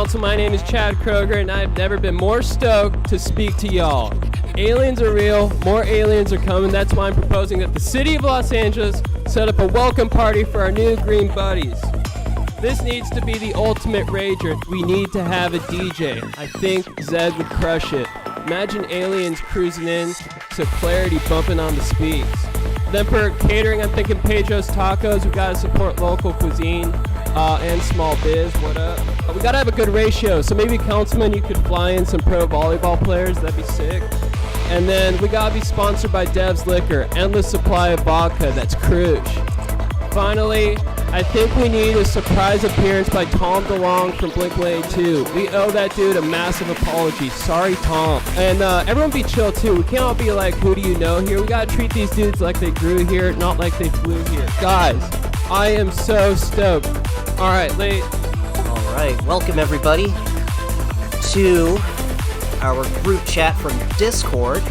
Council. My name is Chad Kroger, and I've never been more stoked to speak to y'all. Aliens are real. More aliens are coming. That's why I'm proposing that the city of Los Angeles set up a welcome party for our new green buddies. This needs to be the ultimate rager. We need to have a DJ. I think Zed would crush it. Imagine aliens cruising in to Clarity bumping on the speaks. Then for catering, I'm thinking Pedro's Tacos. We gotta support local cuisine and small biz. What up? We gotta have a good ratio. So maybe Councilman, you could fly in some pro volleyball players. That'd be sick. And then we gotta be sponsored by Dev's Liquor. Endless supply of vodka. That's Krush. Finally, I think we need a surprise appearance by Tom DeLonge from Blink-182. We owe that dude a massive apology. Sorry, Tom. And everyone be chill, too. We can't all be like, who do you know here? We gotta treat these dudes like they grew here, not like they flew here. Guys, I am so stoked. All right, late. All right, welcome everybody to our group chat from Discord.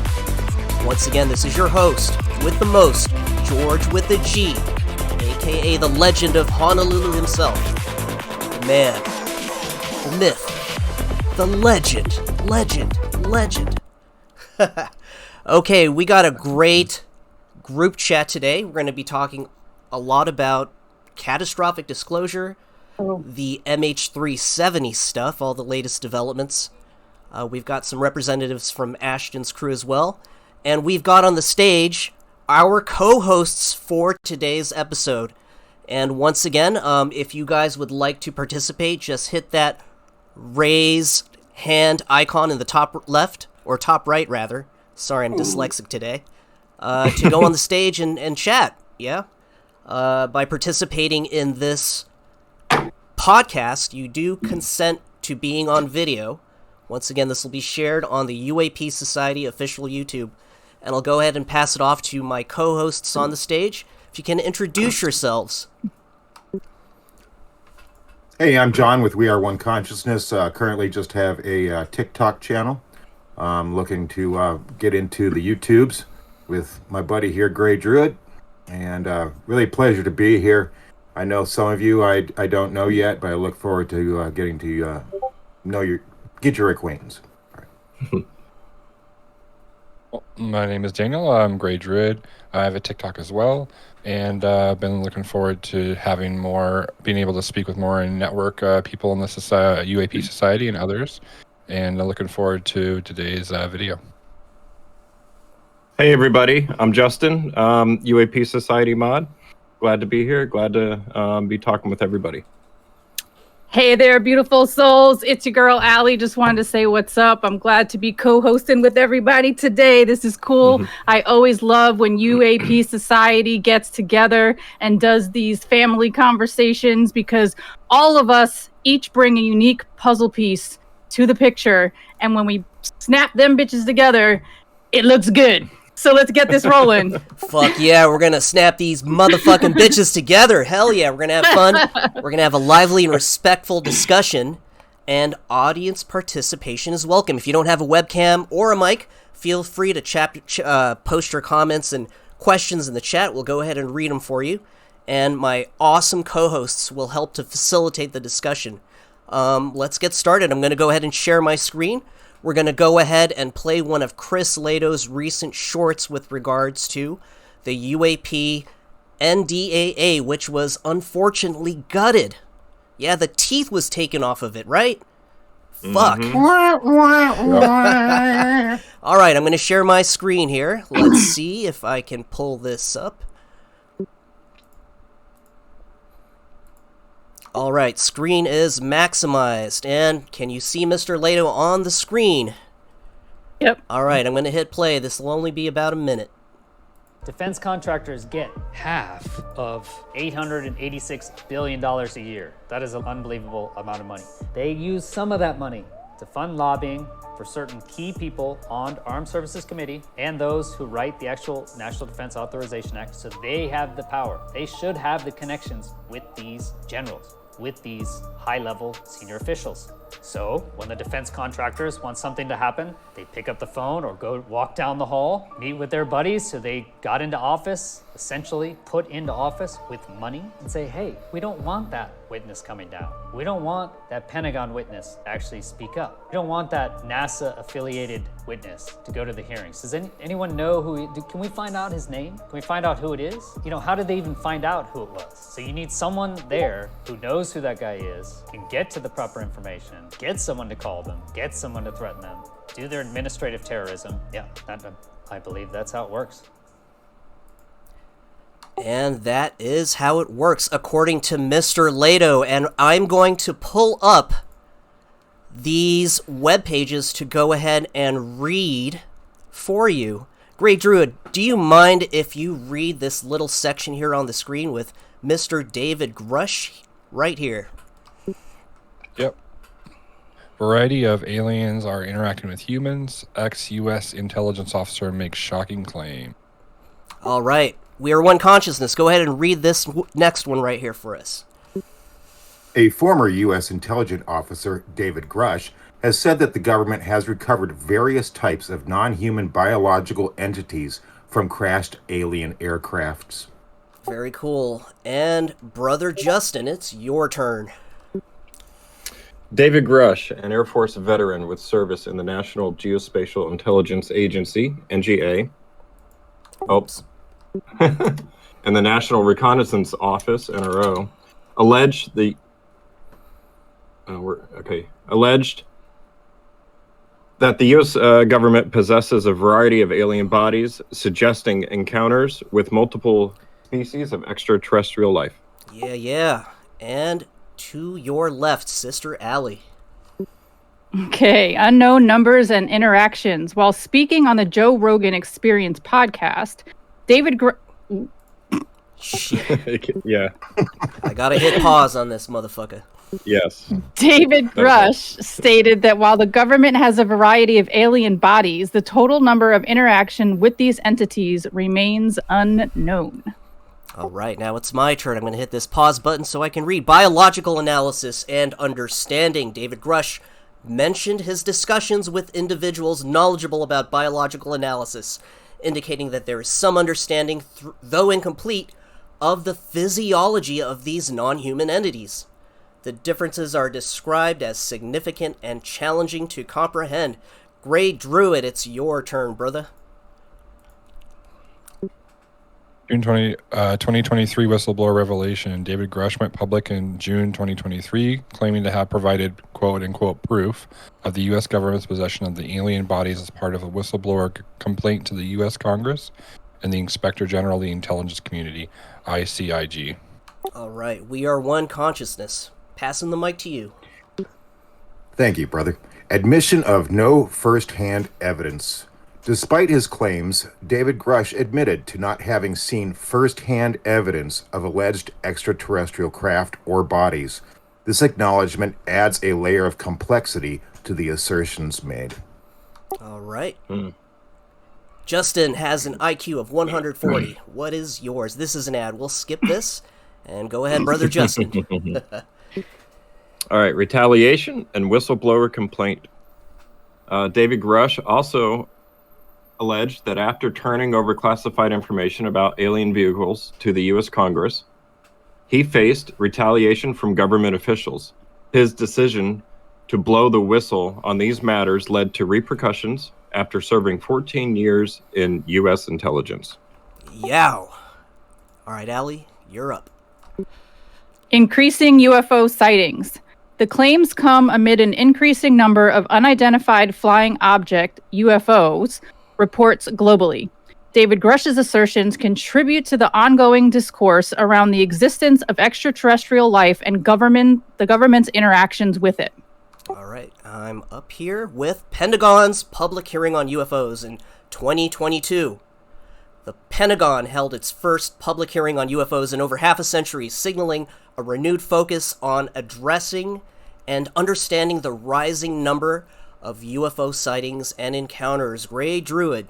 Once again, this is your host with the most, George with the G, aka the legend of Honolulu himself. The man, the myth, the legend. Okay, we got a great group chat today. We're going to be talking a lot about catastrophic disclosure, the MH370 stuff, all the latest developments. We've got some representatives from Ashton's crew as well. And we've got on the stage our co-hosts for today's episode. And once again, if you guys would like to participate, just hit that raise hand icon in the top left, or top right rather. Sorry, I'm dyslexic today. To go on the stage and chat, yeah? By participating in this podcast, you do consent to being on video. Once again, this will be shared on the UAP Society official YouTube. And I'll go ahead and pass it off to my co-hosts on the stage. If you can introduce yourselves. Hey, I'm John with We Are One Consciousness. Currently just have a TikTok channel. I'm looking to get into the YouTubes with my buddy here, Gray Druid. And really a pleasure to be here. I know some of you I don't know yet, but I look forward to getting to get your acquaintance. All right. My name is Daniel. I'm Gray Druid. I have a TikTok as well, and I've been looking forward to being able to speak with more and network people in the UAP Society and others, and looking forward to today's video. Hey everybody, I'm Justin, UAP Society mod. Glad to be here. Glad to be talking with everybody. Hey there, beautiful souls. It's your girl, Allie. Just wanted to say what's up. I'm glad to be co-hosting with everybody today. This is cool. Mm-hmm. I always love when UAP Society gets together and does these family conversations because all of us each bring a unique puzzle piece to the picture. And when we snap them bitches together, it looks good. So let's get this rolling. Fuck yeah, we're gonna snap these motherfucking bitches together. Hell yeah, we're gonna have fun. We're gonna have a lively and respectful discussion, and audience participation is welcome. If you don't have a webcam or a mic, feel free to post your comments and questions in the chat. We'll go ahead and read them for you, and my awesome co-hosts will help to facilitate the discussion. Let's get started. I'm gonna go ahead and share my screen. We're going to go ahead and play one of Chris Lato's recent shorts with regards to the UAP NDAA, which was unfortunately gutted. Yeah, the teeth was taken off of it, right? Fuck. All right, I'm going to share my screen here. Let's see if I can pull this up. All right, screen is maximized. And can you see Mr. Lato on the screen? Yep. All right, I'm going to hit play. This will only be about a minute. Defense contractors get half of $886 billion a year. That is an unbelievable amount of money. They use some of that money to fund lobbying for certain key people on Armed Services Committee and those who write the actual National Defense Authorization Act, so they have the power. They should have the connections with these generals, with these high-level senior officials. So when the defense contractors want something to happen, they pick up the phone or go walk down the hall, meet with their buddies who they got into office, essentially put into office with money, and say, hey, we don't want that witness coming down. We don't want that Pentagon witness to actually speak up. We don't want that NASA affiliated witness to go to the hearings. Does anyone know can we find out his name? Can we find out who it is? How did they even find out who it was? So you need someone there who knows who that guy is, can get to the proper information, get someone to call them, get someone to threaten them, do their administrative terrorism. Yeah, I believe that's how it works. And that is how it works, according to Mr. Lato. And I'm going to pull up these web pages to go ahead and read for you. Great Druid, do you mind if you read this little section here on the screen with Mr. David Grush right here? Yep. Variety of aliens are interacting with humans. Ex-U.S. intelligence officer makes shocking claim. All right. We are one consciousness. Go ahead and read this next one right here for us. A former U.S. intelligence officer, David Grush, has said that the government has recovered various types of non-human biological entities from crashed alien aircrafts. Very cool. And Brother Justin, it's your turn. David Grush, an Air Force veteran with service in the National Geospatial Intelligence Agency, NGA. Oops. And the National Reconnaissance Office, NRO, alleged that the U.S. Government possesses a variety of alien bodies, suggesting encounters with multiple species of extraterrestrial life. Yeah. And to your left, Sister Allie. Okay, unknown numbers and interactions. While speaking on the Joe Rogan Experience podcast, David Yeah. I gotta hit pause on this motherfucker. Yes. David Grush stated that while the government has a variety of alien bodies, the total number of interaction with these entities remains unknown. All right, now it's my turn. I'm going to hit this pause button so I can read. Biological analysis and understanding. David Grush mentioned his discussions with individuals knowledgeable about biological analysis, indicating that there is some understanding, though incomplete, of the physiology of these non-human entities. The differences are described as significant and challenging to comprehend. Grey Druid, it's your turn, brother. June 2023 whistleblower revelation. David Grush went public in June 2023, claiming to have provided quote-unquote proof of the U.S. government's possession of the alien bodies as part of a whistleblower complaint to the U.S. Congress and the Inspector General of the Intelligence Community, ICIG. All right, we are one consciousness. Passing the mic to you. Thank you, brother. Admission of no first-hand evidence. Despite his claims, David Grush admitted to not having seen first-hand evidence of alleged extraterrestrial craft or bodies. This acknowledgement adds a layer of complexity to the assertions made. All right. Justin has an IQ of 140. What is yours? This is an ad. We'll skip this and go ahead, Brother Justin. All right, retaliation and whistleblower complaint. David Grush also alleged that after turning over classified information about alien vehicles to the U.S. Congress, he faced retaliation from government officials. His decision to blow the whistle on these matters led to repercussions after serving 14 years in U.S. intelligence. Yow. All right, Allie, you're up. Increasing UFO sightings. The claims come amid an increasing number of unidentified flying object, UFOs, reports globally. David Grush's assertions contribute to the ongoing discourse around the existence of extraterrestrial life and the government's interactions with it. All right, I'm up here with Pentagon's public hearing on UFOs in 2022. The Pentagon held its first public hearing on UFOs in over half a century, signaling a renewed focus on addressing and understanding the rising number of UFO sightings and encounters. Grey Druid.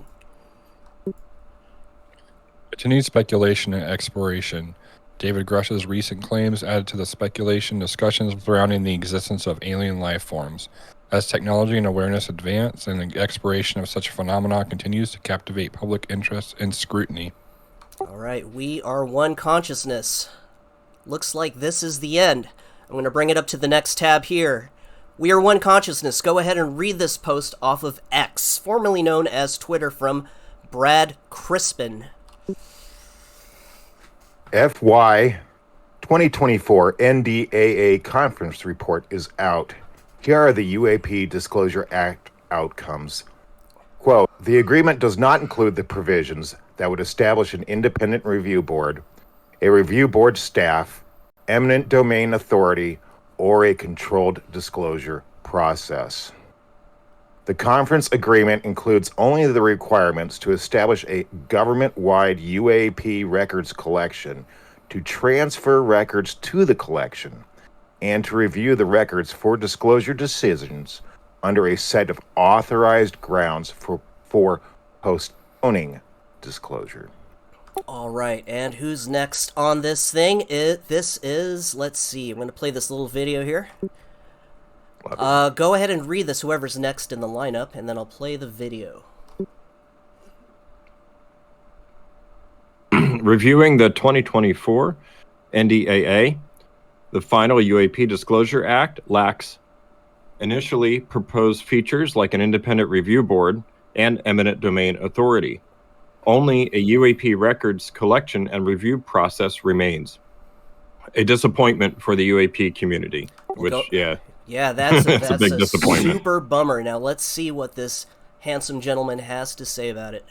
Continued speculation and exploration. David Grush's recent claims added to the speculation discussions surrounding the existence of alien life forms. As technology and awareness advance and the exploration of such a phenomenon continues to captivate public interest and scrutiny. All right, we are one consciousness. Looks like this is the end. I'm going to bring it up to the next tab here. We are one consciousness. Go ahead and read this post off of X, formerly known as Twitter, from Brad Crispin. FY 2024 NDAA conference report is out. Here are the UAP Disclosure Act outcomes. Quote, the agreement does not include the provisions that would establish an independent review board, a review board staff, eminent domain authority, or a controlled disclosure process. The conference agreement includes only the requirements to establish a government-wide UAP records collection, to transfer records to the collection, and to review the records for disclosure decisions under a set of authorized grounds for postponing disclosure. All right, and who's next on this thing? This is, let's see, I'm going to play this little video here. Go ahead and read this, whoever's next in the lineup, and then I'll play the video. Reviewing the 2024 NDAA, the final UAP Disclosure Act lacks initially proposed features like an independent review board and eminent domain authority. Only a UAP records collection and review process remains. A disappointment for the UAP community, which, Yeah, that's a big disappointment. Super bummer. Now let's see what this handsome gentleman has to say about it.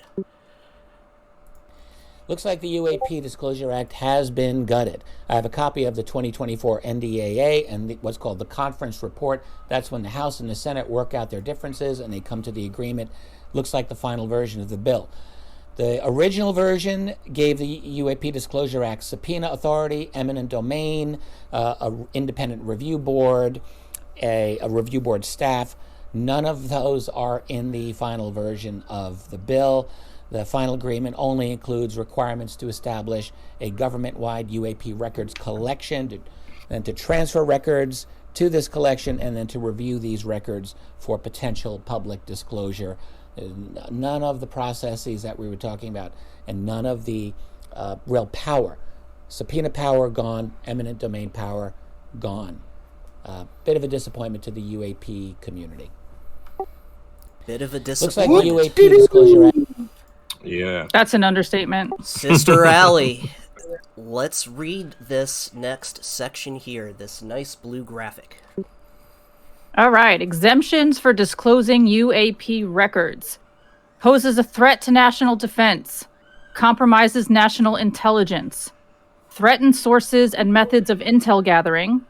Looks like the UAP Disclosure Act has been gutted. I have a copy of the 2024 NDAA and what's called the conference report. That's when the House and the Senate work out their differences and they come to the agreement. Looks like the final version of the bill. The original version gave the UAP Disclosure Act subpoena authority, eminent domain, an independent review board, a review board staff. None of those are in the final version of the bill. The final agreement only includes requirements to establish a government-wide UAP records collection, and to transfer records to this collection, and then to review these records for potential public disclosure. None of the processes that we were talking about, and none of the real power. Subpoena power gone, eminent domain power gone. Bit of a disappointment to the UAP community. Bit of a Looks like disappointment. the UAP Disclosure Act. Yeah. That's an understatement. Sister Allie, let's read this next section here, this nice blue graphic. All right. Exemptions for disclosing UAP records. Poses a threat to national defense. Compromises national intelligence. Threatens sources and methods of intel gathering.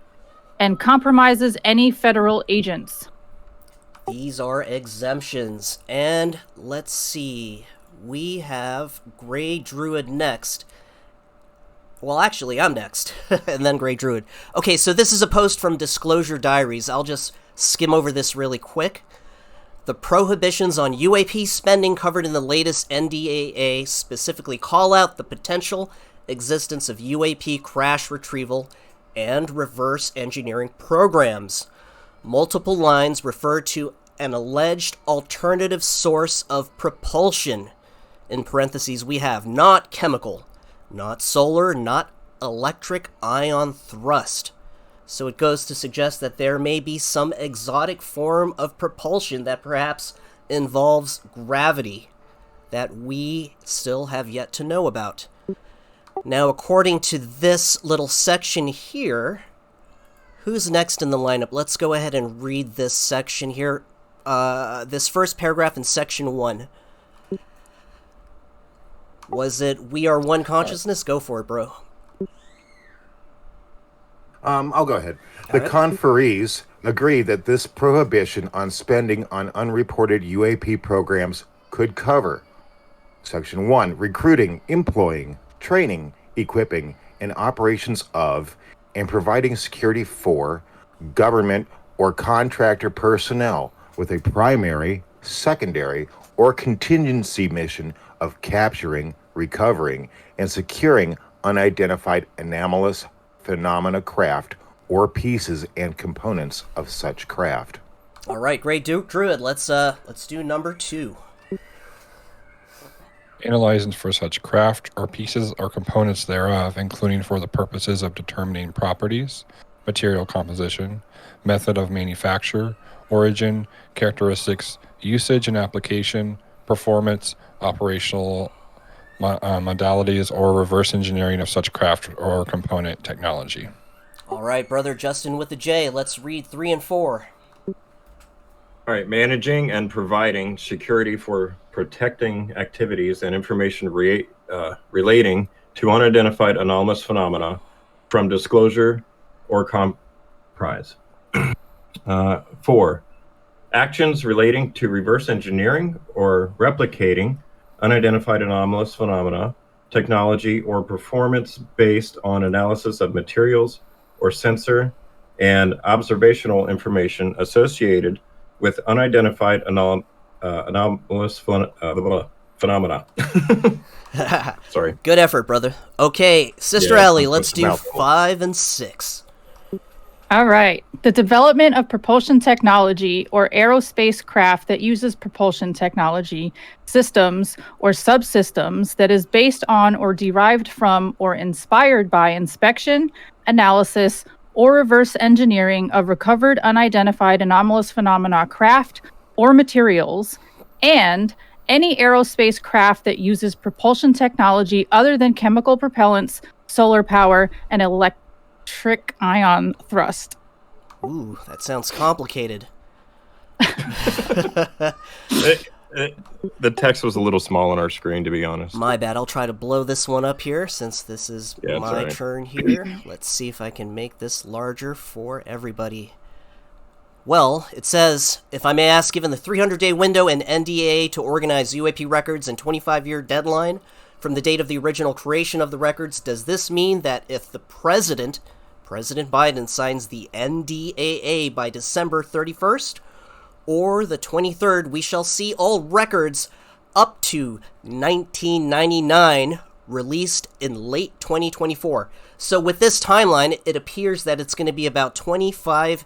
And compromises any federal agents. These are exemptions. And let's see. We have Grey Druid next. Well, actually, I'm next. And then Grey Druid. Okay, so this is a post from Disclosure Diaries. I'll just skim over this really quick. The prohibitions on UAP spending covered in the latest NDAA specifically call out the potential existence of UAP crash retrieval and reverse engineering programs. Multiple lines refer to an alleged alternative source of propulsion. In parentheses, we have not chemical, not solar, not electric ion thrust. So it goes to suggest that there may be some exotic form of propulsion that perhaps involves gravity that we still have yet to know about. Now, according to this little section here, who's next in the lineup? Let's go ahead and read this section here. This first paragraph in section 1. Was it We Are One Consciousness? Go for it, bro. I'll go ahead. The conferees agree that this prohibition on spending on unreported UAP programs could cover Section 1, recruiting, employing, training, equipping, and operations of, and providing security for, government or contractor personnel with a primary, secondary, or contingency mission of capturing, recovering, and securing unidentified anomalous phenomena craft or pieces and components of such craft. All right, great, Druid. Let's do number 2. Analyzing for such craft or pieces or components thereof, including for the purposes of determining properties, material composition, method of manufacture, origin, characteristics, usage and application, performance, operational modalities, or reverse engineering of such craft or component technology. All right, brother Justin with the J. Let's read 3 and 4. All right, managing and providing security for protecting activities and information relating to unidentified anomalous phenomena from disclosure or comprise. 4, actions relating to reverse engineering or replicating unidentified anomalous phenomena, technology, or performance based on analysis of materials or sensor and observational information associated with unidentified anomalous phenomena. Sorry. Good effort, brother. Okay, Sister Yeah, Ellie, it's let's a do mouthful. 5 and 6. All right. The development of propulsion technology or aerospace craft that uses propulsion technology, systems, or subsystems that is based on or derived from or inspired by inspection, analysis, or reverse engineering of recovered unidentified anomalous phenomena craft or materials, and any aerospace craft that uses propulsion technology other than chemical propellants, solar power, and electric ion thrust. Ooh, that sounds complicated. The text was a little small on our screen, to be honest. My bad. I'll try to blow this one up here since this is Yeah, it's my all right. turn here. Let's see if I can make this larger for everybody. Well, it says, if I may ask, given the 300-day window in NDAA to organize UAP records and 25-year deadline from the date of the original creation of the records, does this mean that if the President Biden, signs the NDAA by December 31st, or the 23rd, we shall see all records up to 1999 released in late 2024. So with this timeline, it appears that it's going to be about 25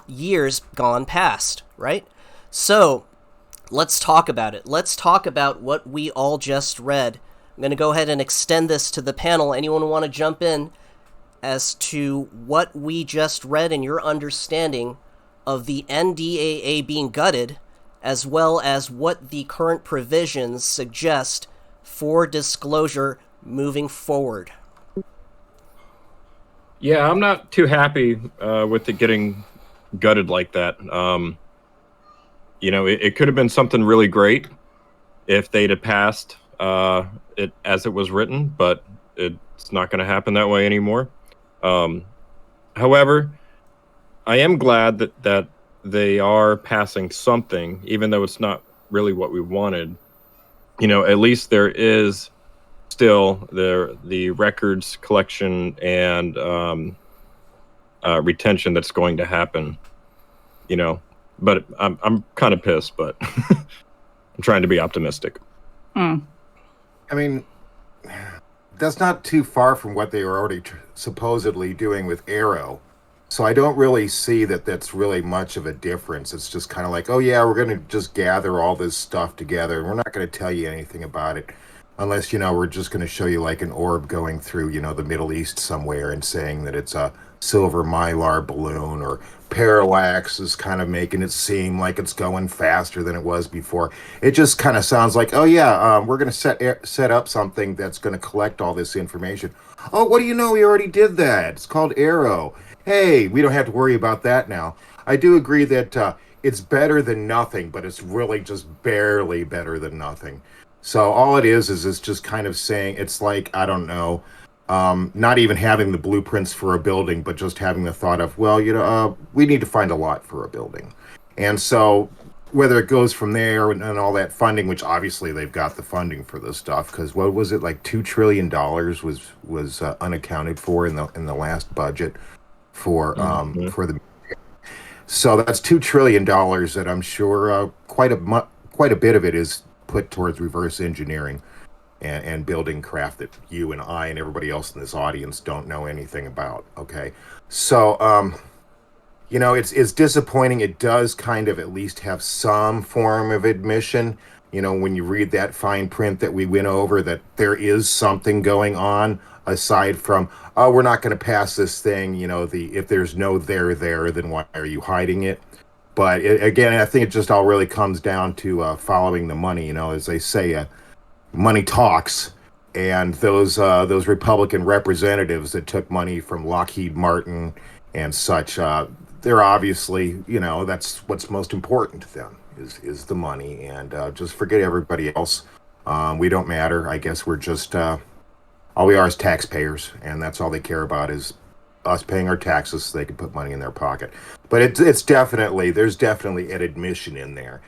years gone past, right? So let's talk about it. Let's talk about what we all just read. I'm going to go ahead and extend this to the panel. Anyone want to jump in as to what we just read and your understanding of the NDAA being gutted, as well as what the current provisions suggest for disclosure moving forward? Yeah, I'm not too happy with it getting gutted like that. It could have been something really great if they'd have passed it as it was written, but it's not going to happen that way anymore. However, I am glad that they are passing something, even though it's not really what we wanted. At least there is still the records collection and retention that's going to happen. But I'm kind of pissed, but I'm trying to be optimistic. I mean, that's not too far from what they were already supposedly doing with Arrow. So I don't really see that that's really much of a difference. It's just kind of like, oh yeah, we're going to just gather all this stuff together. We're not going to tell you anything about it unless, we're just going to show you like an orb going through, the Middle East somewhere and saying that it's a silver mylar balloon, or Parallax is kind of making it seem like it's going faster than it was before. It just kind of sounds like, oh yeah, we're going to set up something that's going to collect all this information. Oh, what do you know? We already did that. It's called Arrow. Hey, we don't have to worry about that now. I do agree that it's better than nothing, but it's really just barely better than nothing. So all it is it's just kind of saying, it's like, I don't know, not even having the blueprints for a building, but just having the thought of, well, we need to find a lot for a building. And so whether it goes from there and all that funding, which obviously they've got the funding for this stuff, because what was it, like $2 trillion was unaccounted for in the last budget for the. So that's $2 trillion that I'm sure quite a bit of it is put towards reverse engineering. and building craft that you and I and everybody else in this audience don't know anything about. Okay, so it's disappointing. It does kind of at least have some form of admission. When you read that fine print that we went over, that there is something going on aside from, oh, we're not going to pass this thing. If there's no there, then why are you hiding it? But again, I think it just all really comes down to following the money. As they say, money talks, and those Republican representatives that took money from Lockheed Martin and such, they're obviously, that's what's most important to them is the money, and just forget everybody else. We don't matter. I guess we're just all we are is taxpayers, and that's all they care about is us paying our taxes so they can put money in their pocket. But there's definitely an admission in there.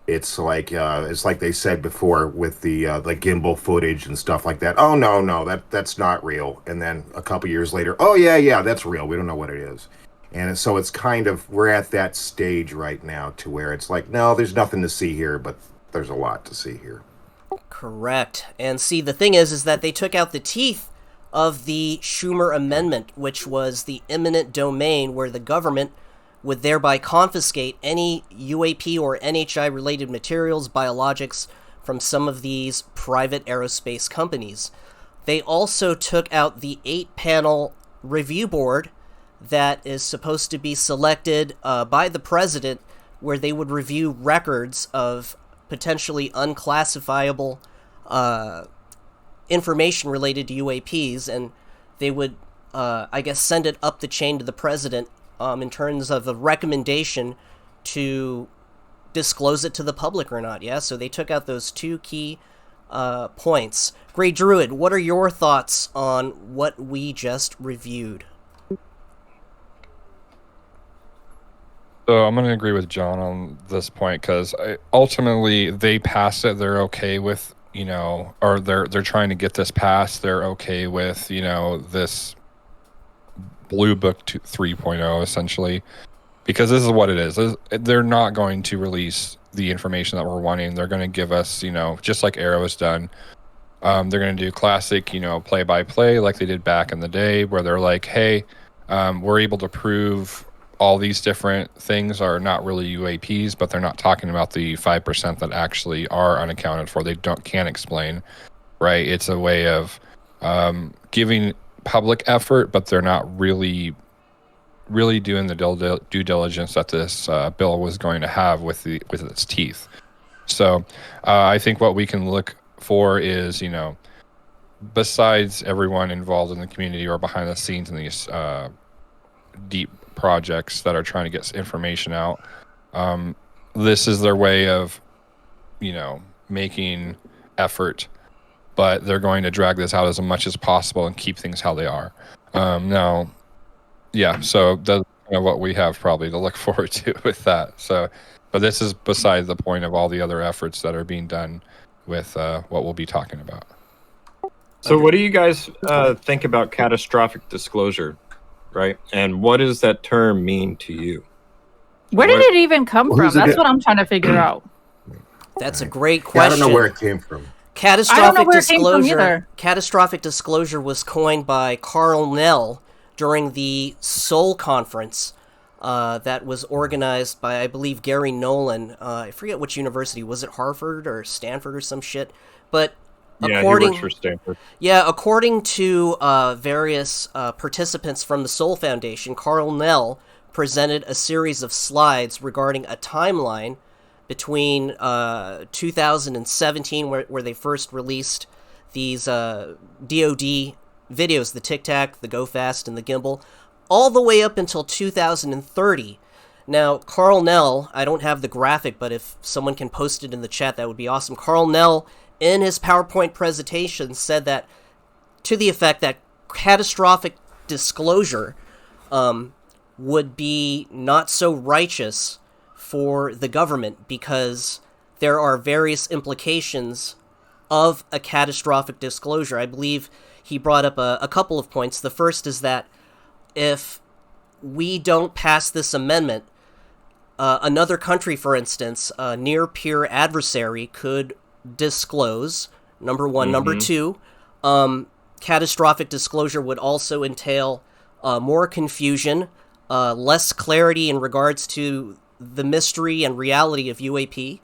It's like they said before with the gimbal footage and stuff like that. Oh no, that's not real. And then a couple years later, oh yeah, that's real. We don't know what it is. And so it's kind of, we're at that stage right now to where it's like, no, there's nothing to see here, but there's a lot to see here. Correct. And see, the thing is that they took out the teeth of the Schumer Amendment, which was the eminent domain where the government would thereby confiscate any UAP or NHI-related materials, biologics, from some of these private aerospace companies. They also took out the 8-panel review board that is supposed to be selected by the president, where they would review records of potentially unclassifiable information related to UAPs, and they would, send it up the chain to the president in terms of a recommendation to disclose it to the public or not. Yeah, so they took out those two key points. Grey Druid, what are your thoughts on what we just reviewed? So I'm going to agree with John on this point, because ultimately they pass it. They're okay with, or they're trying to get this passed. They're okay with, this Blue Book 3.0 essentially, because this is what it is. They're not going to release the information that we're wanting. They're going to give us, just like Arrow has done. They're going to do classic, play-by-play like they did back in the day, where they're like, hey, we're able to prove all these different things are not really UAPs, but they're not talking about the 5% that actually are unaccounted for. They can't explain, right? It's a way of giving public effort, but they're not really doing the due diligence that this bill was going to have with its teeth. So I think what we can look for is, besides everyone involved in the community or behind the scenes in these deep projects that are trying to get information out, this is their way of making effort, but they're going to drag this out as much as possible and keep things how they are. So that's what we have probably to look forward to with that. So, but this is beside the point of all the other efforts that are being done with what we'll be talking about. So what do you guys think about catastrophic disclosure, right? And what does that term mean to you? Where did it even come from? That's what I'm trying to figure out. That's a great question. I don't know where it came from. Catastrophic disclosure was coined by Carl Nell during the Seoul conference that was organized by, I believe, Gary Nolan. I forget which university. Was it Harvard or Stanford or some shit? But he works for Stanford. Yeah, according to various participants from the Seoul Foundation, Carl Nell presented a series of slides regarding a timeline between 2017, where they first released these DoD videos, the Tic Tac, the Go Fast, and the Gimbal, all the way up until 2030. Now, Carl Nell, I don't have the graphic, but if someone can post it in the chat, that would be awesome. Carl Nell, in his PowerPoint presentation, said that, to the effect that catastrophic disclosure would be not so righteous for the government, because there are various implications of a catastrophic disclosure. I believe he brought up a couple of points. The first is that if we don't pass this amendment, another country, for instance, a near-peer adversary, could disclose Number one. Number two, catastrophic disclosure would also entail more confusion, less clarity in regards to the mystery and reality of UAP.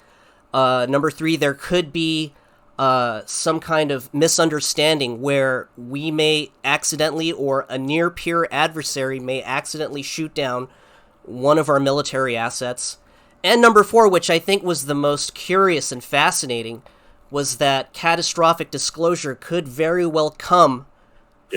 Number three, there could be some kind of misunderstanding where we may accidentally, or a near peer adversary may accidentally shoot down one of our military assets. And number four, which I think was the most curious and fascinating, was that catastrophic disclosure could very well come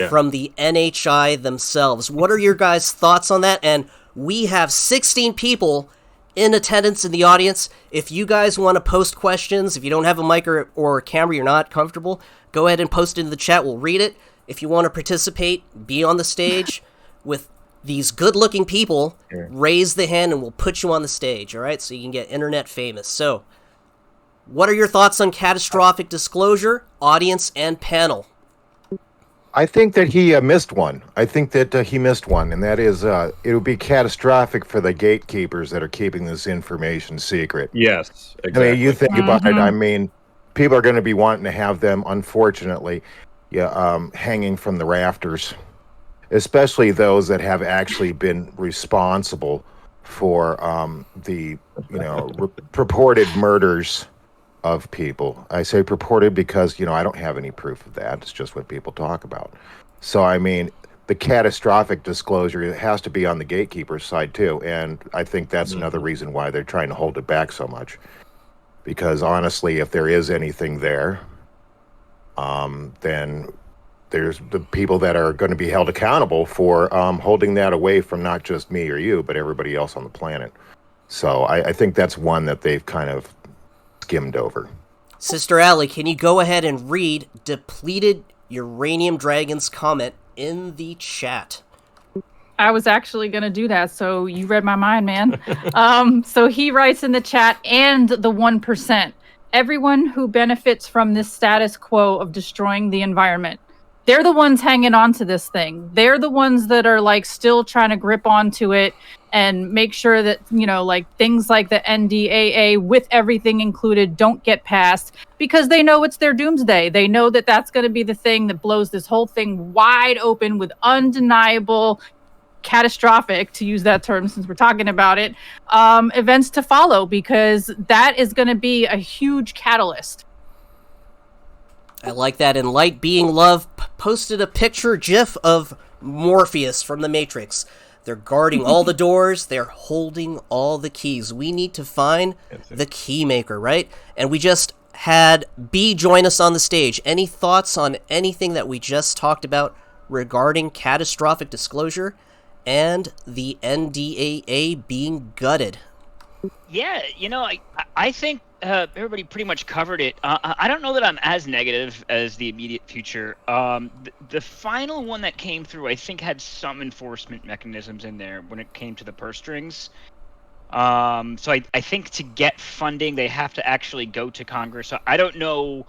from the NHI themselves. What are your guys' thoughts on that? And we have 16 people in attendance in the audience. If you guys want to post questions, if you don't have a mic or a camera, you're not comfortable, go ahead and post it in the chat. We'll read it. If you want to participate, be on the stage with these good-looking people, raise the hand and we'll put you on the stage, all right? So you can get internet famous. So, what are your thoughts on catastrophic disclosure, audience and panel? I think that he missed one. I think that he missed one, and that is it would be catastrophic for the gatekeepers that are keeping this information secret. Yes, exactly. I mean, you think about it. I mean, people are going to be wanting to have them, unfortunately, hanging from the rafters, especially those that have actually been responsible for the purported murders of people. I say purported because, I don't have any proof of that. It's just what people talk about. So, I mean, the catastrophic disclosure has to be on the gatekeeper's side, too. And I think that's another reason why they're trying to hold it back so much. Because, honestly, if there is anything there, then there's the people that are going to be held accountable for holding that away from not just me or you, but everybody else on the planet. So I think that's one that they've kind of skimmed over. Sister Allie, can you go ahead and read Depleted Uranium Dragon's comment in the chat? I was actually going to do that, so you read my mind, man. So he writes in the chat, and the 1%. Everyone who benefits from this status quo of destroying the environment. They're the ones hanging on to this thing. They're the ones that are still trying to grip onto it and make sure that, things like the NDAA with everything included don't get passed, because they know it's their doomsday. They know that that's going to be the thing that blows this whole thing wide open with undeniable, catastrophic, to use that term since we're talking about it, events to follow, because that is going to be a huge catalyst. I like that. And Light Being Love posted a GIF of Morpheus from The Matrix. They're guarding all the doors. They're holding all the keys. We need to find the key maker, right? And we just had B join us on the stage. Any thoughts on anything that we just talked about regarding catastrophic disclosure and the NDAA being gutted? Yeah, I think everybody pretty much covered it. I don't know that I'm as negative as the immediate future. The final one that came through, I think, had some enforcement mechanisms in there when it came to the purse strings. So I think to get funding, they have to actually go to Congress. So I don't know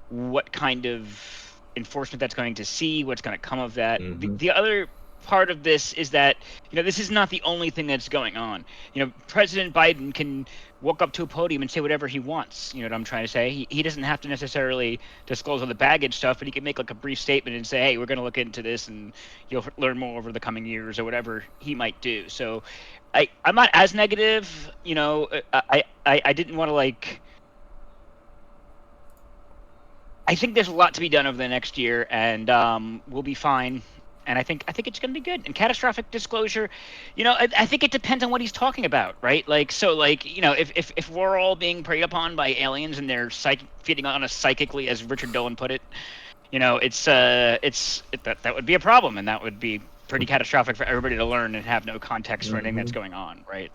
what kind of enforcement that's going to see, what's going to come of that. The other part of this is that, this is not the only thing that's going on. President Biden can walk up to a podium and say whatever he wants. You know what I'm trying to say? He doesn't have to necessarily disclose all the baggage stuff, but he can make a brief statement and say, hey, we're going to look into this and you'll learn more over the coming years, or whatever he might do. So I'm not as negative. I didn't want to I think there's a lot to be done over the next year, and we'll be fine. And I think it's going to be good. And catastrophic disclosure, I think it depends on what he's talking about, right? If we're all being preyed upon by aliens and they're feeding on us psychically, as Richard Dolan put it, that would be a problem, and that would be pretty catastrophic for everybody to learn and have no context for anything that's going on, right?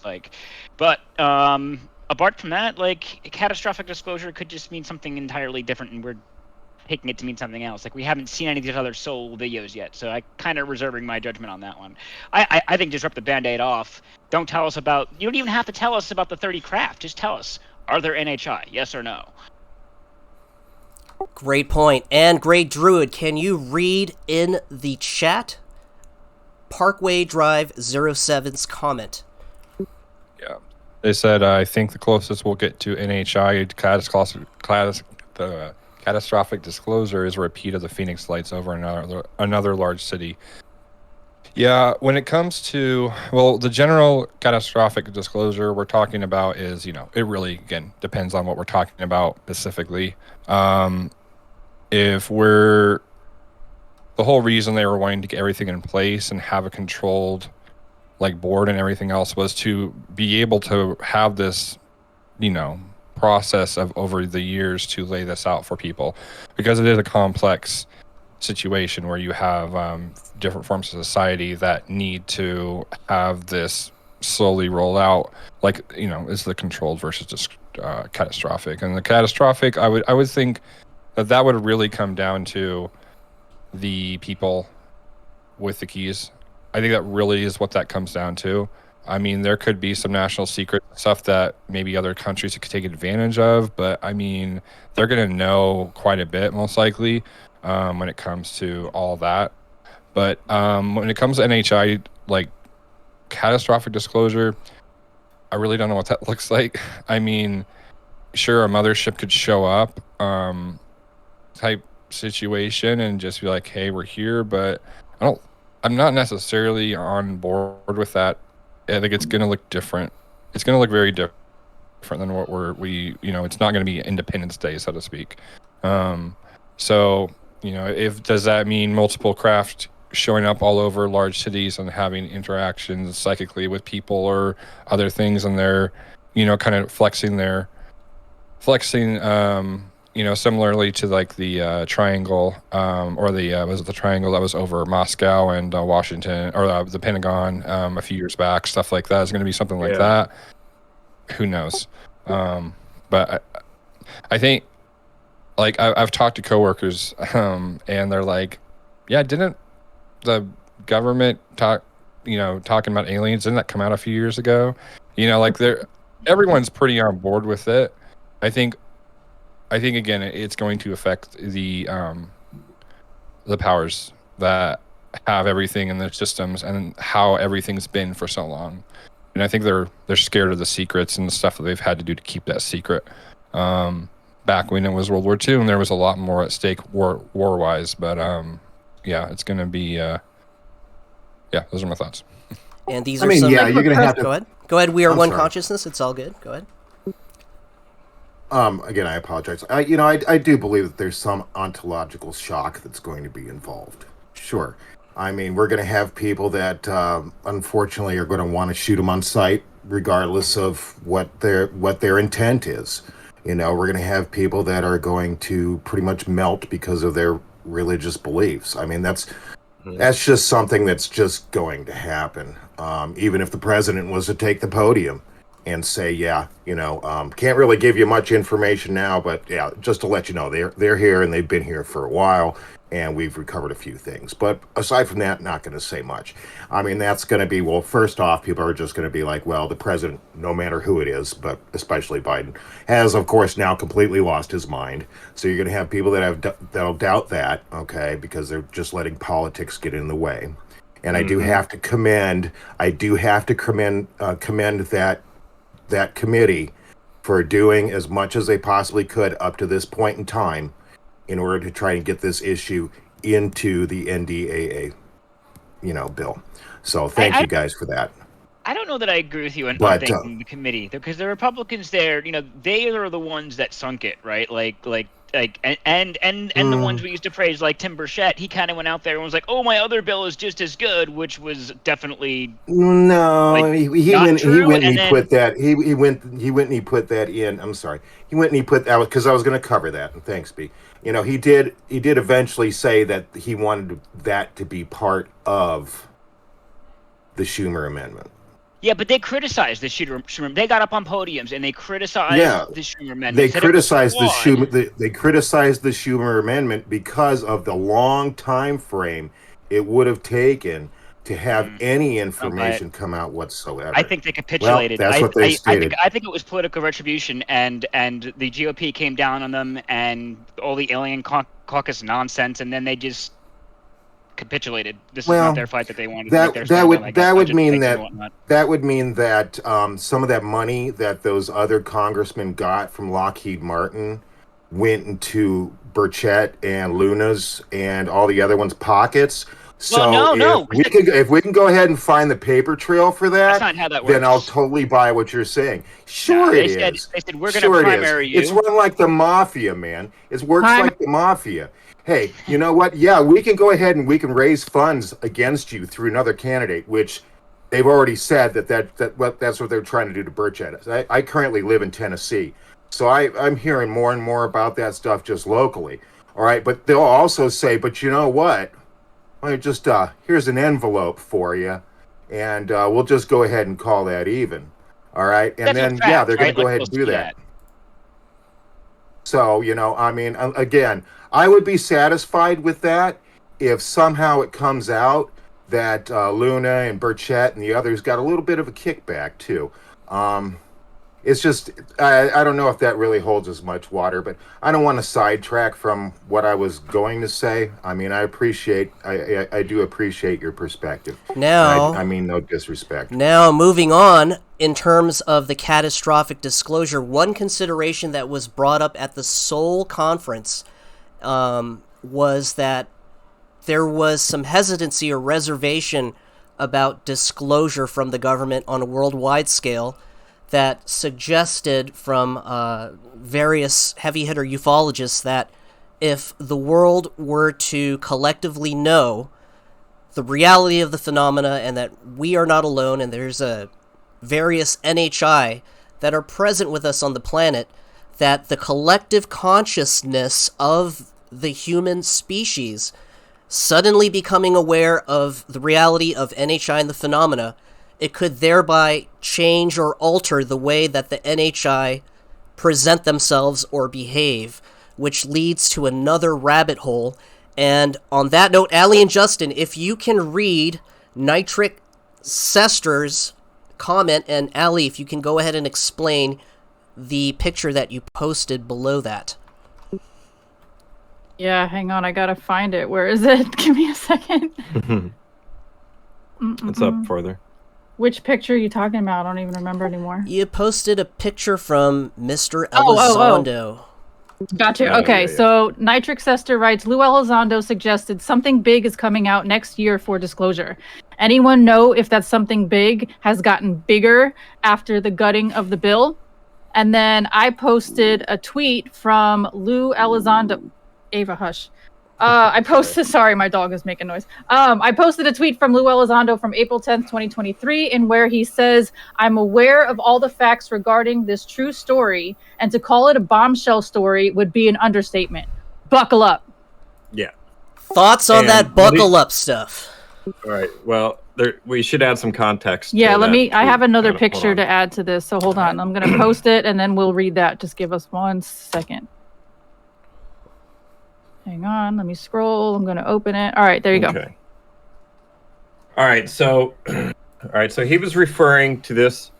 But apart from that, catastrophic disclosure could just mean something entirely different, and we're taking it to mean something else. We haven't seen any of these other Soul videos yet, so I kind of reserving my judgment on that one. I think just rip the Band-Aid off. Don't tell us about. You don't even have to tell us about the 30 craft. Just tell us, are there NHI? Yes or no? Great point. And Great Druid, can you read in the chat Parkway Drive 07's comment? Yeah. They said, I think the closest we'll get to NHI, catastrophic disclosure is a repeat of the Phoenix Lights over another large city. Yeah, when it comes to, well, the general catastrophic disclosure we're talking about is, it really, again, depends on what we're talking about specifically. If the whole reason they were wanting to get everything in place and have a controlled, board and everything else was to be able to have this, process of over the years to lay this out for people, because it is a complex situation where you have different forms of society that need to have this slowly roll out, is the controlled versus just catastrophic. And the catastrophic, I would think that would really come down to the people with the keys. I think that really is what that comes down to. I mean, there could be some national secret stuff that maybe other countries could take advantage of, but I mean, they're going to know quite a bit, most likely, when it comes to all that. But when it comes to NHI, catastrophic disclosure, I really don't know what that looks like. I mean, sure, a mothership could show up type situation and just be like, hey, we're here, but I'm not necessarily on board with that. I think it's going to look different. It's going to look very different than what it's not going to be Independence Day, so to speak. So, does that mean multiple craft showing up all over large cities and having interactions psychically with people or other things, and they're, kind of flexing, similarly to the triangle, or was it the triangle that was over Moscow and Washington, or the Pentagon a few years back, stuff like that is going to be something like that. Who knows? But I think, I've talked to coworkers, and they're like, yeah, didn't the government talking about aliens, didn't that come out a few years ago? Everyone's pretty on board with it. I think again, it's going to affect the powers that have everything in their systems and how everything's been for so long. And I think they're scared of the secrets and the stuff that they've had to do to keep that secret. Back when it was World War II, and there was a lot more at stake war-wise. But it's going to be. Those are my thoughts. And these are some. You're going to have to. Go ahead. We are one consciousness. It's all good. Go ahead. Again, I apologize. I do believe that there's some ontological shock that's going to be involved. Sure. I mean, we're going to have people that, unfortunately, are going to want to shoot them on sight, regardless of what their intent is. We're going to have people that are going to pretty much melt because of their religious beliefs. I mean, that's just something that's just going to happen. Even if the president was to take the podium and say, can't really give you much information now, but just to let you know, they're here and they've been here for a while, and we've recovered a few things. But aside from that, not going to say much. I mean, that's going to be, well, first off, people are just going to be like, well, the president, no matter who it is, but especially Biden, has, of course, now completely lost his mind. So you're going to have people that'll doubt that, okay, because they're just letting politics get in the way. And I do have to commend that committee for doing as much as they possibly could up to this point in time in order to try and get this issue into the NDAA, bill. So thank you guys for that. I don't know that I agree with you on thanking the committee, because the Republicans there, they are the ones that sunk it, right? And the ones we used to praise, like Tim Burchett, he kind of went out there and was like, "Oh, my other bill is just as good," which was definitely he went and he put that in. I'm sorry, he went and he put that, because I was going to cover that. And thanks, B. He did eventually say that he wanted that to be part of the Schumer amendment. Yeah, but they criticized the Schumer. They got up on podiums and they criticized the Schumer amendment. They criticized the Schumer. They criticized the Schumer amendment because of the long time frame it would have taken to have any information come out whatsoever. I think they capitulated. Well, that's what they stated. I think it was political retribution, and the GOP came down on them and all the alien caucus nonsense, and then they just capitulated. This is not their fight that they wanted. That would mean that some of that money that those other congressmen got from Lockheed Martin went into Burchett and Luna's and all the other ones' pockets. So no. if we can go ahead and find the paper trail for that, That's not how that then I'll works. totally buy what you're saying. Sure, They it said- is. they said, "We're gonna Sure it is. primary you." It's run like the mafia, man. It works Time- like the mafia. Hey, you know what? Yeah, we can go ahead and we can raise funds against you through another candidate, which they've already said that's what they're trying to do to Burchett. I currently live in Tennessee, so I'm hearing more and more about that stuff just locally. All right, but they'll also say, but you know what? Well, just here's an envelope for you, and we'll just go ahead and call that even. All right, and That's a then fact, they're going right? to go Like, ahead and we'll do see that. So, I mean, again, I would be satisfied with that if somehow it comes out that Luna and Burchett and the others got a little bit of a kickback too. It's just, I don't know if that really holds as much water, but I don't want to sidetrack from what I was going to say. I mean, I do appreciate your perspective. Now, I mean, no disrespect. Now, moving on, in terms of the catastrophic disclosure, one consideration that was brought up at the Seoul conference was that there was some hesitancy or reservation about disclosure from the government on a worldwide scale that suggested from various heavy-hitter ufologists that if the world were to collectively know the reality of the phenomena and that we are not alone and there's various NHI that are present with us on the planet, that the collective consciousness of the human species suddenly becoming aware of the reality of NHI and the phenomena, it could thereby change or alter the way that the NHI present themselves or behave, which leads to another rabbit hole. And on that note, Allie and Justin, if you can read Nitric Sester's comment, and Allie, if you can go ahead and explain the picture that you posted below that. Yeah, hang on, I gotta find it. Where is it? Give me a second. It's up further. Which picture are you talking about? I don't even remember anymore. You posted a picture from Mr. Oh. Elizondo. Gotcha. Oh, Okay, yeah. so Nitric Sester writes, Lou Elizondo suggested something big is coming out next year for disclosure. Anyone know if that something big has gotten bigger after the gutting of the bill? And then I posted a tweet from Lou Elizondo. Ava, hush. I posted, sorry, my dog is making noise. I posted a tweet from Lou Elizondo from April 10th, 2023, in where he says, I'm aware of all the facts regarding this true story, and to call it a bombshell story would be an understatement. Buckle up. Yeah. Thoughts on And that buckle up stuff? All right. Well, we should add some context. Yeah, to let that me, I tweet. have another Hold picture on. to add to this, so hold on. I'm going to post it, and then we'll read that. Just give us 1 second. Hang on, let me scroll. I'm going to open it. All right, there you go. Okay. All right. So he was referring to this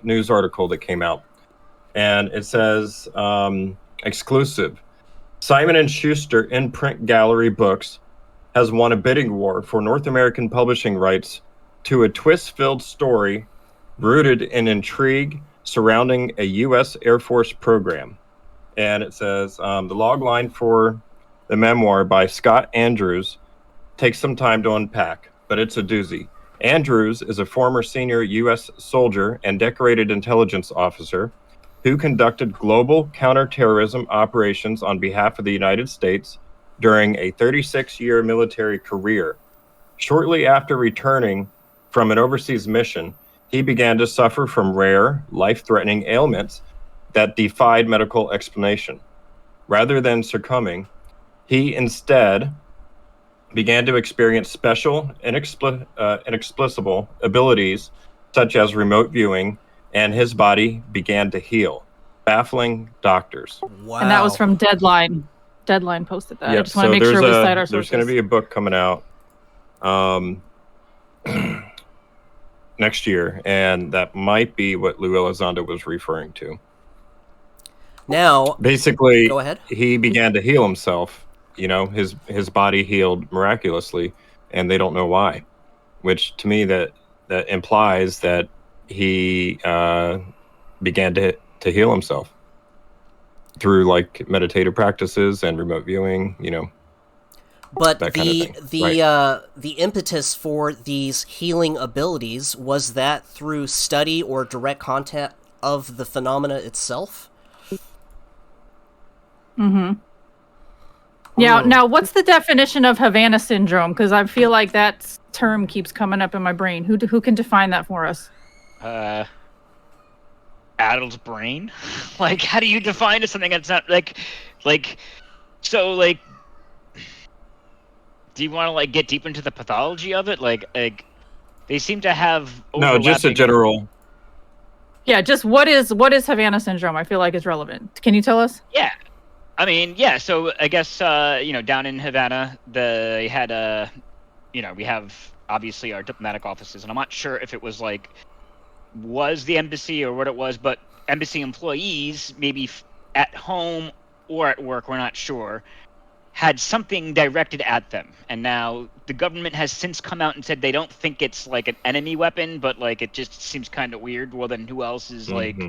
news article that came out, and it says exclusive. Simon & Schuster Imprint Gallery Books has won a bidding war for North American publishing rights to a twist-filled story rooted in intrigue surrounding a U.S. Air Force program. And it says the log line for the memoir by Scott Andrews takes some time to unpack, but it's a doozy. Andrews is a former senior U.S. soldier and decorated intelligence officer who conducted global counterterrorism operations on behalf of the United States during a 36-year military career. Shortly after returning from an overseas mission, he began to suffer from rare, life-threatening ailments that defied medical explanation. Rather than succumbing, he instead began to experience special, inexplicable abilities such as remote viewing, and his body began to heal, baffling doctors. Wow. And that was from Deadline. Deadline posted that. I Yep, just want to make sure we cite our sources. there's going to be a book coming out next year, and that might be what Lou Elizondo was referring to. Now, Basically, go ahead. he began to heal himself. You know, his body healed miraculously, and they don't know why. Which to me that implies that he began to heal himself. through like meditative practices and remote viewing, But that kind of thing. the impetus for these healing abilities, was that through study or direct contact of the phenomena itself? Mm-hmm. Yeah. Now, what's the definition of Havana syndrome? Because I feel like that term keeps coming up in my brain. Who can define that for us? Adult's brain. Like, how do you define something that's not like? So like, do you want to like get deep into the pathology of it? Like they seem to have No, just a overlapping- general. Yeah. Just what is Havana syndrome? I feel like is relevant. Can you tell us? Yeah. I mean, yeah. So I guess down in Havana, they had we have obviously our diplomatic offices, and I'm not sure if it was the embassy or what it was, but embassy employees, maybe at home or at work, we're not sure, had something directed at them. And now the government has since come out and said they don't think it's like an enemy weapon, but like it just seems kind of weird. Well, then who else is like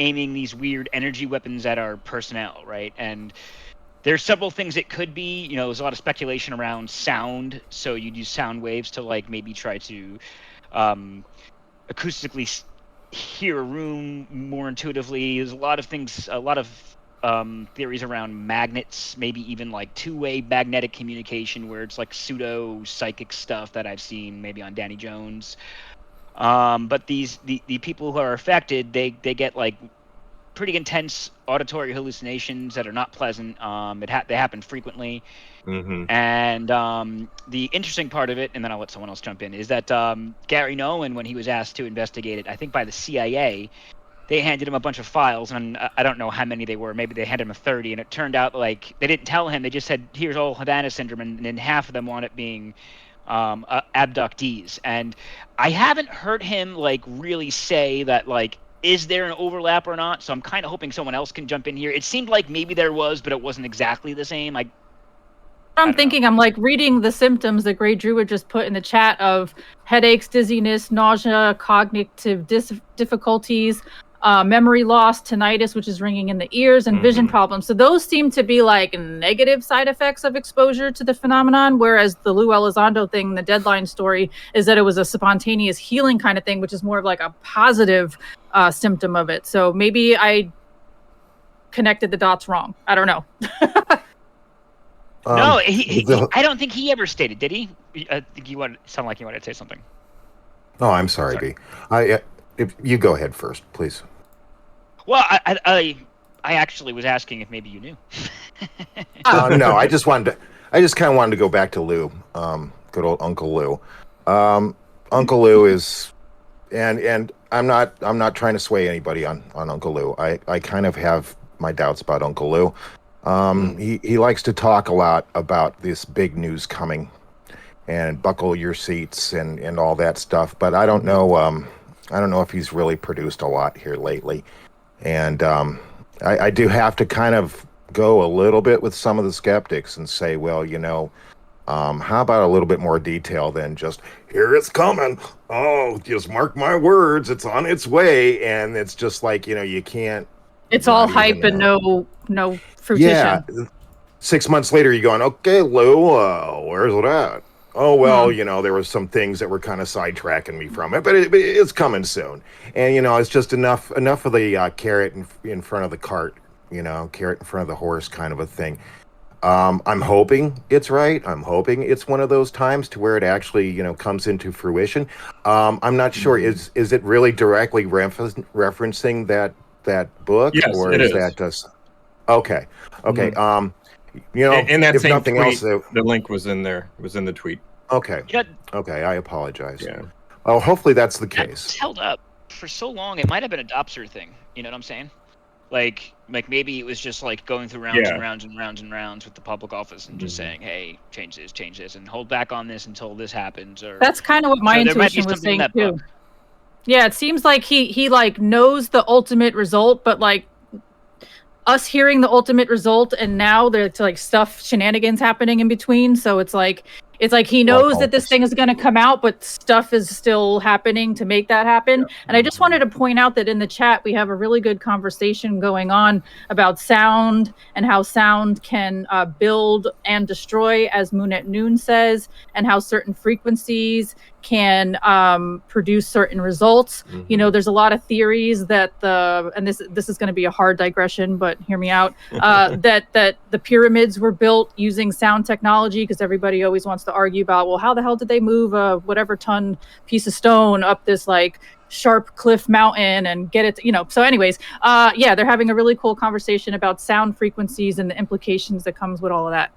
aiming these weird energy weapons at our personnel, right? And there's several things it could be. There's a lot of speculation around sound, so you'd use sound waves to like maybe try to acoustically hear a room more intuitively. There's a lot of things, a lot of theories around magnets, maybe even like two-way magnetic communication, where it's like pseudo psychic stuff that I've seen maybe on Danny Jones. But the people who are affected, they get like pretty intense auditory hallucinations that are not pleasant. They happen frequently. And the interesting part of it, and then I'll let someone else jump in, is that Gary Nolan, when he was asked to investigate it, I think by the CIA, they handed him a bunch of files, and I don't know how many they were. Maybe they handed him 30, and it turned out like they didn't tell him. They just said, here's all Havana syndrome, and then half of them wound up being abductees. And I haven't heard him like really say that like, is there an overlap or not? So I'm kind of hoping someone else can jump in here. It seemed like maybe there was, but it wasn't exactly the same. I'm thinking, I'm like reading the symptoms that Grey Druid just put in the chat of headaches, dizziness, nausea, cognitive difficulties, memory loss, tinnitus, which is ringing in the ears, and vision problems. So those seem to be like negative side effects of exposure to the phenomenon, whereas the Lou Elizondo thing, the Deadline story, is that it was a spontaneous healing kind of thing, which is more of like a positive symptom of it. So maybe I connected the dots wrong. I don't know. No, I don't think he ever stated, did he? I think sound like you wanted to say something. Oh, I'm sorry, B. If you go ahead first, please. Well, I actually was asking if maybe you knew. No, I just kind of wanted to go back to Lou, good old Uncle Lou. Uncle Lou is, and I'm not trying to sway anybody on Uncle Lou. I kind of have my doubts about Uncle Lou. He likes to talk a lot about this big news coming, and buckle your seats and all that stuff. But I don't know. I don't know if he's really produced a lot here lately, and I do have to kind of go a little bit with some of the skeptics and say, well, how about a little bit more detail than just, here it's coming. Oh, just mark my words. It's on its way. And it's just like, you can't. It's all hype and no fruition. Yeah. 6 months later, you're going, okay, Lou, where's it at? Oh, well, there were some things that were kind of sidetracking me from it, but it's coming soon. And, it's just enough of the carrot in front of the cart, carrot in front of the horse kind of a thing. I'm hoping it's right. I'm hoping it's one of those times to where it actually, comes into fruition. I'm not sure. Is it really directly referencing that book? Yes, or it is. That just... Okay. In that if same nothing tweet, else, the link was in there. It was in the tweet. Okay. You know, Okay, I apologize. Yeah. Oh, hopefully that's the It's case. held up for so long. It might have been a Dopser thing. You know what I'm saying? Like maybe it was just like going through rounds Yeah. and rounds and rounds and rounds with the public office and just saying, "Hey, change this, and hold back on this until this happens." Or That's kind of what my So there might be intuition was something in saying that too. book. Yeah, it seems like he like knows the ultimate result, but like us hearing the ultimate result, and now there's like shenanigans happening in between. So it's like It's like he knows that this thing is going to come out, but stuff is still happening to make that happen. And I just wanted to point out that in the chat, we have a really good conversation going on about sound and how sound can build and destroy, as Moon at Noon says, and how certain frequencies can produce certain results. You know, there's a lot of theories that and this is going to be a hard digression, but hear me out, that the pyramids were built using sound technology, because everybody always wants to argue about, well, how the hell did they move a whatever ton piece of stone up this like sharp cliff mountain and get it, you know. So anyways, yeah, they're having a really cool conversation about sound frequencies and the implications that comes with all of that.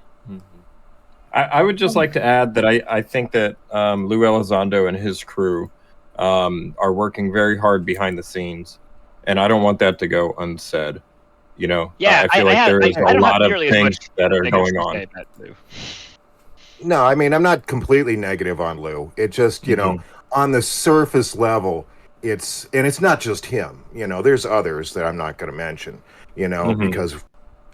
I would just like to add that I think that Lou Elizondo and his crew are working very hard behind the scenes, and I don't want that to go unsaid. You know, Yeah, I feel like there is a lot of things that are going on. That, Lou. No, I mean, I'm not completely negative on Lou. It just, you know, on the surface level, it's not just him. You know, there's others that I'm not going to mention, you know, because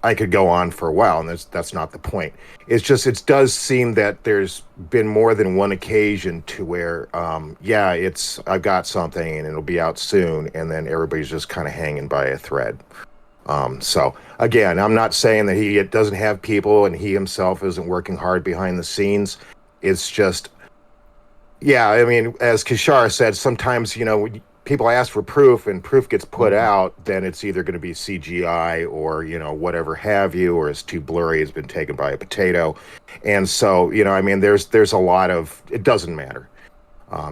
I could go on for a while, and that's not the point. It's just, it does seem that there's been more than one occasion to where, yeah, I've got something and it'll be out soon, and then everybody's just kind of hanging by a thread. So again, I'm not saying that he doesn't have people and he himself isn't working hard behind the scenes. It's just, yeah, I mean, as Kishara said, sometimes, you know, when people ask for proof and proof gets put out, then it's either going to be CGI or, you know, whatever have you, or it's too blurry, it's been taken by a potato. And so, you know, I mean, there's a lot of, it doesn't matter.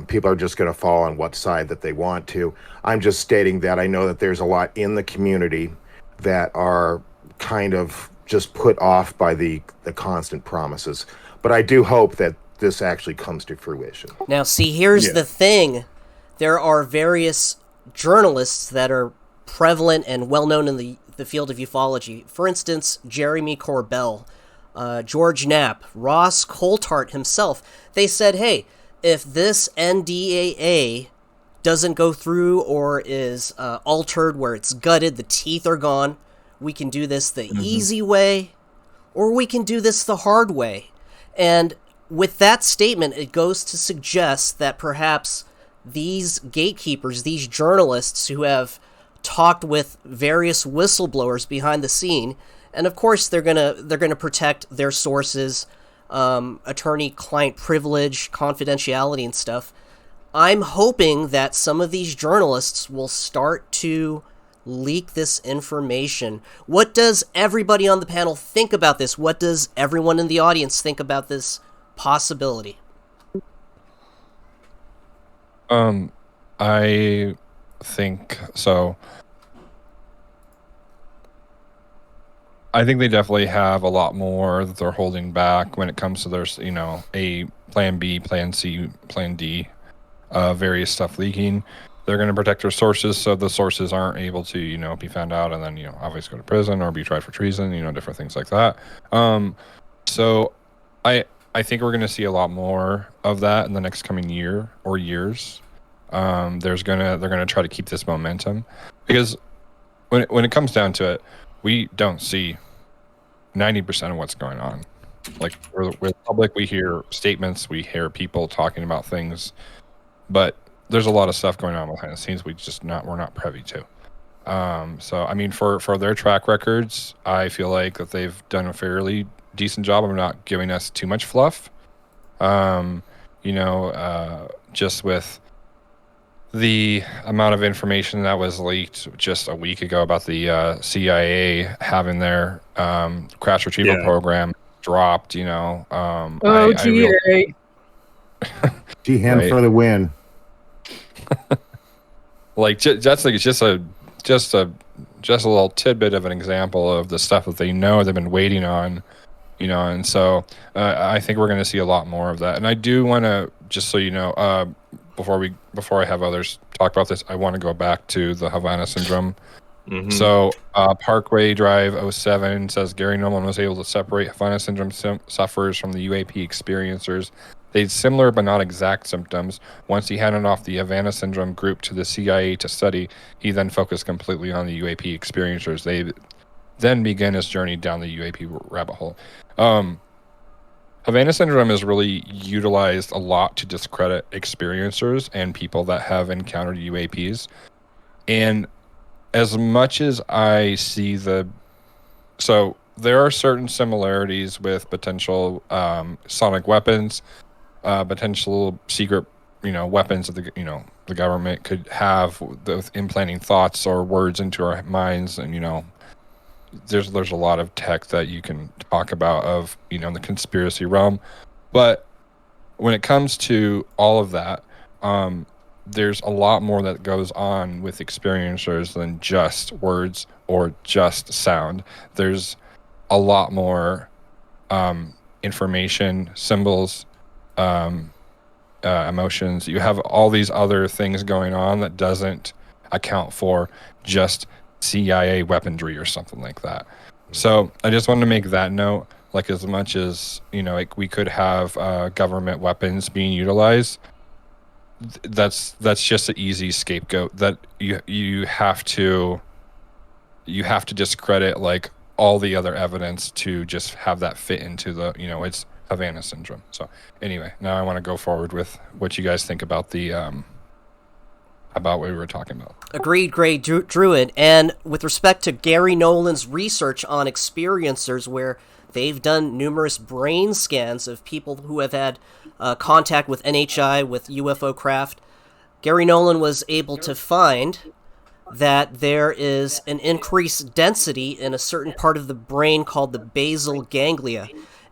People are just going to fall on what side that they want to. I'm just stating that I know that there's a lot in the community that are kind of just put off by the constant promises. But I do hope that this actually comes to fruition. Now, see, here's the thing. There are various journalists that are prevalent and well-known in the field of ufology. For instance, Jeremy Corbell, George Knapp, Ross Coulthart himself. They said, hey, if this NDAA doesn't go through or is altered where it's gutted, the teeth are gone, we can do this the easy way, or we can do this the hard way. And with that statement, it goes to suggest that perhaps these gatekeepers, these journalists who have talked with various whistleblowers behind the scene, and of course they're gonna protect their sources, attorney-client privilege, confidentiality and stuff. I'm hoping that some of these journalists will start to leak this information. What does everybody on the panel think about this? What does everyone in the audience think about this possibility? I think so. I think they definitely have a lot more that they're holding back when it comes to their, you know, a plan B, plan C, plan D, various stuff leaking. They're going to protect their sources so the sources aren't able to, you know, be found out and then, you know, obviously go to prison or be tried for treason, you know, different things like that. So I think we're going to see a lot more of that in the next coming year or years. They're going to try to keep this momentum, because when it comes down to it, we don't see 90% of what's going on. Like, we're public, we hear statements, we hear people talking about things, but there's a lot of stuff going on behind the scenes we're not privy to. So I mean, for their track records, I feel like that they've done a fairly decent job of not giving us too much fluff. Just with the amount of information that was leaked just a week ago about the CIA having their crash retrieval program dropped, you know. GA. G-Hand Right. for the win. Like, that's like, it's just a little tidbit of an example of the stuff that they know they've been waiting on, you know. And so I think we're going to see a lot more of that. And I do want to, just so you know, before I have others talk about this, I want to go back to the Havana syndrome. So Parkway Drive 07 says Gary Nolan was able to separate Havana syndrome sufferers from the UAP experiencers. They had similar but not exact symptoms. Once he handed off the Havana syndrome group to the CIA to study, he then focused completely on the UAP experiencers. They then began his journey down the UAP rabbit hole. Havana syndrome is really utilized a lot to discredit experiencers and people that have encountered UAPs. And as much as I see so there are certain similarities with potential sonic weapons, potential secret, weapons that the government could have with implanting thoughts or words into our minds, and there's a lot of tech that you can talk about of in the conspiracy realm. But when it comes to all of that, there's a lot more that goes on with experiencers than just words or just sound. There's a lot more information, symbols, emotions. You have all these other things going on that doesn't account for just CIA weaponry or something like that. So I just wanted to make that note. Like, as much as we could have government weapons being utilized, that's just an easy scapegoat that you have to discredit like all the other evidence to just have that fit into the it's Havana syndrome. So anyway, now I want to go forward with what you guys think about the about what we were talking about. Agreed, Grey Druid. And with respect to Gary Nolan's research on experiencers, where they've done numerous brain scans of people who have had contact with NHI, with UFO craft, Gary Nolan was able to find that there is an increased density in a certain part of the brain called the basal ganglia.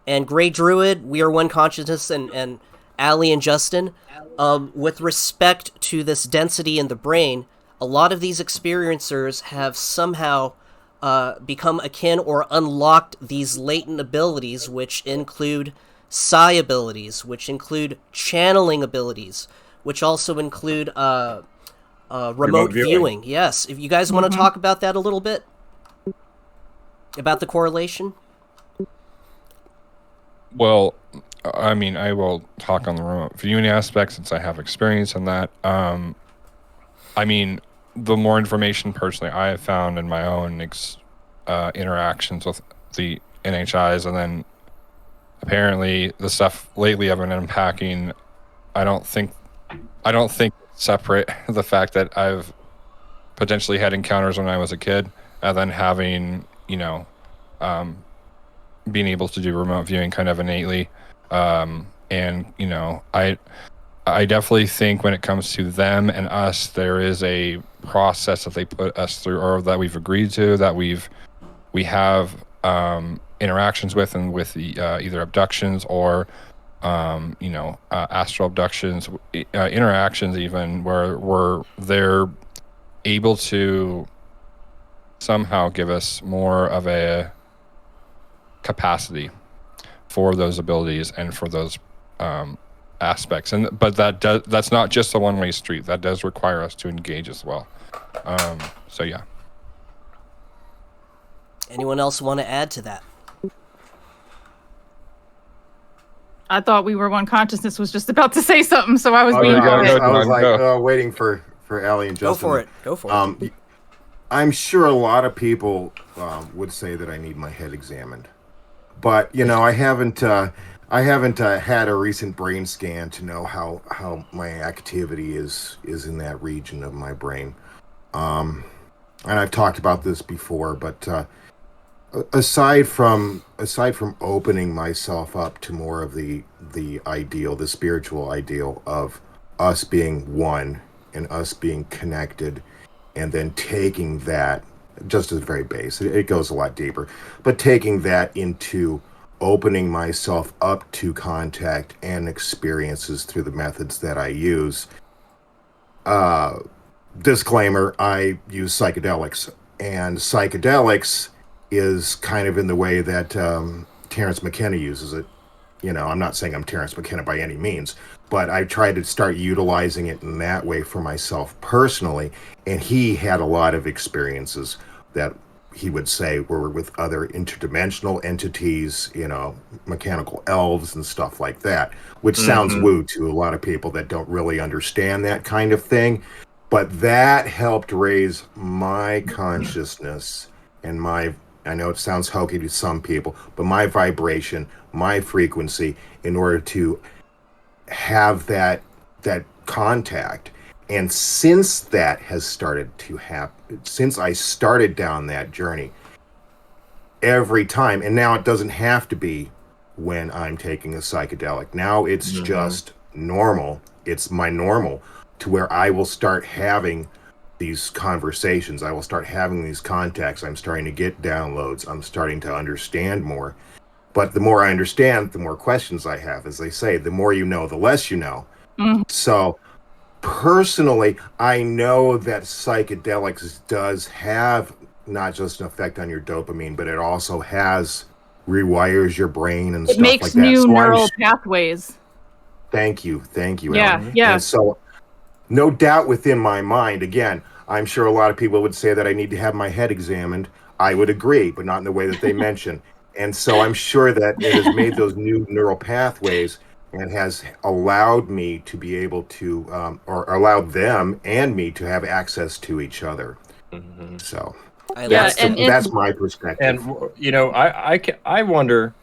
And Grey Druid, We Are One Consciousness, and Allie and Justin, with respect to this density in the brain, a lot of these experiencers have somehow become akin or unlocked these latent abilities, which include psi abilities, which include channeling abilities, which also include remote viewing. Yes. If you guys want to talk about that a little bit, about the correlation. Well, I mean, I will talk on the remote viewing aspect since I have experience in that. I mean, the more information personally I have found in my own interactions with the NHIs, and then apparently the stuff lately I've been unpacking, I don't think separate the fact that I've potentially had encounters when I was a kid, and then having being able to do remote viewing kind of innately, and I definitely think when it comes to them and us, there is a process that they put us through, or that we've agreed to, that we have interactions with, and with the either abductions or astral abductions, interactions even, where they're able to somehow give us more of a capacity for those abilities and for those aspects. But that's not just a one-way street. That does require us to engage as well. So yeah. Anyone else want to add to that? I thought We Were One Consciousness was just about to say something, so I was being I was like waiting for Allie and Justin. Go for it. I'm sure a lot of people would say that I need my head examined, but I haven't had a recent brain scan to know how my activity is in that region of my brain. And I've talked about this before, but aside from opening myself up to more of the ideal, the spiritual ideal of us being one and us being connected, and then taking that, just as very base, it goes a lot deeper, but taking that into opening myself up to contact and experiences through the methods that I use. Disclaimer, I use psychedelics, and psychedelics is kind of in the way that Terence McKenna uses it. I'm not saying I'm Terence McKenna by any means, but I tried to start utilizing it in that way for myself personally, and he had a lot of experiences that he would say were with other interdimensional entities, mechanical elves and stuff like that, which sounds woo to a lot of people that don't really understand that kind of thing. But that helped raise my consciousness and my I know it sounds hokey to some people, but my vibration, my frequency, in order to have that contact. And since that has started to happen, since I started down that journey, every time, and now it doesn't have to be when I'm taking a psychedelic. Now it's just normal. It's my normal, to where I will start having these conversations. I will start having these contacts. I'm starting to get downloads. I'm starting to understand more. But the more I understand, the more questions I have. As they say, the more you know, the less you know. So personally, I know that psychedelics does have not just an effect on your dopamine, but it also rewires your brain and It stuff makes like that. new So neural pathways. Thank you, Yeah, Ellen. yeah. And so, no doubt within my mind, again, I'm sure a lot of people would say that I need to have my head examined. I would agree, but not in the way that they mention. And so I'm sure that it has made those new neural pathways and has allowed me to be able to, or allowed them and me to have access to each other. So that's my perspective. And you know, I wonder,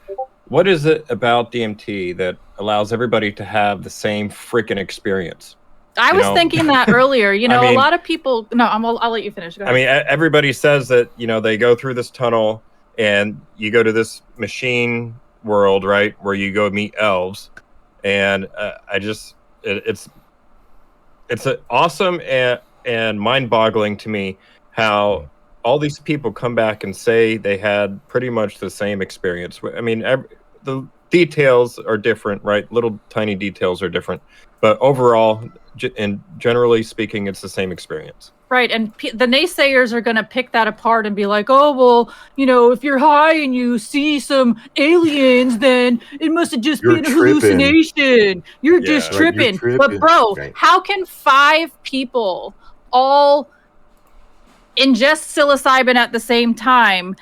what is it about DMT that allows everybody to have the same freaking experience? I was thinking that earlier. You know, I mean, a lot of people. No, I'll let you finish. Go ahead. I mean, everybody says that, you know, they go through this tunnel and you go to this machine world, right, where you go meet elves, and it's awesome and mind-boggling to me how all these people come back and say they had pretty much the same experience. I mean, the details are different, right? Little tiny details are different, but overall, and generally speaking, it's the same experience. Right, and the naysayers are going to pick that apart and be like, "Oh, well, you know, if you're high and you see some aliens, then it must have just been a hallucination. You're just tripping." You're tripping. But bro, how can 5 people all ingest psilocybin at the same time?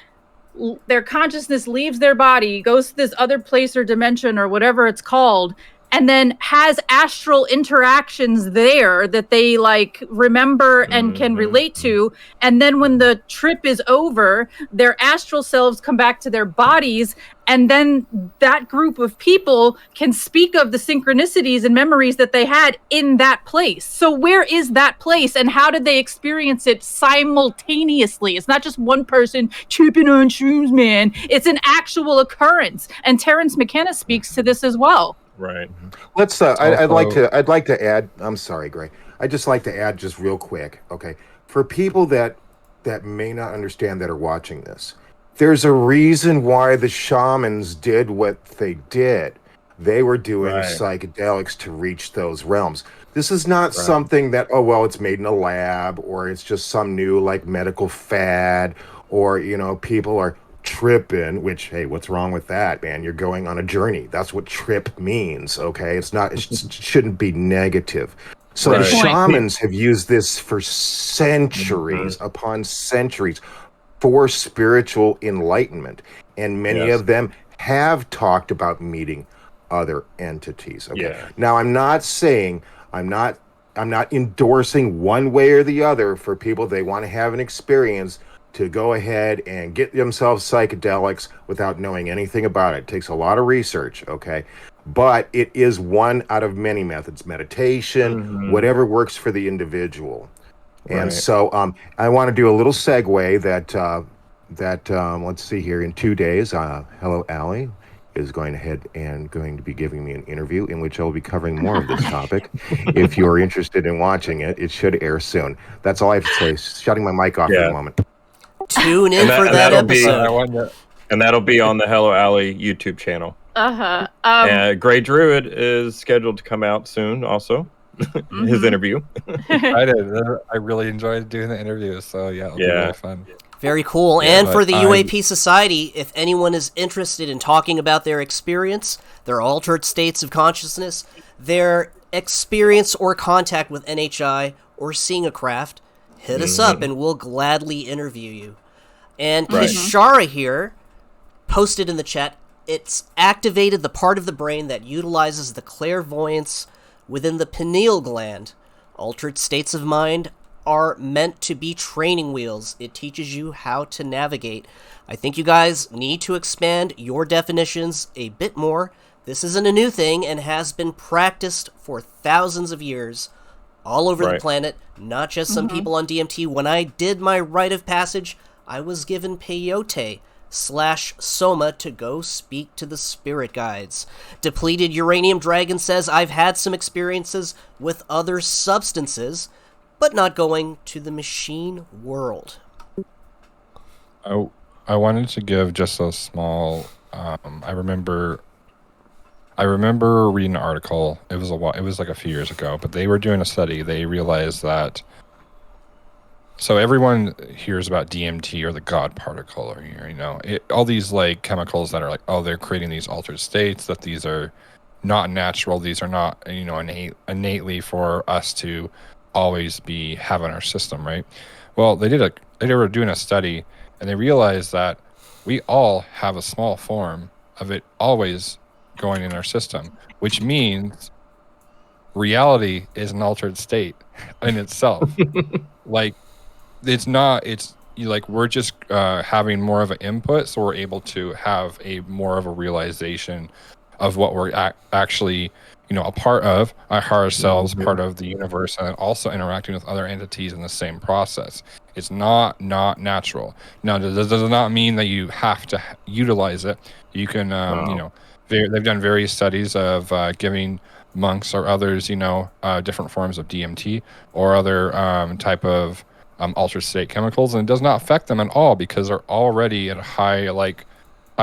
Their consciousness leaves their body, goes to this other place or dimension or whatever it's called, and then has astral interactions there that they like remember and can relate to. And then when the trip is over, their astral selves come back to their bodies. And then that group of people can speak of the synchronicities and memories that they had in that place. So where is that place and how did they experience it simultaneously? It's not just one person tripping on shrooms, man. It's an actual occurrence. And Terence McKenna speaks to this as well. Right. Let's. I'd like to add. I'm sorry, Gray. I'd just like to add just real quick. Okay, for people that may not understand that are watching this, there's a reason why the shamans did what they did. They were doing psychedelics to reach those realms. This is not something that, oh well, it's made in a lab, or it's just some new like medical fad, or you know, people are tripping, which, hey, what's wrong with that, man? You're going on a journey. That's what trip means, okay? It shouldn't be negative. So the shamans have used this for centuries upon centuries for spiritual enlightenment, and many of them have talked about meeting other entities. Okay. Now I'm not endorsing one way or the other for people they want to have an experience to go ahead and get themselves psychedelics without knowing anything about it. It takes a lot of research, okay? But it is one out of many methods. Meditation, whatever works for the individual. And so I want to do a little segue that let's see here, in 2 days, Hello Allie is going ahead and going to be giving me an interview in which I'll be covering more of this topic. If you're interested in watching it, it should air soon. That's all I have to say. Shutting my mic off for a moment. Tune in for that episode. And that'll be on the Hello Alley YouTube channel. Gray Druid is scheduled to come out soon also. His interview. I really enjoyed doing the interview, so yeah, it'll be really fun. Very cool. And for the UAP Society, if anyone is interested in talking about their experience, their altered states of consciousness, their experience or contact with NHI or seeing a craft, hit us up and we'll gladly interview you. And Kishara here posted in the chat, it's activated the part of the brain that utilizes the clairvoyance within the pineal gland. Altered states of mind are meant to be training wheels. It teaches you how to navigate. I think you guys need to expand your definitions a bit more. This isn't a new thing and has been practiced for thousands of years all over the planet, not just some people on DMT. When I did my rite of passage, I was given peyote/soma to go speak to the spirit guides. Depleted Uranium Dragon says, I've had some experiences with other substances, but not going to the machine world. I wanted to give just a small. I remember reading an article. It was like a few years ago, but they were doing a study. They realized that. So everyone hears about DMT or the God particle, or all these like chemicals that are like, oh, they're creating these altered states. That these are not natural. These are not innately for us to always have in our system, right? Well, they were doing a study, and they realized that we all have a small form of it always going in our system, which means reality is an altered state in itself. Like, we're just having more of an input, so we're able to have more of a realization of what we're actually a part of our higher selves, part of the universe, and also interacting with other entities in the same process. It's not natural. Now, that does not mean that you have to utilize it. You can, they've done various studies of giving monks or others, different forms of DMT or other type of altered state chemicals, and it does not affect them at all because they're already at a high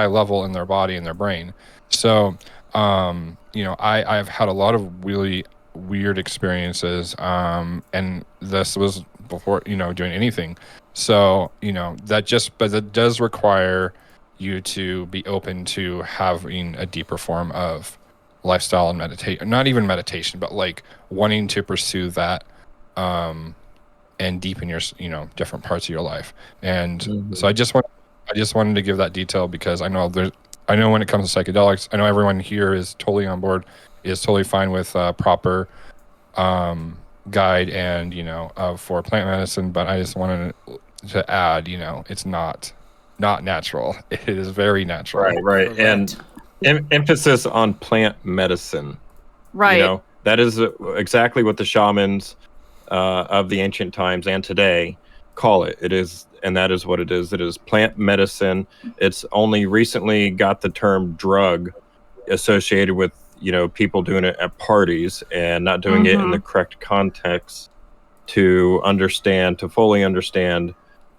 level in their body and their brain. So, I've had a lot of really weird experiences, and this was before, doing anything. So, that does require you to be open to having a deeper form of lifestyle and meditation, not even meditation, but like wanting to pursue that, and deepen your, different parts of your life. And so I just wanted to give that detail because I know when it comes to psychedelics, I know everyone here is totally on board, is totally fine with proper guide and for plant medicine, but I just wanted to add, it's not natural. It is very natural. Right. And emphasis on plant medicine. Right. That is exactly what the shamans of the ancient times and today call it. It is, and that is what it is. It is plant medicine. It's only recently got the term drug associated with people doing it at parties and not doing it in the correct context to fully understand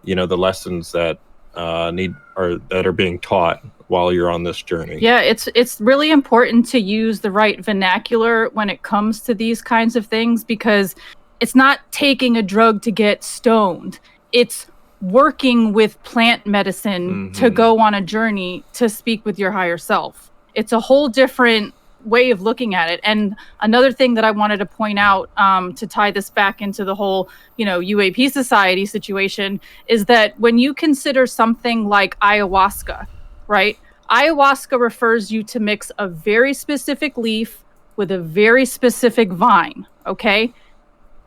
the lessons that that are being taught while you're on this journey. Yeah, it's really important to use the right vernacular when it comes to these kinds of things, because it's not taking a drug to get stoned. It's working with plant medicine to go on a journey to speak with your higher self. It's a whole different way of looking at it. And another thing that I wanted to point out, to tie this back into the whole, UAP society situation, is that when you consider something like ayahuasca, right? Ayahuasca refers you to mix a very specific leaf with a very specific vine, okay?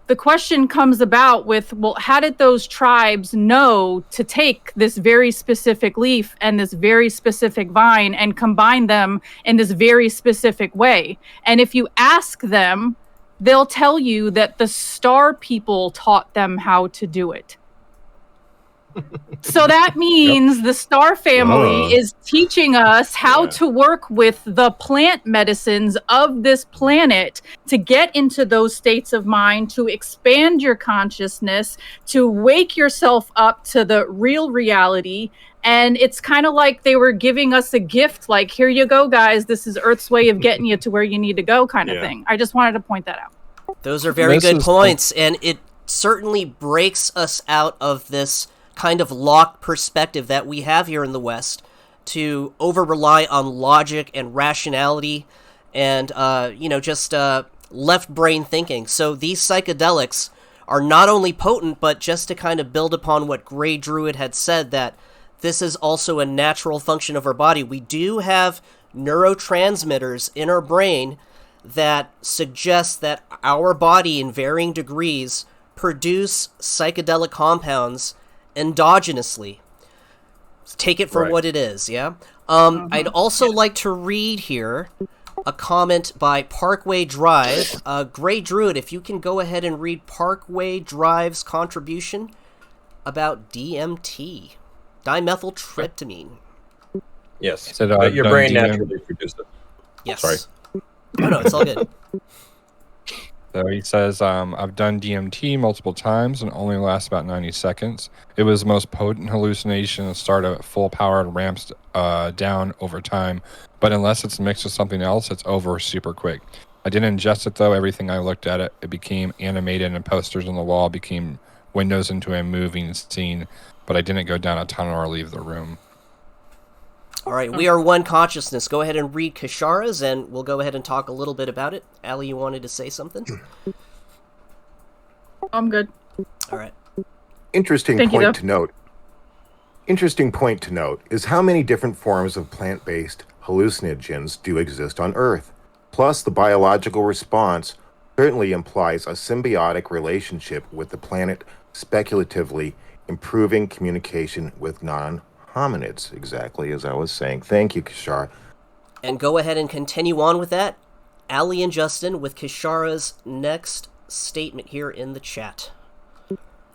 The question comes about with, well, how did those tribes know to take this very specific leaf and this very specific vine and combine them in this very specific way? And if you ask them, they'll tell you that the star people taught them how to do it. So that means the star family is teaching us how to work with the plant medicines of this planet to get into those states of mind, to expand your consciousness, to wake yourself up to the real reality. And it's kind of like they were giving us a gift, like, here you go, guys. This is Earth's way of getting you to where you need to go, kind of thing. I just wanted to point that out. Those are very good points, and it certainly breaks us out of this kind of locked perspective that we have here in the West to over-rely on logic and rationality and, just left brain thinking. So these psychedelics are not only potent, but just to kind of build upon what Grey Druid had said, that this is also a natural function of our body. We do have neurotransmitters in our brain that suggest that our body in varying degrees produce psychedelic compounds endogenously. Take it for Right. what it is, yeah? I'd also like to read here a comment by Parkway Drive. Grey Druid, if you can go ahead and read Parkway Drive's contribution about DMT, dimethyltryptamine. Yes. Said, But your done brain DM. naturally produced it. Yes. Sorry. Oh, no, it's all good. So he says, I've done DMT multiple times and only lasts about 90 seconds. It was the most potent hallucination and start at full power and ramps down over time. But unless it's mixed with something else, it's over super quick. I didn't ingest it though. Everything I looked at it became animated and posters on the wall became windows into a moving scene. But I didn't go down a tunnel or leave the room. All right, we are one consciousness. Go ahead and read Kishara's, and we'll go ahead and talk a little bit about it. Allie, you wanted to say something? I'm good. All right. Interesting Thank you, point though. to note. Interesting point to note is how many different forms of plant-based hallucinogens do exist on Earth. Plus, the biological response certainly implies a symbiotic relationship with the planet, speculatively improving communication with non-hominids, exactly as I was saying. Thank you, Kishara. And go ahead and continue on with that. Allie and Justin with Kishara's next statement here in the chat.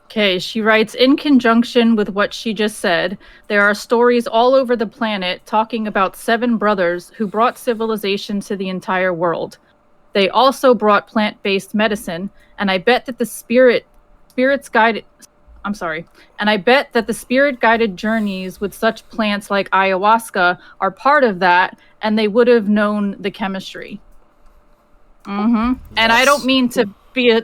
Okay, she writes, in conjunction with what she just said, there are stories all over the planet talking about 7 brothers who brought civilization to the entire world. They also brought plant-based medicine, and I bet that the spirit guided journeys with such plants like ayahuasca are part of that, and they would have known the chemistry. And I don't mean to be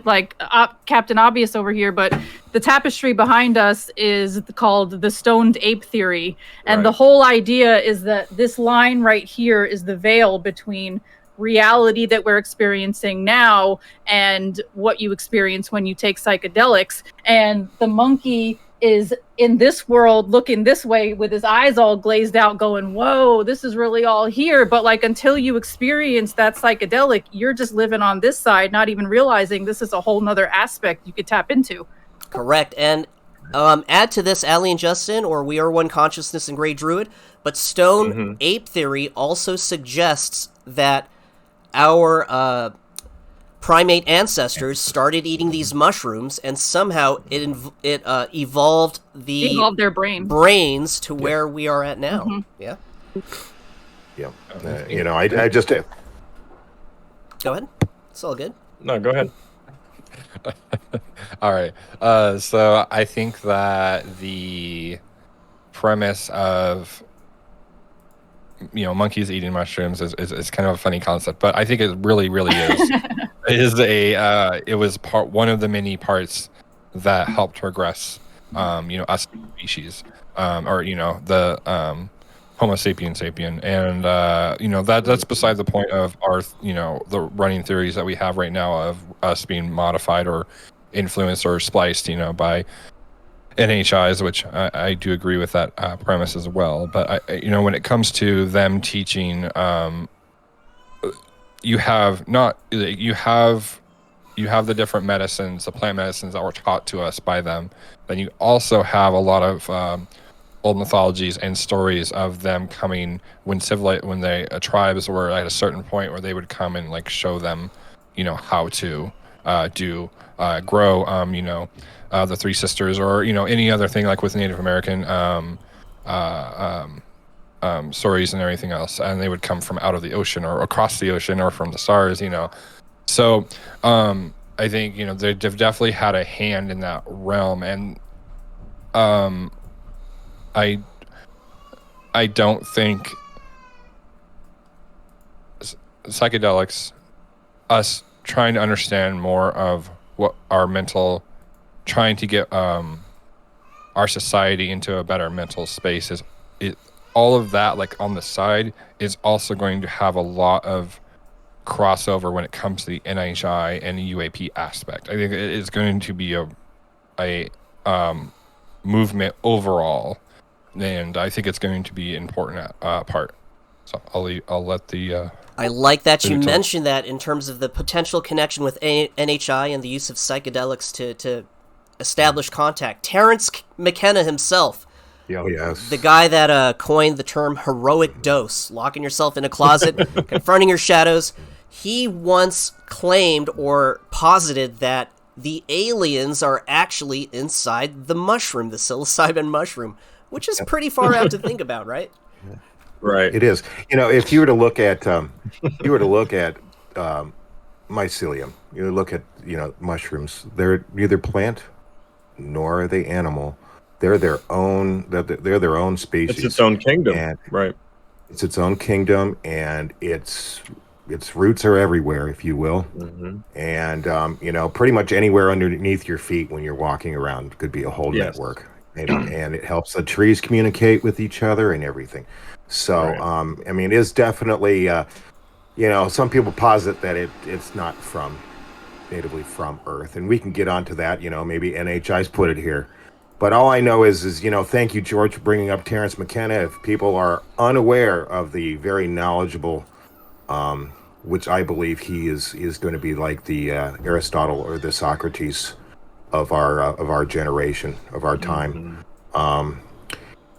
Captain Obvious over here, but the tapestry behind us is called the stoned ape theory. And the whole idea is that this line right here is the veil between reality that we're experiencing now and what you experience when you take psychedelics. And the monkey is in this world looking this way with his eyes all glazed out going, whoa, this is really all here. But like, until you experience that psychedelic, you're just living on this side, not even realizing this is a whole nother aspect you could tap into. Correct. And add to this, Allie and Justin, or We Are One Consciousness and Grey Druid, but Stone Ape Theory also suggests that our primate ancestors started eating these mushrooms, and somehow it evolved their brains to where we are at now. Yeah. Yeah. I just... Go ahead. It's all good. No, go ahead. All right. So I think that the premise of monkeys eating mushrooms is kind of a funny concept, but I think it really is. It was one of the many parts that helped progress us species, or the Homo sapiens sapien, and that's beside the point of our the running theories that we have right now of us being modified or influenced or spliced by NHIs, which I do agree with that premise as well. But when it comes to them teaching, you have the different medicines, the plant medicines that were taught to us by them. Then you also have a lot of old mythologies and stories of them coming when tribes were at a certain point where they would come and show them, how to grow, the Three Sisters, or any other thing like with Native American stories and everything else, and they would come from out of the ocean or across the ocean or from the stars, So I think they've definitely had a hand in that realm, and I don't think psychedelics, us trying to understand more of what our mental, trying to get our society into a better mental space, all of that on the side is also going to have a lot of crossover when it comes to the NHI and the UAP aspect. I think it is going to be a movement overall, and I think it's going to be an important part. So I'll let the. I like that you mentioned that in terms of the potential connection with NHI and the use of psychedelics to established contact. Terrence McKenna himself, Oh, yes. the guy that coined the term heroic dose, locking yourself in a closet, confronting your shadows, he once claimed or posited that the aliens are actually inside the mushroom, the psilocybin mushroom, which is pretty far out to think about, right? Right. It is. If you were to look at, mycelium, you look at, mushrooms, they're neither plant nor are they animal. They're their own species. It's its own kingdom. And right. it's its own kingdom, and its roots are everywhere, if you will. Mm-hmm. And, pretty much anywhere underneath your feet when you're walking around could be a whole Yes. network. And it helps the trees communicate with each other and everything. So, Right. it is definitely, some people posit that it's not natively from Earth. And we can get onto that, maybe NHI's put it here. But all I know is thank you, George, for bringing up Terrence McKenna. If people are unaware of the very knowledgeable, which I believe he is going to be like the Aristotle or the Socrates of our generation, of our time.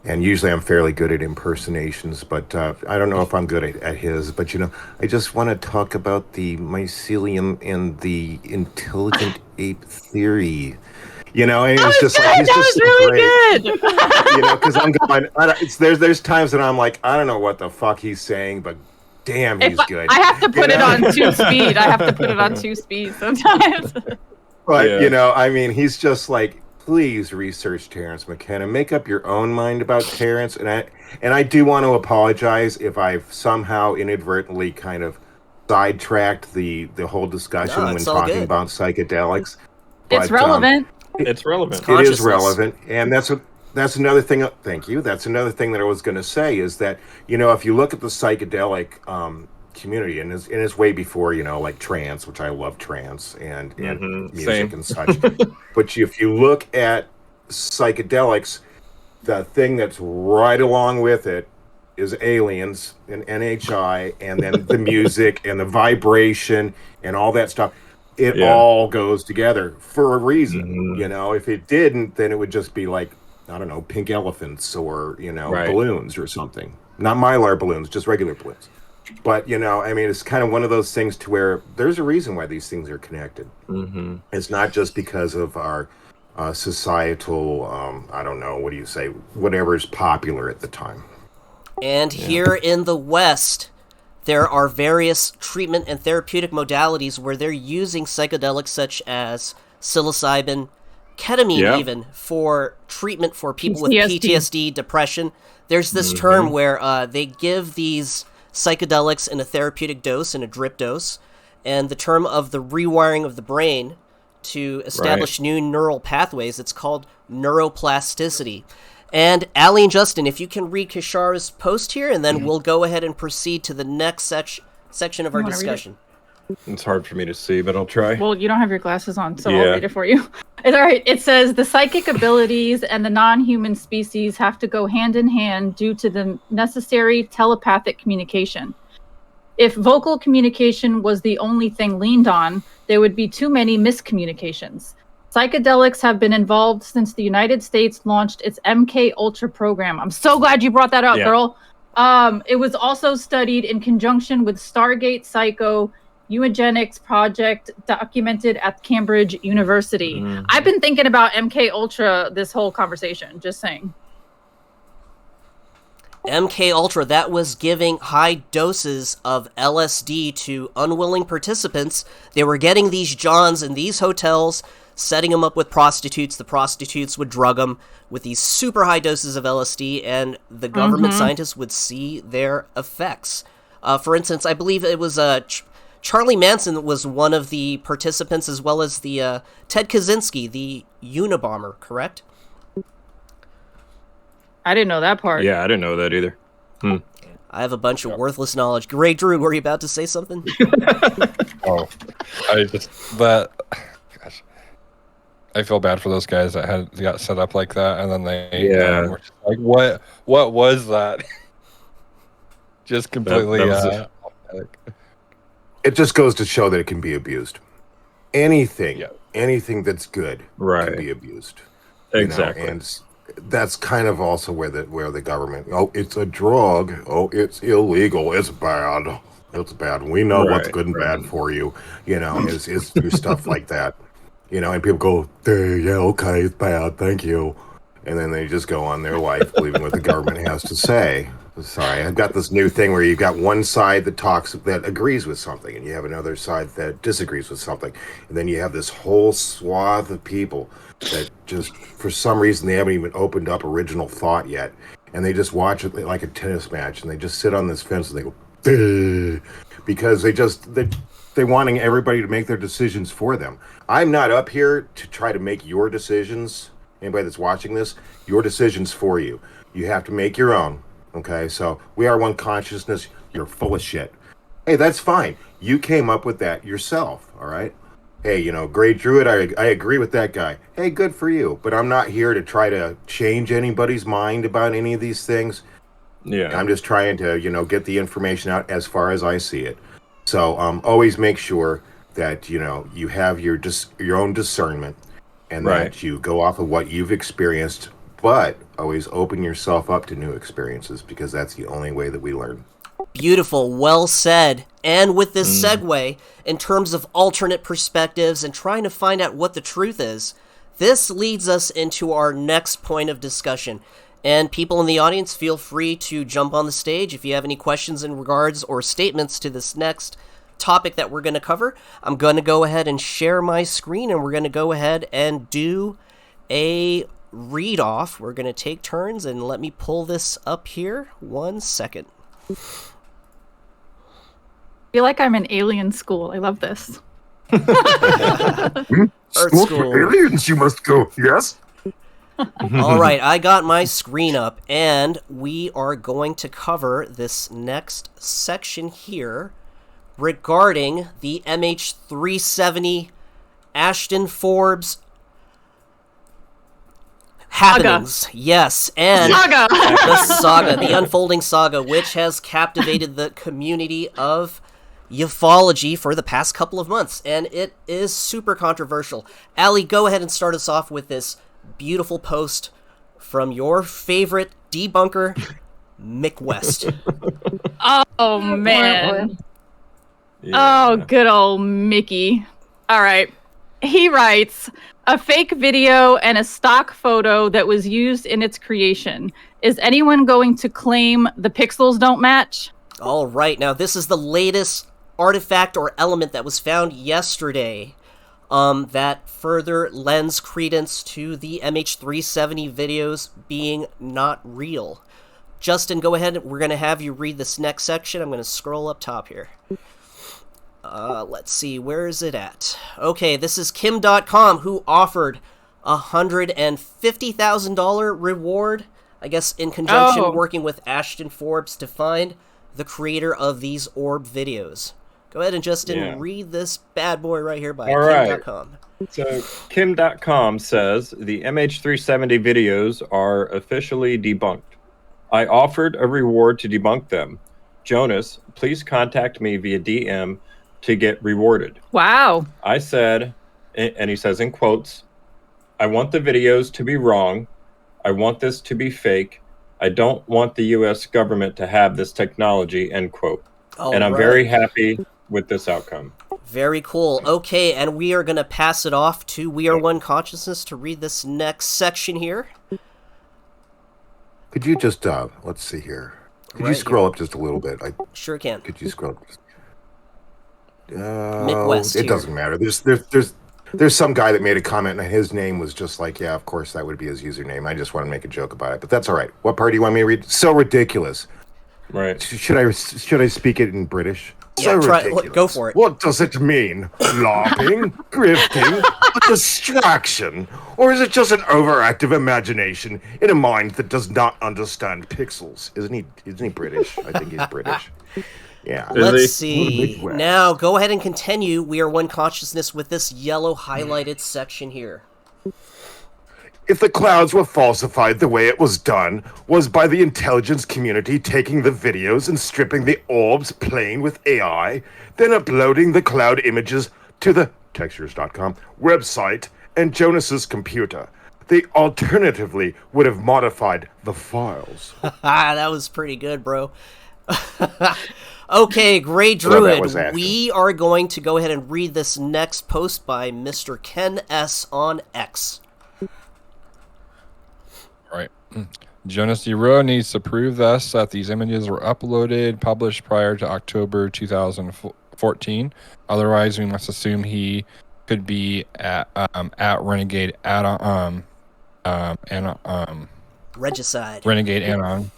And usually I'm fairly good at impersonations, but I don't know if I'm good at his. But I just want to talk about the mycelium and the intelligent ape theory. And it's just like he's just so really great. good. Because I'm going. There's times that I'm like, I don't know what the fuck he's saying, but damn, he's good. I have to put it on 2 speed. I have to put it on 2 speed sometimes. But Yeah. he's just like, please research Terrence McKenna. Make up your own mind about Terrence. And I do want to apologize if I've somehow inadvertently kind of sidetracked the whole discussion No, when it's all talking good. about psychedelics. It's But, relevant. It's relevant. It's it is consciousness. relevant, and that's another thing. Thank you. That's another thing that I was going to say is that if you look at the psychedelic community, and it's way before like trance, which I love trance and Mhm, music same. and such. But if you look at psychedelics, the thing that's right along with it is aliens and NHI, and then the music and the vibration and all that stuff. It Yeah. all goes together for a reason. Mhm. If it didn't, then it would just be like, I don't know, pink elephants or, Right. balloons or something. Not Mylar balloons, just regular balloons. But, it's kind of one of those things to where there's a reason why these things are connected. Mm-hmm. It's not just because of our societal, I don't know, what do you say, whatever is popular at the time. And here in the West, there are various treatment and therapeutic modalities where they're using psychedelics such as psilocybin, ketamine Yeah. even, for treatment for people with PTSD. PTSD, depression. There's this term where they give these psychedelics in a therapeutic dose, in a drip dose, and the term of the rewiring of the brain to establish new neural pathways, it's called neuroplasticity. And Allie and Justin, if you can read Kishara's post here, and then we'll go ahead and proceed to the next section of our You wanna read it? discussion. It's hard for me to see, but I'll try. Well, you don't have your glasses on, so Yeah. I'll read it for you. It's all right. It says the psychic abilities and the non-human species have to go hand in hand due to the necessary telepathic communication. If vocal communication was the only thing leaned on, there would be too many miscommunications. Psychedelics have been involved since the United States launched its MK Ultra program. I'm so glad you brought that up, Yeah. girl. It was also studied in conjunction with Stargate Psycho Eugenics Project, documented at Cambridge University. Mhm. I've been thinking about MK Ultra this whole conversation, just saying. MK Ultra, that was giving high doses of LSD to unwilling participants. They were getting these johns in these hotels, setting them up with prostitutes. The prostitutes would drug them with these super high doses of LSD, and the government scientists would see their effects. For instance, I believe it was Charlie Manson was one of the participants, as well as the Ted Kaczynski, the Unabomber, correct? I didn't know that part. Yeah, I didn't know that either. I have a bunch of worthless knowledge. Grey Drew, were you about to say something? Oh, gosh, I feel bad for those guys that got set up like that, and then they were just like, what was that? Just completely. That was It just goes to show that it can be abused. Anything anything that's good can Right. be abused. you know, Exactly. and that's kind of also where the government, oh, it's a drug, oh, it's illegal, it's bad, we know what's Right, good and right. bad for you, is through stuff like that, and people go, yeah, okay, it's bad, thank you, and then they just go on their life believing what the government has to say. Sorry, I've got this new thing where you've got one side that agrees with something, and you have another side that disagrees with something, and then you have this whole swath of people that just, for some reason, they haven't even opened up original thought yet, and they just watch it like a tennis match, and they just sit on this fence and they go, "Duh," because they're wanting everybody to make their decisions for them. I'm not up here to try to make your decisions. Anybody that's watching this, your decisions for you. You have to make your own. Okay, so we are one consciousness. You're full of shit. Hey, that's fine. You came up with that yourself. All right. Hey, Grey Druid, I agree with that guy. Hey, good for you. But I'm not here to try to change anybody's mind about any of these things. Yeah. I'm just trying to, get the information out as far as I see it. So always make sure that, you have your own discernment, and Right. that you go off of what you've experienced, but always open yourself up to new experiences, because that's the only way that we learn. Beautiful, well said. And with this segue, in terms of alternate perspectives and trying to find out what the truth is, this leads us into our next point of discussion. And people in the audience, feel free to jump on the stage if you have any questions in regards or statements to this next topic that we're going to cover. I'm going to go ahead and share my screen, and we're going to go ahead and do a read off. We're going to take turns, and let me pull this up here. 1 second. I feel like I'm in alien school. I love this. Earth School. Aliens, you must go, yes? All right, I got my screen up, and we are going to cover this next section here regarding the MH370 Ashton Forbes happenings. Yes, and Saga! the saga, the unfolding saga, which has captivated the community of ufology for the past couple of months, and it is super controversial. Allie, go ahead and start us off with this beautiful post from your favorite debunker, Mick West. Oh, man. Yeah. Oh, good old Mickey. All right. He writes, a fake video and a stock photo that was used in its creation. Is anyone going to claim the pixels don't match? All right, now this is the latest artifact or element that was found yesterday that further lends credence to the MH370 videos being not real. Justin, go ahead. We're going to have you read this next section. I'm going to scroll up top here. Let's see, where is it at? Okay, this is Kim.com, who offered a $150,000 reward, I guess in conjunction working with Ashton Forbes to find the creator of these orb videos. Go ahead and Justin, read this bad boy right here by Kim.com. So Kim.com says the MH370 videos are officially debunked. I offered a reward to debunk them. Jonas, please contact me via DM to get rewarded. Wow. I said, and he says in quotes, I want the videos to be wrong. I want this to be fake. I don't want the U.S. government to have this technology, end quote. And I'm very happy with this outcome. Very cool. Okay, and we are going to pass it off to We Are One Consciousness to read this next section here. Could you just, let's see here. Could you scroll up just a little bit? Sure can. Could you scroll up? Mick West it here. doesn't matter. There's some guy that made a comment, and his name was just like, yeah, of course that would be his username. I just want to make a joke about it, but that's all right. What part do you want me to read? So ridiculous. Right. Should I speak it in British? Yeah, So try, ridiculous. go for it. What does it mean? LARPing? Grifting? A distraction? Or is it just an overactive imagination in a mind that does not understand pixels? Isn't he British? I think he's British. Yeah. Let's see. Now, go ahead and continue We Are One Consciousness with this yellow highlighted section here. If the clouds were falsified, the way it was done was by the intelligence community taking the videos and stripping the orbs plain with AI, then uploading the cloud images to the textures.com website and Jonas's computer. They alternatively would have modified the files. That was pretty good, bro. Okay, Grey Well, that was Druid, acting. we are going to go ahead and read this next post by Mr. Ken S. on X. Right. Jonas Zero needs to prove thus that these images were published prior to October 2014. Otherwise, we must assume he could be at Renegade Regicide. Renegade Anon.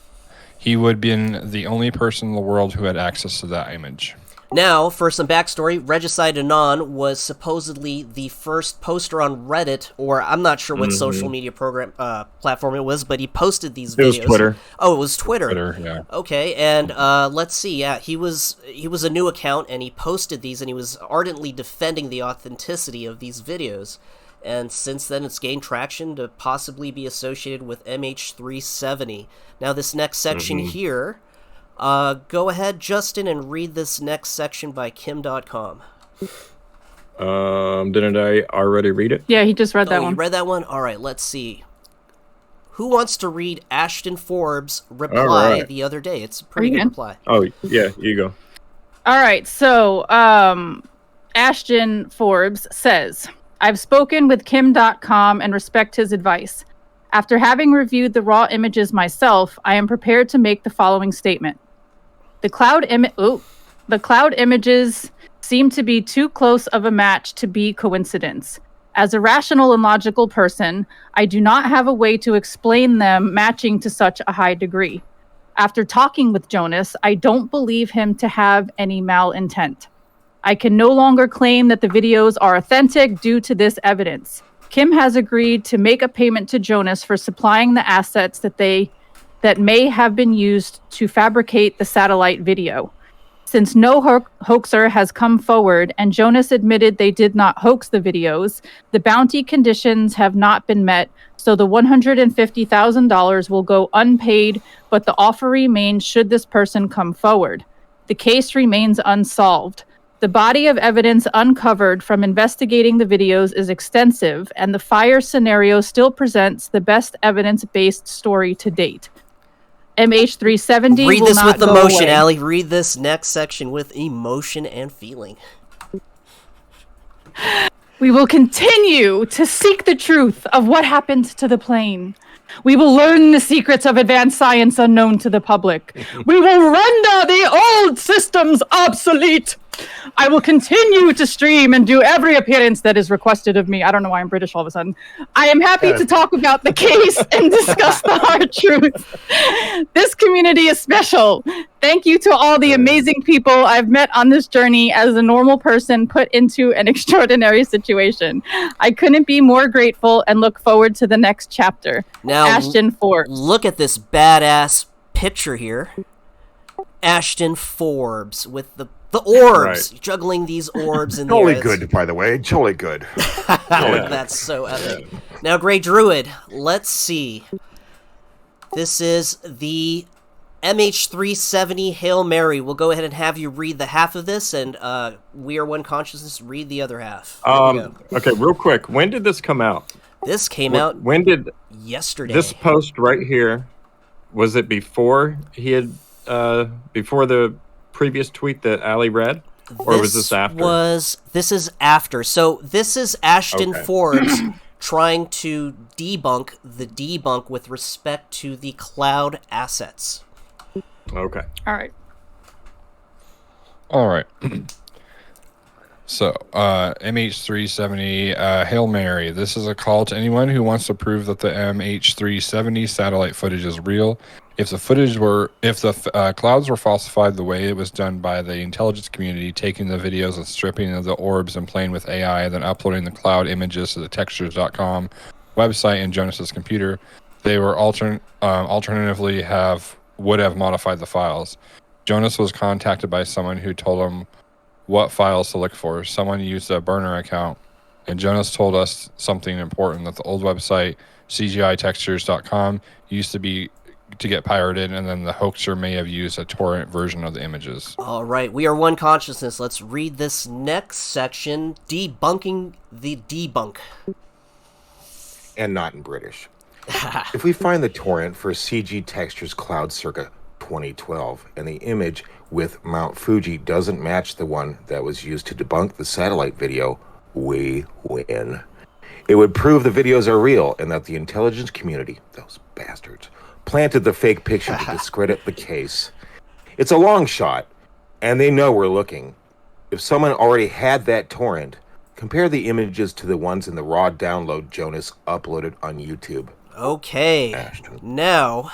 He would have been the only person in the world who had access to that image. Now, for some backstory, Regicide Anon was supposedly the first poster on Reddit, or I'm not sure what social media platform it was, but he posted these videos. It was Twitter. Oh, it was Twitter. Twitter, yeah. Okay, and let's see. Yeah, he was a new account, and he posted these, and he was ardently defending the authenticity of these videos. And since then, it's gained traction to possibly be associated with MH370. Now, this next section here, go ahead, Justin, and read this next section by Kim.com. Didn't I already read it? Yeah, he just read that You one. read that one? All right, let's see. Who wants to read Ashton Forbes' reply right. the other day? It's a pretty you good good? reply. Oh, yeah, you go. All right, so Ashton Forbes says, I've spoken with Kim.com and respect his advice. After having reviewed the raw images myself, I am prepared to make the following statement. The cloud images seem to be too close of a match to be coincidence. As a rational and logical person, I do not have a way to explain them matching to such a high degree. After talking with Jonas, I don't believe him to have any malintent. I can no longer claim that the videos are authentic due to this evidence. Kim has agreed to make a payment to Jonas for supplying the assets that may have been used to fabricate the satellite video. Since no hoaxer has come forward and Jonas admitted they did not hoax the videos, the bounty conditions have not been met, so the $150,000 will go unpaid, but the offer remains should this person come forward. The case remains unsolved. The body of evidence uncovered from investigating the videos is extensive, and the fire scenario still presents the best evidence-based story to date. MH370 Read will this not with go emotion, away. Allie. Read this next section with emotion and feeling. We will continue to seek the truth of what happened to the plane. We will learn the secrets of advanced science unknown to the public. We will render the old systems obsolete. I will continue to stream and do every appearance that is requested of me. I don't know why I'm British all of a sudden. I am happy to talk about the case and discuss the hard truth. This community is special. Thank you to all the amazing people I've met on this journey as a normal person put into an extraordinary situation. I couldn't be more grateful and look forward to the next chapter. Now, Ashton Forbes. Look at this badass picture here. Ashton Forbes with the orbs, juggling these orbs in the Jolly air. good, by the way. Jolly good. That's so epic. Now, Grey Druid, let's see. This is the MH370 Hail Mary. We'll go ahead and have you read the half of this, and We Are One Consciousness read the other half. Okay, real quick. When did this come out? This came out When did yesterday. this post right here? Was it before he had before the previous tweet that Ali read, or was this after? This is after. So this is Ashton Forbes trying to debunk the debunk with respect to the cloud assets. Okay. All right. All right. So, MH370, Hail Mary. This is a call to anyone who wants to prove that the MH370 satellite footage is real. If the clouds were falsified the way it was done by the intelligence community, taking the videos and stripping of the orbs and playing with AI, then uploading the cloud images to the textures.com website and Jonas's computer, they were alternatively would have modified the files. Jonas was contacted by someone who told him what files to look for. Someone used a burner account, and Jonas told us something important, that the old website, CGItextures.com, used to be to get pirated, and then the hoaxer may have used a torrent version of the images. All right, we are one consciousness. Let's read this next section, debunking the debunk. And not in British. If we find the torrent for CG Textures Cloud circa 2012 and the image with Mount Fuji doesn't match the one that was used to debunk the satellite video, we win. It would prove the videos are real and that the intelligence community, those bastards, planted the fake picture to discredit the case. It's a long shot, and they know we're looking. If someone already had that torrent, compare the images to the ones in the raw download Jonas uploaded on YouTube. Okay, Ashton. now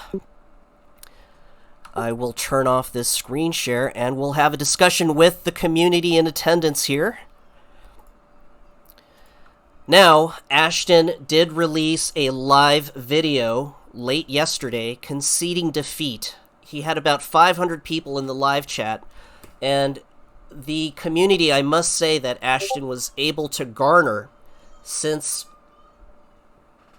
I will turn off this screen share and we'll have a discussion with the community in attendance here. Now, Ashton did release a live video late yesterday conceding defeat. He had about 500 people in the live chat, and the community, I must say, that Ashton was able to garner since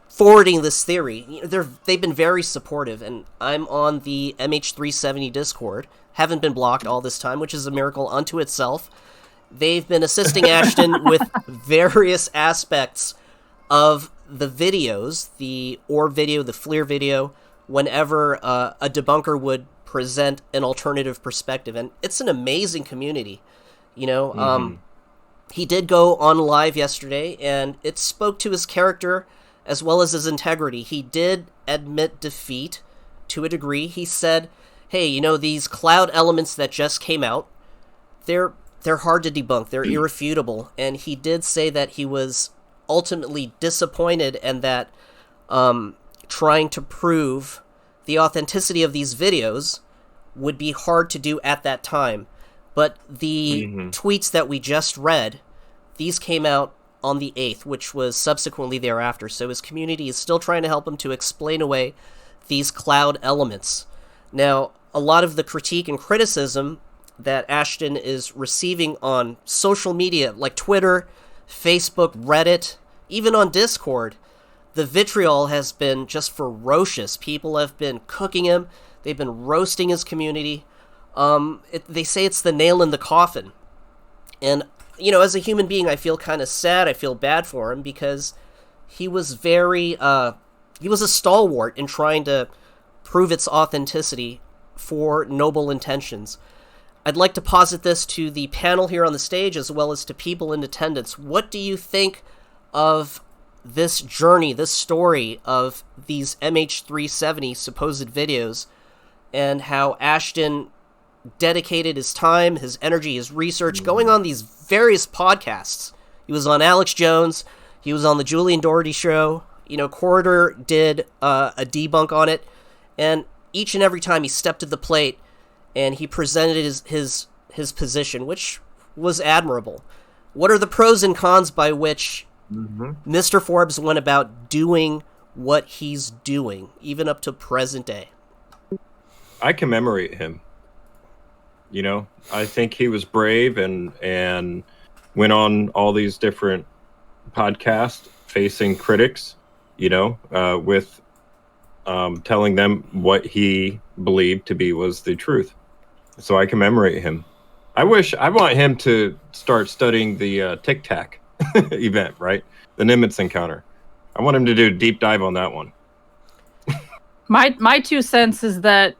forwarding this theory, they've been very supportive, and I'm on the MH370 Discord, haven't been blocked all this time, which is a miracle unto itself. They've been assisting Ashton with various aspects of the videos, the orb video, the FLIR video, whenever a debunker would present an alternative perspective, and it's an amazing community, you know. He did go on live yesterday, and it spoke to his character as well as his integrity. He did admit defeat to a degree. He said, hey, you know, these cloud elements that just came out, they're hard to debunk. They're irrefutable. And he did say that he was ultimately disappointed and that trying to prove the authenticity of these videos would be hard to do at that time. But the tweets that we just read, these came out on the 8th, which was subsequently thereafter. So his community is still trying to help him to explain away these cloud elements. Now, a lot of the critique and criticism that Ashton is receiving on social media, like Twitter, Facebook, Reddit, even on Discord, the vitriol has been just ferocious. People have been cooking him. They've been roasting his community. They say it's the nail in the coffin. And, you know, as a human being, I feel kind of sad. I feel bad for him because he was he was a stalwart in trying to prove its authenticity for noble intentions. I'd like to posit this to the panel here on the stage as well as to people in attendance. What do you think of this journey, this story of these MH370 supposed videos, and how Ashton dedicated his time, his energy, his research, going on these various podcasts? He was on Alex Jones, he was on the Julian Doherty show, you know, Corridor did a debunk on it, and each and every time he stepped to the plate and he presented his position, which was admirable. What are the pros and cons by which Mr. Forbes went about doing what he's doing, even up to present day? I commemorate him. You know, I think he was brave and went on all these different podcasts facing critics, you know, with telling them what he believed to be was the truth. So I commemorate him. I want him to start studying the Tic Tac event, right? The Nimitz encounter. I want him to do a deep dive on that one. My 2 cents is that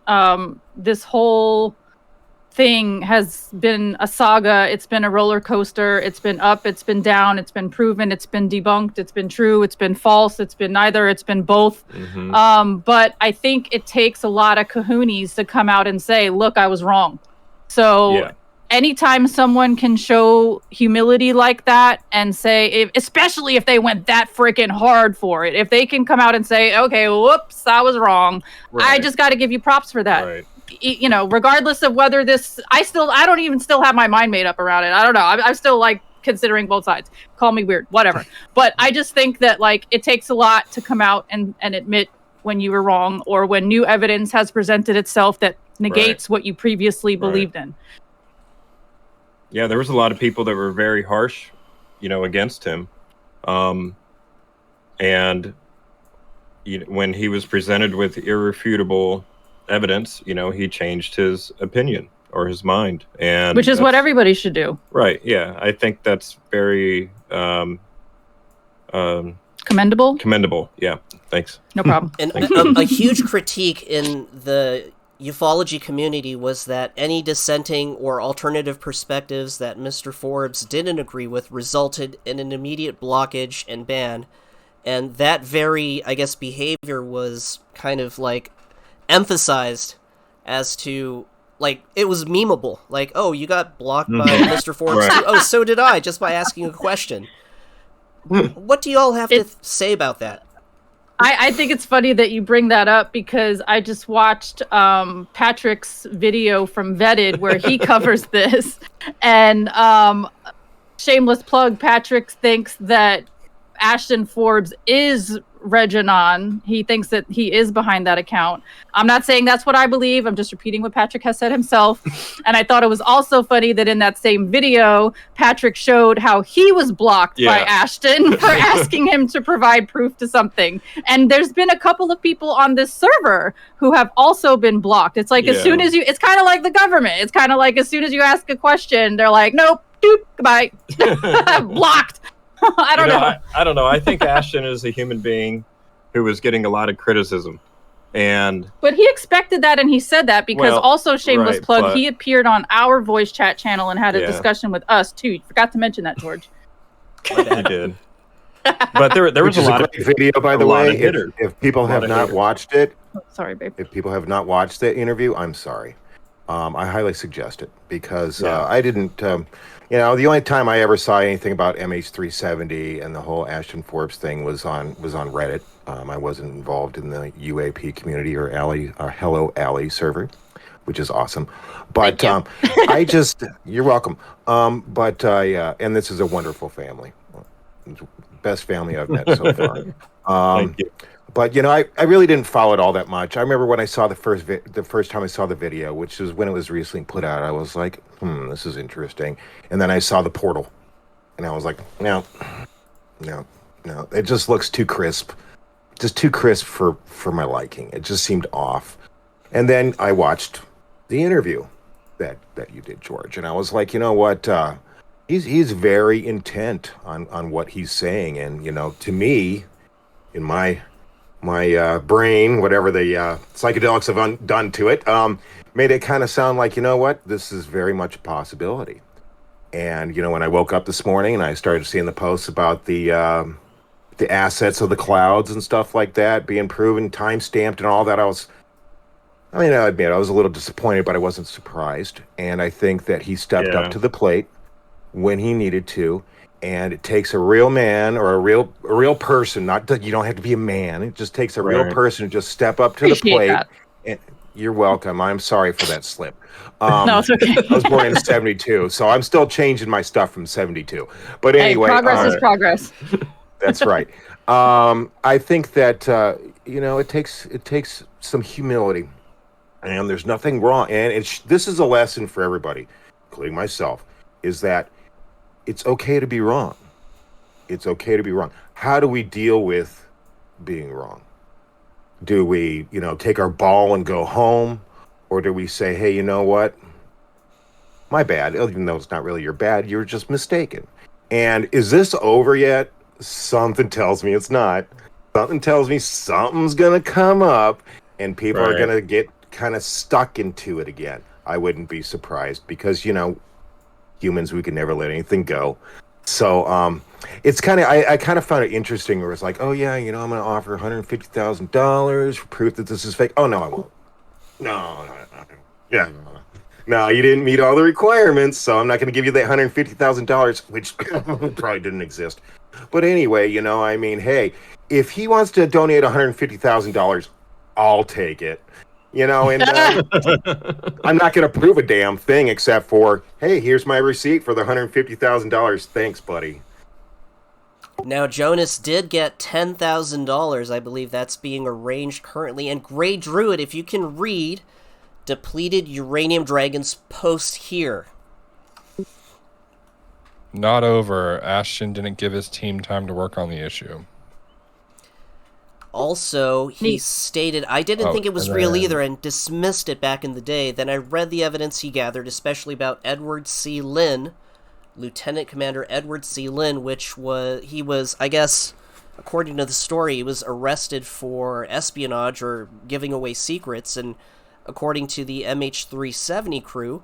this whole thing has been a saga. It's been a roller coaster. It's been up, it's been down, it's been proven, it's been debunked, it's been true, it's been false, it's been neither, it's been both. But I think it takes a lot of kahoonies to come out and say, look, I was wrong. So anytime someone can show humility like that and say, especially if they went that freaking hard for it, if they can come out and say, okay, whoops, I was wrong. Right. I just got to give you props for that. Right. You know, regardless of whether this, I don't even still have my mind made up around it. I don't know. I'm still like considering both sides. Call me weird, whatever. But I just think that like it takes a lot to come out and admit when you were wrong, or when new evidence has presented itself that negates what you previously believed in. Yeah, there was a lot of people that were very harsh, you know, against him. And when he was presented with irrefutable evidence, he changed his opinion or his mind, and which is what everybody should do. Right? Yeah, I think that's very Commendable. commendable. Yeah, thanks. No problem. And a huge critique in the ufology community was that any dissenting or alternative perspectives that Mr. Forbes didn't agree with resulted in an immediate blockage and ban. And that very, I guess, behavior was kind of like emphasized as to, like, it was memeable. Like, oh, you got blocked by Mr. Forbes Right. too. Oh, so did I, just by asking a question. What do you all have to say about that? I think it's funny that you bring that up because I just watched Patrick's video from Vetted where he covers this. And shameless plug, Patrick thinks that Ashton Forbes is Regenon. He thinks that he is behind that account. I'm not saying that's what I believe. I'm just repeating what Patrick has said himself. And I thought it was also funny that in that same video, Patrick showed how he was blocked by Ashton for asking him to provide proof to something. And there's been a couple of people on this server who have also been blocked. It's like as soon as it's kind of like the government. It's kind of like as soon as you ask a question, they're like, nope, doop, goodbye. Blocked. I don't know. I don't know. I think Ashton is a human being who was getting a lot of criticism, but he expected that, and he said that because also shameless plug. He appeared on our voice chat channel and had a discussion with us too. You forgot to mention that, George. He did. But there was a lot of video, by the way. If people have not watched it, sorry, babe. If people have not watched that interview, I'm sorry. I highly suggest it because I didn't. The only time I ever saw anything about MH370 and the whole Ashton Forbes thing was on Reddit. I wasn't involved in the UAP community or Hello Alley server, which is awesome. But you're welcome. And this is a wonderful family, best family I've met so far. Thank you. But I really didn't follow it all that much. I remember when I saw the first time I saw the video, which was when it was recently put out. I was like, this is interesting. And then I saw the portal, and I was like, no, it just looks too crisp, just too crisp for my liking. It just seemed off. And then I watched the interview that you did, George, and I was like, you know what? He's very intent on what he's saying, and to me, in my brain, whatever the psychedelics have done to it, made it kind of sound like, this is very much a possibility. And, when I woke up this morning and I started seeing the posts about the assets of the clouds and stuff like that being proven, time-stamped and all that, I admit I was a little disappointed, but I wasn't surprised. And I think that he stepped up to the plate when he needed to. And it takes a real man or a real person. You don't have to be a man. It just takes a real person to just step up to the plate. That. And you're welcome. I'm sorry for that slip. No, it's okay. I was born in '72, so I'm still changing my stuff from '72. But anyway, progress is progress. That's right. I think that it takes some humility, and there's nothing wrong. And this is a lesson for everybody, including myself, is that it's okay to be wrong. It's okay to be wrong. How do we deal with being wrong? Do we, take our ball and go home? Or do we say, hey, you know what? My bad. Even though it's not really your bad, you're just mistaken. And is this over yet? Something tells me it's not. Something tells me something's going to come up and people are going to get kind of stuck into it again. I wouldn't be surprised because, humans, we can never let anything go. So it's kind of, I kind of found it interesting where it's like, oh yeah, I'm going to offer $150,000 for proof that this is fake. Oh no, I won't. No. Yeah. No, you didn't meet all the requirements, so I'm not going to give you that $150,000, which probably didn't exist. But anyway, hey, if he wants to donate $150,000, I'll take it. And I'm not going to prove a damn thing except for, hey, here's my receipt for the $150,000. Thanks, buddy. Now, Jonas did get $10,000. I believe that's being arranged currently. And Grey Druid, if you can read Depleted Uranium Dragon's post here. Not over. Ashton didn't give his team time to work on the issue. Also, he Neat. stated, I didn't Oh, think it was and real then- either and dismissed it back in the day. Then I read the evidence he gathered, especially about Edward C. Lynn, Lieutenant Commander Edward C. Lynn, he was, I guess, according to the story, he was arrested for espionage or giving away secrets, and according to the MH370 crew,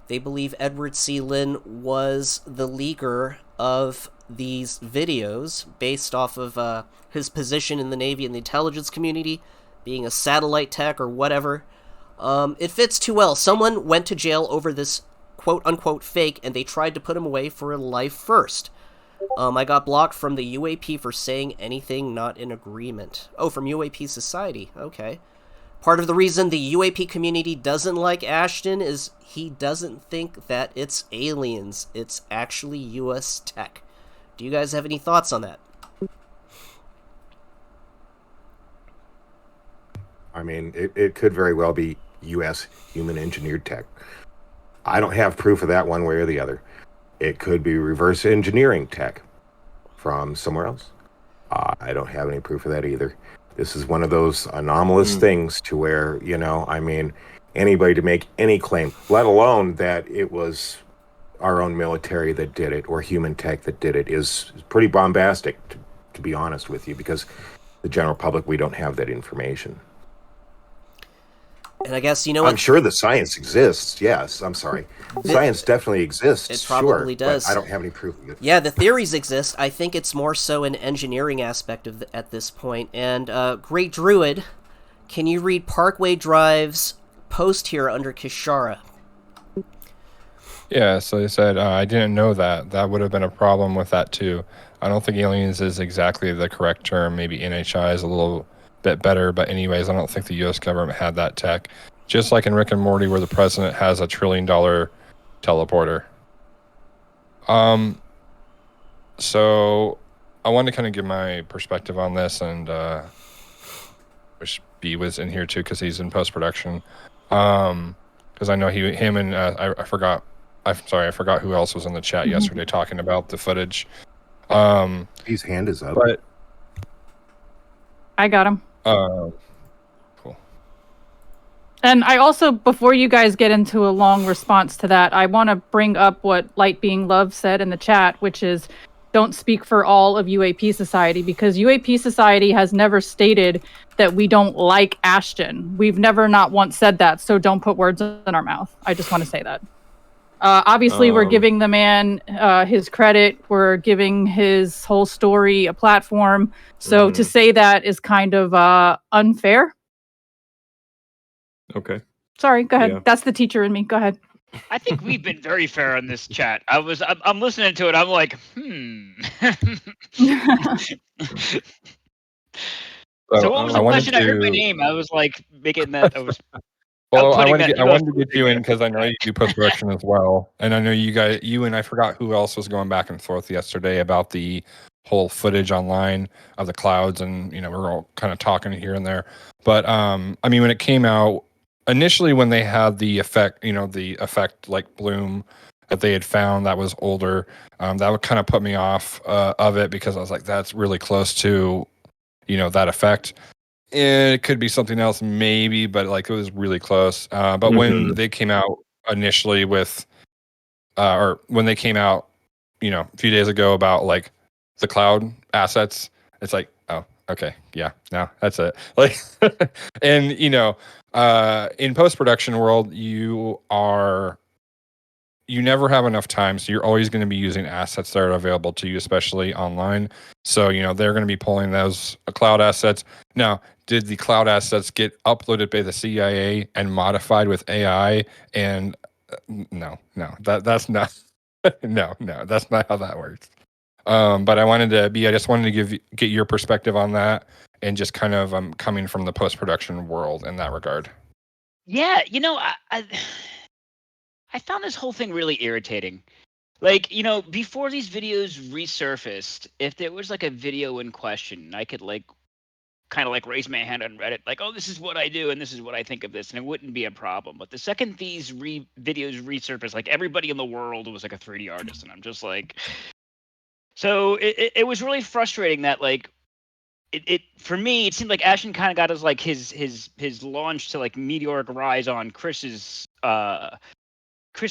they believe Edward C. Lynn was the leaker of these videos based off of his position in the Navy and the intelligence community, being a satellite tech or whatever. It fits too well. Someone went to jail over this quote-unquote fake, and they tried to put him away for life first. I got blocked from the UAP for saying anything not in agreement. Oh, from UAP Society. Okay. Part of the reason the UAP community doesn't like Ashton is he doesn't think that it's aliens. It's actually U.S. tech. Do you guys have any thoughts on that? I mean, it could very well be U.S. human engineered tech. I don't have proof of that one way or the other. It could be reverse engineering tech from somewhere else. I don't have any proof of that either. This is one of those anomalous things to where, I mean, anybody to make any claim, let alone that it was our own military that did it or human tech that did it, is pretty bombastic, to be honest with you, because the general public, we don't have that information. And I guess, you know what? I'm sure the science exists. Yes, I'm sorry. Science definitely exists. It probably does. But I don't have any proof of it. Yeah, the theories exist. I think it's more so an engineering aspect at this point. And Great Druid, can you read Parkway Drive's post here under Kishara? Yeah, so they said, I didn't know that. That would have been a problem with that too. I don't think aliens is exactly the correct term. Maybe NHI is a little bit better, but anyways, I don't think the U.S. government had that tech. Just like in Rick and Morty, where the president has $1 trillion teleporter. So I wanted to kind of give my perspective on this, and wish B was in here too because he's in post production. Because I know him and I forgot. I'm sorry, I forgot who else was in the chat yesterday talking about the footage. His hand is up. But I got him. cool. And I also, before you guys get into a long response to that, I want to bring up what Light Being Love said in the chat, which is don't speak for all of UAP Society, because UAP Society has never stated that we don't like Ashton. We've never not once said that, so don't put words in our mouth. I just want to say that. Obviously, we're giving the man his credit. We're giving his whole story a platform. So to say that is kind of unfair. Okay. Sorry, go ahead. Yeah. That's the teacher in me. Go ahead. I think we've been very fair on this chat. I'm listening to it. I'm like, So what was the question? I heard my name. I was like making that. I was. Well, I outputting that wanted to get you in because I know you do post production as well, and I know you and I forgot who else was going back and forth yesterday about the whole footage online of the clouds, and we're all kind of talking here and there. But I mean, when it came out initially, when they had the effect, the effect like bloom that they had found that was older, that would kind of put me off of it because I was like, that's really close to, that effect. It could be something else, maybe, but like it was really close. But when they came out initially with, or when they came out, a few days ago about like the cloud assets, it's like, oh, okay, yeah, no, that's it. Like, and in post production world, you never have enough time, so you're always going to be using assets that are available to you, especially online. So they're going to be pulling those cloud assets. Now, did the cloud assets get uploaded by the CIA and modified with AI? And no, that's not. no, that's not how that works. But I just wanted to get your perspective on that, and just kind of coming from the post production world in that regard. Yeah, I found this whole thing really irritating. Like, before these videos resurfaced, if there was like a video in question, I could like kind of like raise my hand on Reddit, like, oh, this is what I do and this is what I think of this, and it wouldn't be a problem. But the second these videos resurfaced, like everybody in the world was like a 3D artist, and I'm just like, so it was really frustrating that like it for me, it seemed like Ashton kind of got his launch to like meteoric rise on Chris's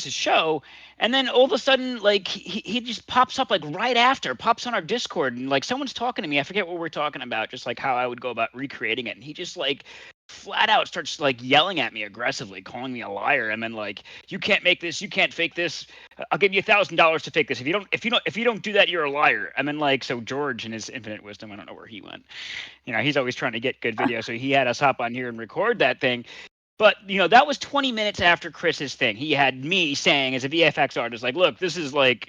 show, and then all of a sudden like he just pops up like right after, pops on our Discord, and like someone's talking to me, I forget what we're talking about, just like how I would go about recreating it, and he just like flat out starts like yelling at me aggressively, calling me a liar, and then like, you can't make this, you can't fake this, I'll give you $1,000 to fake this, if you don't do that, you're a liar. And then like, so George in his infinite wisdom, I don't know where he went, he's always trying to get good video, so he had us hop on here and record that thing. But, that was 20 minutes after Chris's thing. He had me saying as a VFX artist, like, look, this is like,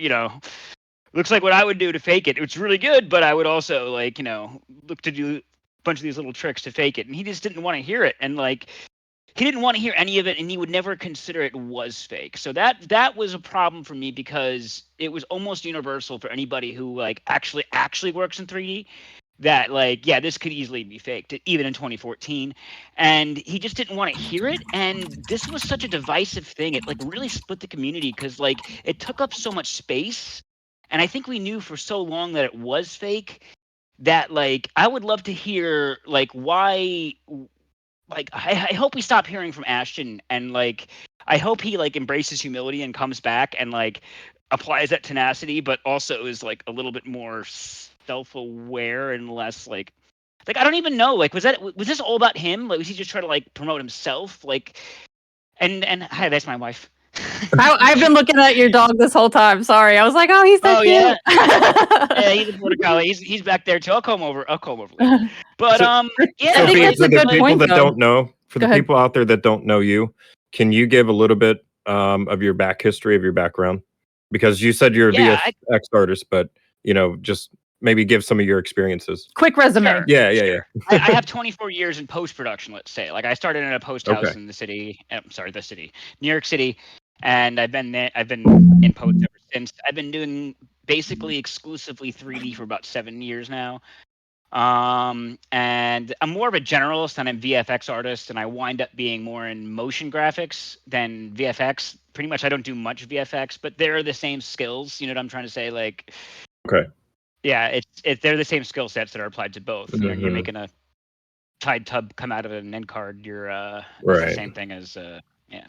looks like what I would do to fake it. It's really good, but I would also like, look to do a bunch of these little tricks to fake it. And he just didn't want to hear it. And like, he didn't want to hear any of it, and he would never consider it was fake. So that was a problem for me, because it was almost universal for anybody who like actually works in 3D. That like, yeah, this could easily be faked, even in 2014. And he just didn't want to hear it. And this was such a divisive thing. It like really split the community, because like it took up so much space. And I think we knew for so long that it was fake, that like, I would love to hear like why, like, I hope we stop hearing from Ashton, and like, I hope he like embraces humility and comes back and like applies that tenacity, but also is like a little bit more self-aware and less like I don't even know, like was this all about him? Like was he just trying to like promote himself? Like and hi, that's my wife. I've been looking at your dog this whole time. Sorry, I was like, oh, he's so cute. Yeah. Yeah, he's a border collie. He's back there too. I'll come over later. But yeah, I think that's a good point. For the people out there that don't know you, can you give a little bit of your back history, of your background? Because you said you're a VFX artist, but just maybe give some of your experiences. Quick resume. Sure. Yeah. I have 24 years in post-production, let's say. Like I started in a post house in the city. New York City, and I've been in post ever since. I've been doing basically exclusively 3D for about 7 years now. And I'm more of a generalist than I'm VFX artist, and I wind up being more in motion graphics than VFX. Pretty much, I don't do much VFX, but they're the same skills. You know what I'm trying to say? Like, okay. Yeah, they're the same skill sets that are applied to both. Mm-hmm. You're making a Tide tub come out of an end card. You're right. It's the same thing as yeah.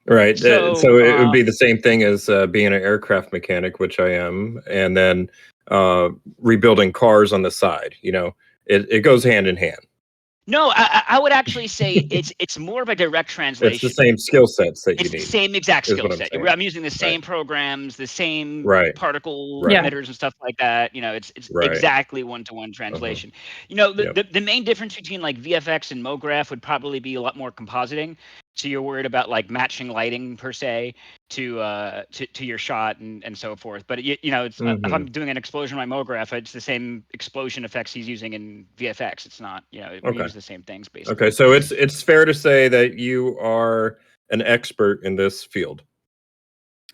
Right. So it would be the same thing as being an aircraft mechanic, which I am, and then rebuilding cars on the side. It goes hand in hand. No, I would actually say it's more of a direct translation. It's the same skill sets that you need. It's the same exact skill set. I'm using the same programs, the same particle emitters and stuff like that. It's exactly one-to-one translation. The main difference between like VFX and MoGraph would probably be a lot more compositing. So you're worried about like matching lighting per se to your shot and so forth. But it's if I'm doing an explosion on my MoGraph, it's the same explosion effects he's using in VFX. It's not, we use the same things basically. Okay, so it's fair to say that you are an expert in this field.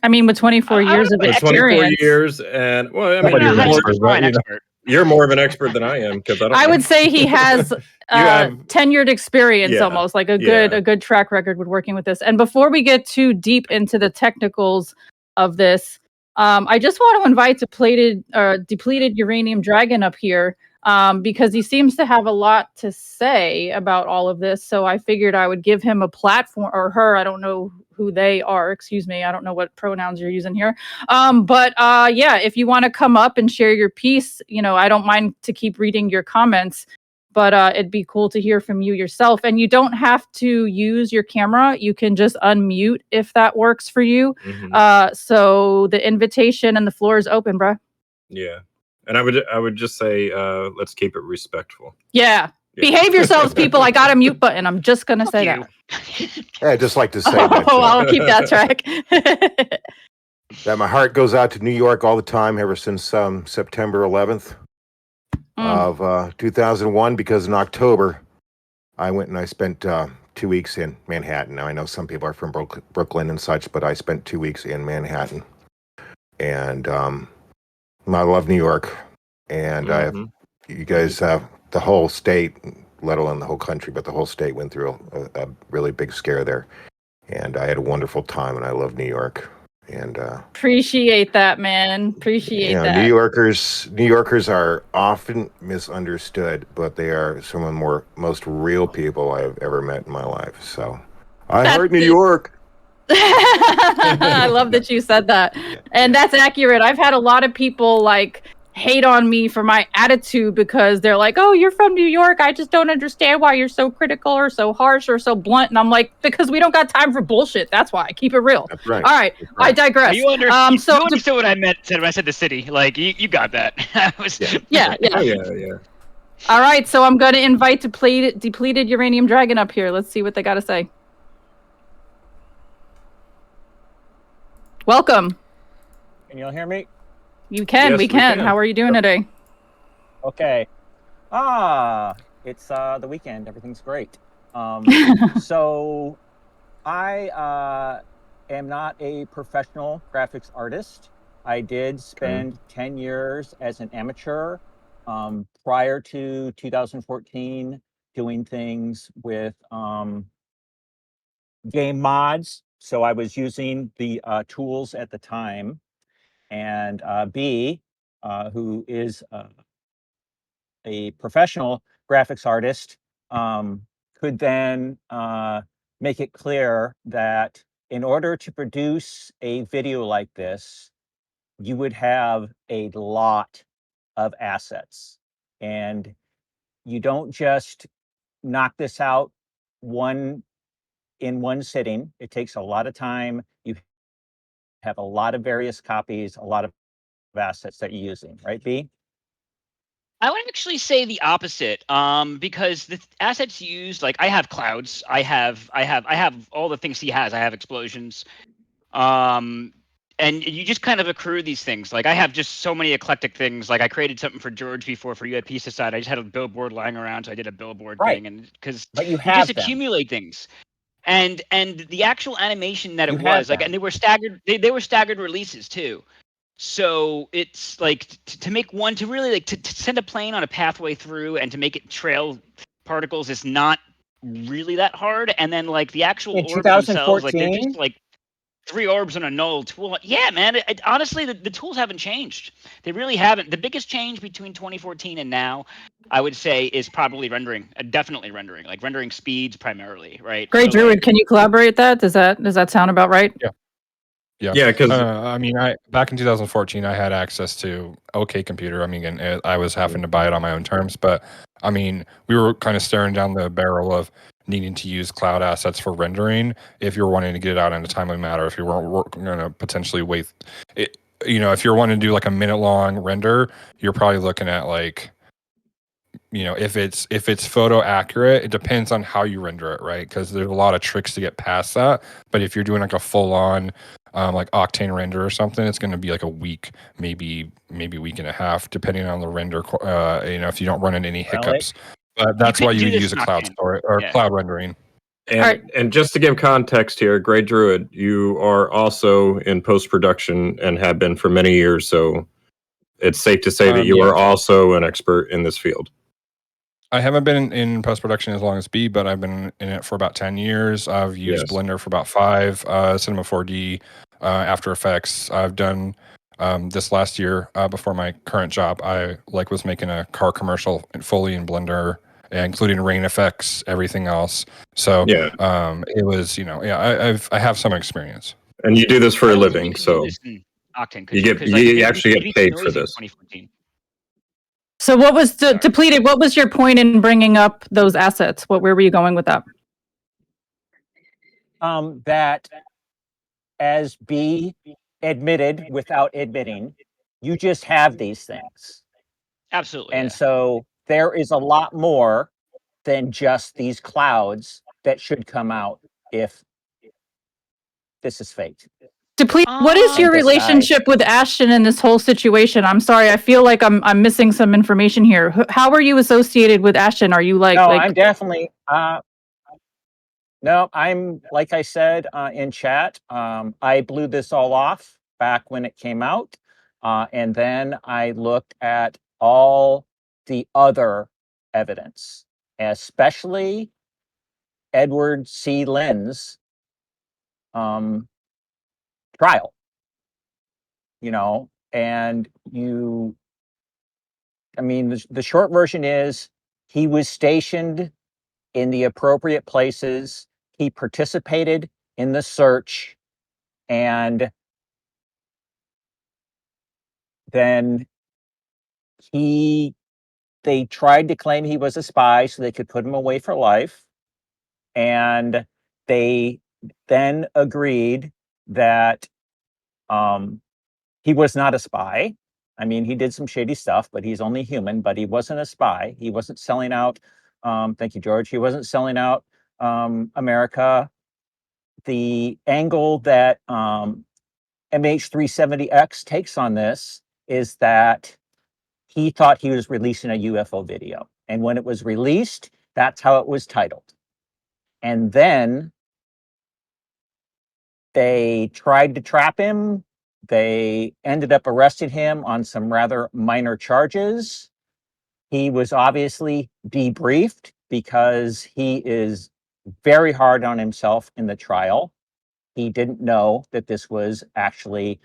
I mean, with 24 years of experience. 24 years, and well, I mean, you're more of an expert than I am, because I would say he has tenured experience, almost like a good track record with working with this. And before we get too deep into the technicals of this, I just want to invite Depleted Uranium Dragon up here, because he seems to have a lot to say about all of this. So I figured I would give him a platform, or her. I don't know who they are. Excuse me. I don't know what pronouns you're using here. But if you want to come up and share your piece, I don't mind to keep reading your comments, but it'd be cool to hear from you yourself. And you don't have to use your camera. You can just unmute if that works for you. Mm-hmm. So the invitation and the floor is open, bruh. Yeah. And I would just say, let's keep it respectful. Yeah. Behave yourselves, people. I got a mute button. I'm just going to say that. Yeah, I'd just like to say that. Oh, I'll keep that track. That my heart goes out to New York all the time ever since September 11th of 2001, because in October, I went and I spent 2 weeks in Manhattan. Now, I know some people are from Brooklyn and such, but I spent 2 weeks in Manhattan. And I love New York. And you guys, the whole state, let alone the whole country, but the whole state went through a really big scare there. And I had a wonderful time, and I love New York. And Appreciate that, man. Appreciate you know, that. New Yorkers are often misunderstood, but they are some of the most real people I've ever met in my life. So I heart New York. I love that you said that. And that's accurate. I've had a lot of people like hate on me for my attitude because they're like, "Oh, you're from New York. I just don't understand why you're so critical or so harsh or so blunt." And I'm like, "Because we don't got time for bullshit. That's why. Keep it real." That's right. All right. I digress. You understood what I meant when I said the city. Like you got that. Yeah. Oh yeah. All right, so I'm going to invite depleted uranium dragon up here. Let's see what they got to say. Welcome. Can you all hear me? You can. Yes, we we can. can. How are you doing today? Okay. It's the weekend. Everything's great. So I am not a professional graphics artist. I did spend 10 years as an amateur prior to 2014 doing things with game mods. So I was using the tools at the time. And B, who is a professional graphics artist, could then make it clear that in order to produce a video like this, you would have a lot of assets. And you don't just knock this out in one sitting. It takes a lot of time. You have a lot of various copies, a lot of assets that you're using, right, B? I would actually say the opposite, because the assets used, like I have clouds, I have all the things he has. I have explosions, and you just kind of accrue these things. Like I have just so many eclectic things. Like I created something for George before for UIP Society. I just had a billboard lying around, so I did a billboard thing, and because But you you have just them. accumulate things. And the actual animation that You it have was like, them. and they were staggered. They were staggered releases too. So it's like to make one to really like to send a plane on a pathway through and to make it trail particles is not really that hard. And then like the actual In orbs themselves, like they're 2014, just like 3 orbs on a null tool. Yeah, man. Honestly, the tools haven't changed. They really haven't. The biggest change between 2014 and now, I would say, is probably rendering. Definitely rendering, like rendering speeds primarily, right? Great So, Druid, like, can you collaborate that? Does that sound about right? Yeah, because I mean, I back in 2014, I had access to OK Computer. I mean, and I was having to buy it on my own terms, but I mean, we were kind of staring down the barrel of needing to use cloud assets for rendering if you're wanting to get it out in a timely manner. If you weren't going to potentially wait, if you're wanting to do like a minute long render, you're probably looking at like, if it's photo accurate, it depends on how you render it, right? Because there's a lot of tricks to get past that. But if you're doing like a full on like Octane render or something, it's going to be like a week, maybe week and a half, depending on the render. If you don't run into any hiccups. But that's why you would use a cloud storage or cloud rendering. And just to give context here, Grey Druid, you are also in post-production and have been for many years, so it's safe to say that you are also an expert in this field. I haven't been in post-production as long as B, but I've been in it for about 10 years. I've used Blender for about 5, Cinema 4D, After Effects. I've done this last year before my current job. I was making a car commercial fully in Blender, including rain effects, everything else. So it was, I have some experience. And you do this for a living, so Octane, you actually get paid for this. So what was depleted? What was your point in bringing up those assets? Where were you going with that? That as B admitted without admitting, you just have these things. Absolutely. And so there is a lot more than just these clouds that should come out if this is faked. Deplete. What is your relationship with Ashton in this whole situation? I'm sorry, I feel like I'm missing some information here. How are you associated with Ashton? Are you like? No, like... I'm definitely. No, I'm like I said in chat. I blew this all off back when it came out, and then I looked at all the other evidence, especially Edward C. Lynn's trial. and the short version is he was stationed in the appropriate places. He participated in the search, and then they tried to claim he was a spy so they could put him away for life. And they then agreed that he was not a spy. I mean, he did some shady stuff, but he's only human, but he wasn't a spy. He wasn't selling out. Thank you, George. He wasn't selling out America. The angle that MH370X takes on this is that he thought he was releasing a UFO video. And when it was released, that's how it was titled. And then they tried to trap him. They ended up arresting him on some rather minor charges. He was obviously debriefed because he is very hard on himself in the trial. He didn't know that this was actually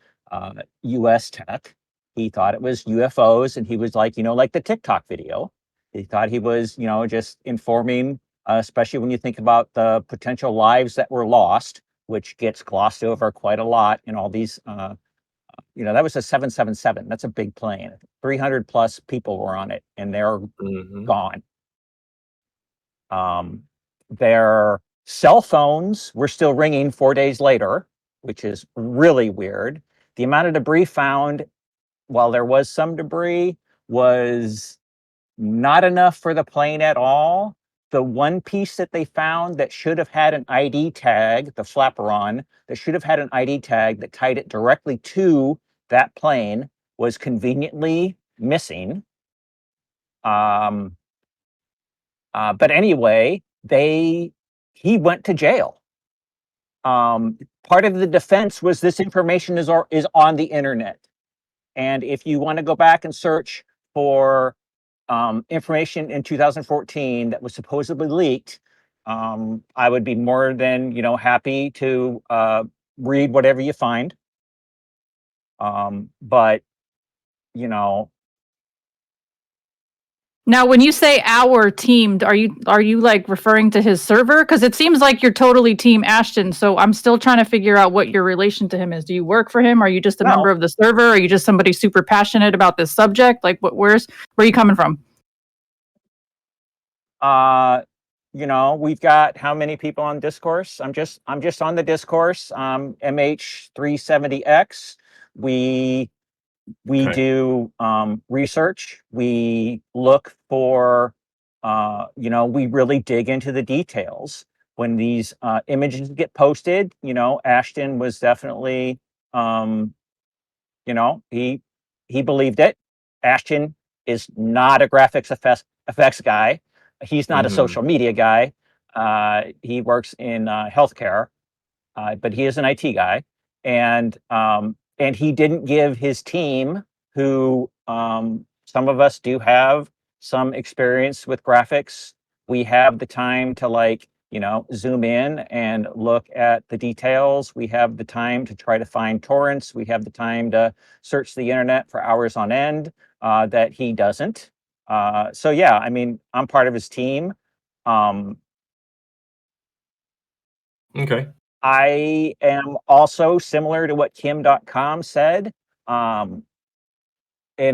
US tech. He thought it was UFOs, and he was like, like the TikTok video. He thought he was, just informing, especially when you think about the potential lives that were lost, which gets glossed over quite a lot in all these, that was a 777. That's a big plane. 300 plus people were on it, and they're gone. Their cell phones were still ringing 4 days later, which is really weird. The amount of debris found, while there was some debris, was not enough for the plane at all. The one piece that they found that should have had an ID tag, the flaperon, that should have had an ID tag that tied it directly to that plane, was conveniently missing. But anyway, he went to jail. Part of the defense was this information is on the internet. And if you want to go back and search for information in 2014 that was supposedly leaked, I would be more than happy to read whatever you find. But Now, when you say our team, are you like referring to his server? Because it seems like you're totally Team Ashton. So I'm still trying to figure out what your relation to him is. Do you work for him? Are you just a member of the server? Are you just somebody super passionate about this subject? Like, where are you coming from? We've got how many people on Discourse? I'm just on the Discourse. MH370X. We do research. We look for, we really dig into the details. When these images get posted, Ashton was definitely, he believed it. Ashton is not a graphics effects guy. He's not a social media guy. He works in healthcare, but he is an IT guy. And he didn't give his team, who some of us do have some experience with graphics. We have the time to zoom in and look at the details. We have the time to try to find torrents. We have the time to search the internet for hours on end, that he doesn't. So yeah, I'm part of his team. Okay. I am also similar to what Kim.com said. In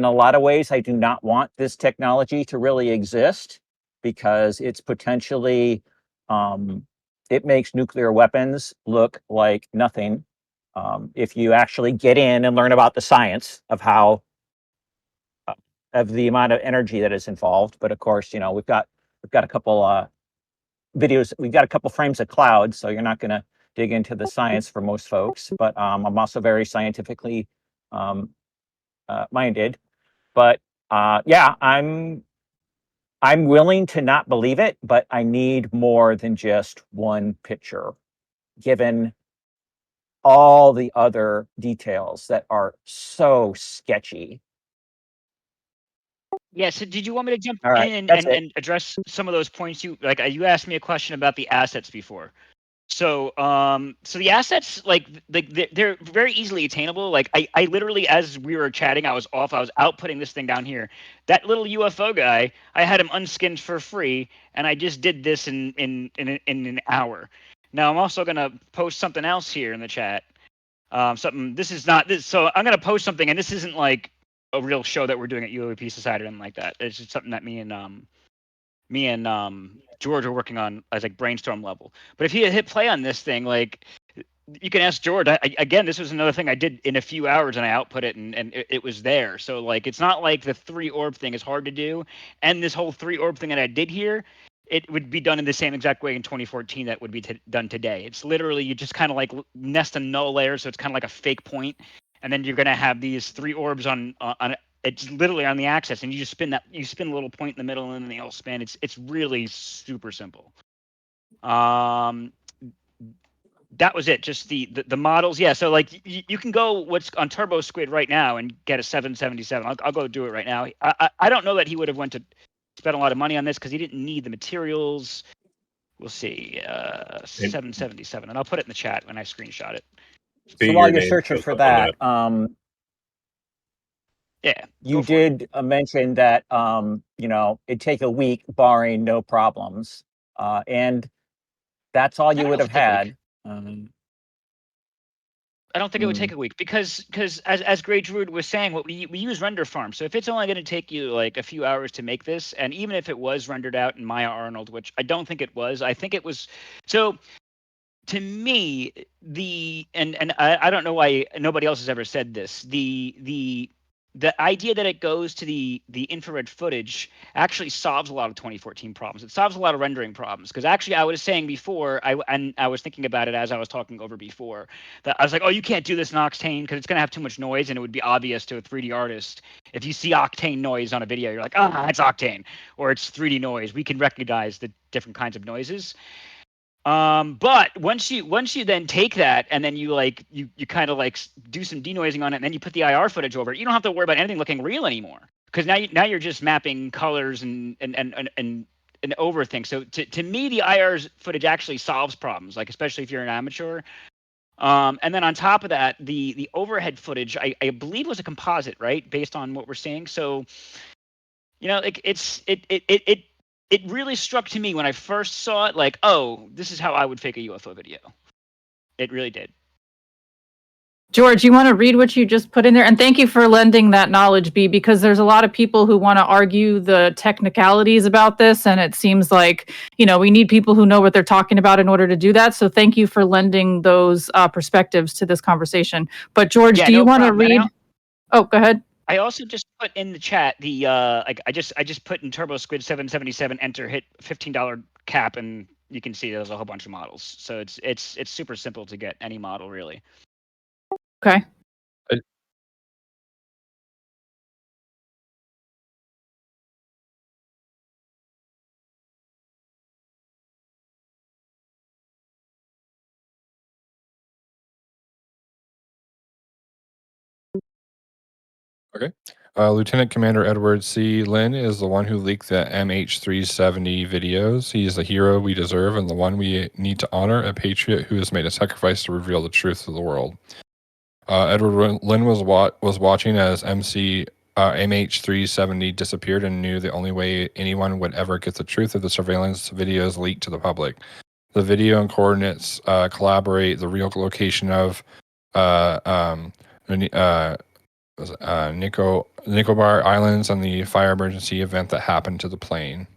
a lot of ways, I do not want this technology to really exist, because it's potentially, it makes nuclear weapons look like nothing. If you actually get in and learn about the science of of the amount of energy that is involved. But of course, we've got a couple videos, we've got a couple frames of cloud, so you're not going to dig into the science for most folks. But I'm also very scientifically minded. But yeah, I'm willing to not believe it, but I need more than just one picture, given all the other details that are so sketchy. Yeah, so did you want me to jump All right, in that's it. and address some of those points? You asked me a question about the assets before. So the assets, they're very easily attainable. Like I literally, as we were chatting, I was outputting this thing down here. That little UFO guy, I had him unskinned for free, and I just did this in an hour. Now I'm also gonna post something else here in the chat. Something. This is not this. So I'm gonna post something, and this isn't like a real show that we're doing at UAP Society or anything like that. It's just something that me and George are working on as like brainstorm level. But if he had hit play on this thing, like you can ask George. Again, this was another thing I did in a few hours, and I output it, and it was there. So like, it's not like the 3 orb thing is hard to do, and this whole 3 orb thing that I did here, it would be done in the same exact way in 2014 that would be done today. It's literally you just kind of like nest a null layer, so it's kind of like a fake point, and then you're gonna have these 3 orbs on it's literally on the axis, and you just spin a little point in the middle, and then they all spin. It's really super simple. That was it. Just the models. Yeah. So like you can go what's on Turbo Squid right now and get a 777. I'll go do it right now. I don't know that he would have went to spend a lot of money on this because he didn't need the materials. We'll see. 777, and I'll put it in the chat when I screenshot it. So while you're searching for that, yeah, you did mention that it'd take a week, barring no problems, and that's all you would have had. I don't think it would take a week because as Grey Druid was saying, what we use render farm. So if it's only going to take you like a few hours to make this, and even if it was rendered out in Maya Arnold, which I don't think it was, I think it was. So to me, I don't know why nobody else has ever said this. The idea that it goes to the infrared footage actually solves a lot of 2014 problems. It solves a lot of rendering problems because actually I was saying before, I was thinking about it as I was talking over before, that I was like, oh, you can't do this in Octane because it's going to have too much noise, and it would be obvious to a 3D artist. If you see Octane noise on a video, you're like, it's Octane, or it's 3D noise. We can recognize the different kinds of noises. But once you then take that and then you kind of like do some denoising on it, and then you put the IR footage over it, you don't have to worry about anything looking real anymore because now you're just mapping colors and over things. So to me, the IR footage actually solves problems, like especially if you're an amateur. And then on top of that, the overhead footage I believe was a composite, right, based on what we're seeing. So like it really struck to me when I first saw it, like, oh, this is how I would fake a UFO video. It really did. George, you want to read what you just put in there? And thank you for lending that knowledge, B, because there's a lot of people who want to argue the technicalities about this, and it seems like, we need people who know what they're talking about in order to do that. So thank you for lending those perspectives to this conversation. But George, do you want to read? Oh, go ahead. I also just put in the chat the I just put in Turbo Squid 777 enter, hit $15 cap, and you can see there's a whole bunch of models. So it's super simple to get any model really. Okay. Okay. Lieutenant Commander Edward C. Lynn is the one who leaked the MH370 videos. He is the hero we deserve and the one we need to honor, a patriot who has made a sacrifice to reveal the truth to the world. Edward Lynn was watching as MH370 disappeared and knew the only way anyone would ever get the truth of the surveillance videos leaked to the public. The video and coordinates collaborate the real location of Nicobar Islands and the fire emergency event that happened to the plane.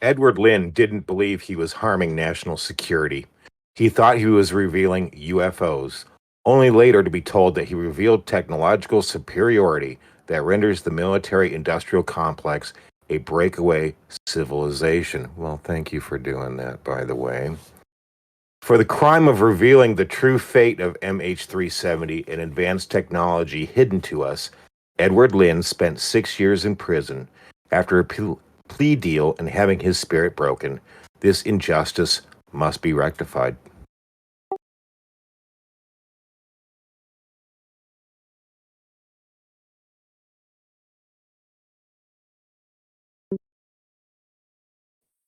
Edward Lynn didn't believe he was harming national security. He thought he was revealing UFOs, only later to be told that he revealed technological superiority that renders the military-industrial complex a breakaway civilization. Well, thank you for doing that, by the way. For the crime of revealing the true fate of MH370 and advanced technology hidden to us, Edward Lynn spent 6 years in prison. After a plea deal and having his spirit broken, this injustice must be rectified.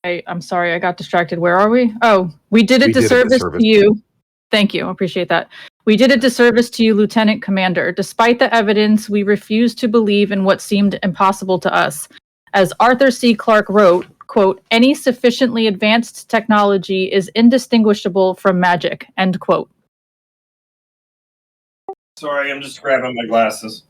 I'm sorry, I got distracted. Where are we? Oh, we did a disservice to you. Thank you. I appreciate that. We did a disservice to you, Lieutenant Commander. Despite the evidence, we refused to believe in what seemed impossible to us. As Arthur C. Clarke wrote, quote, any sufficiently advanced technology is indistinguishable from magic, end quote. Sorry, I'm just grabbing my glasses.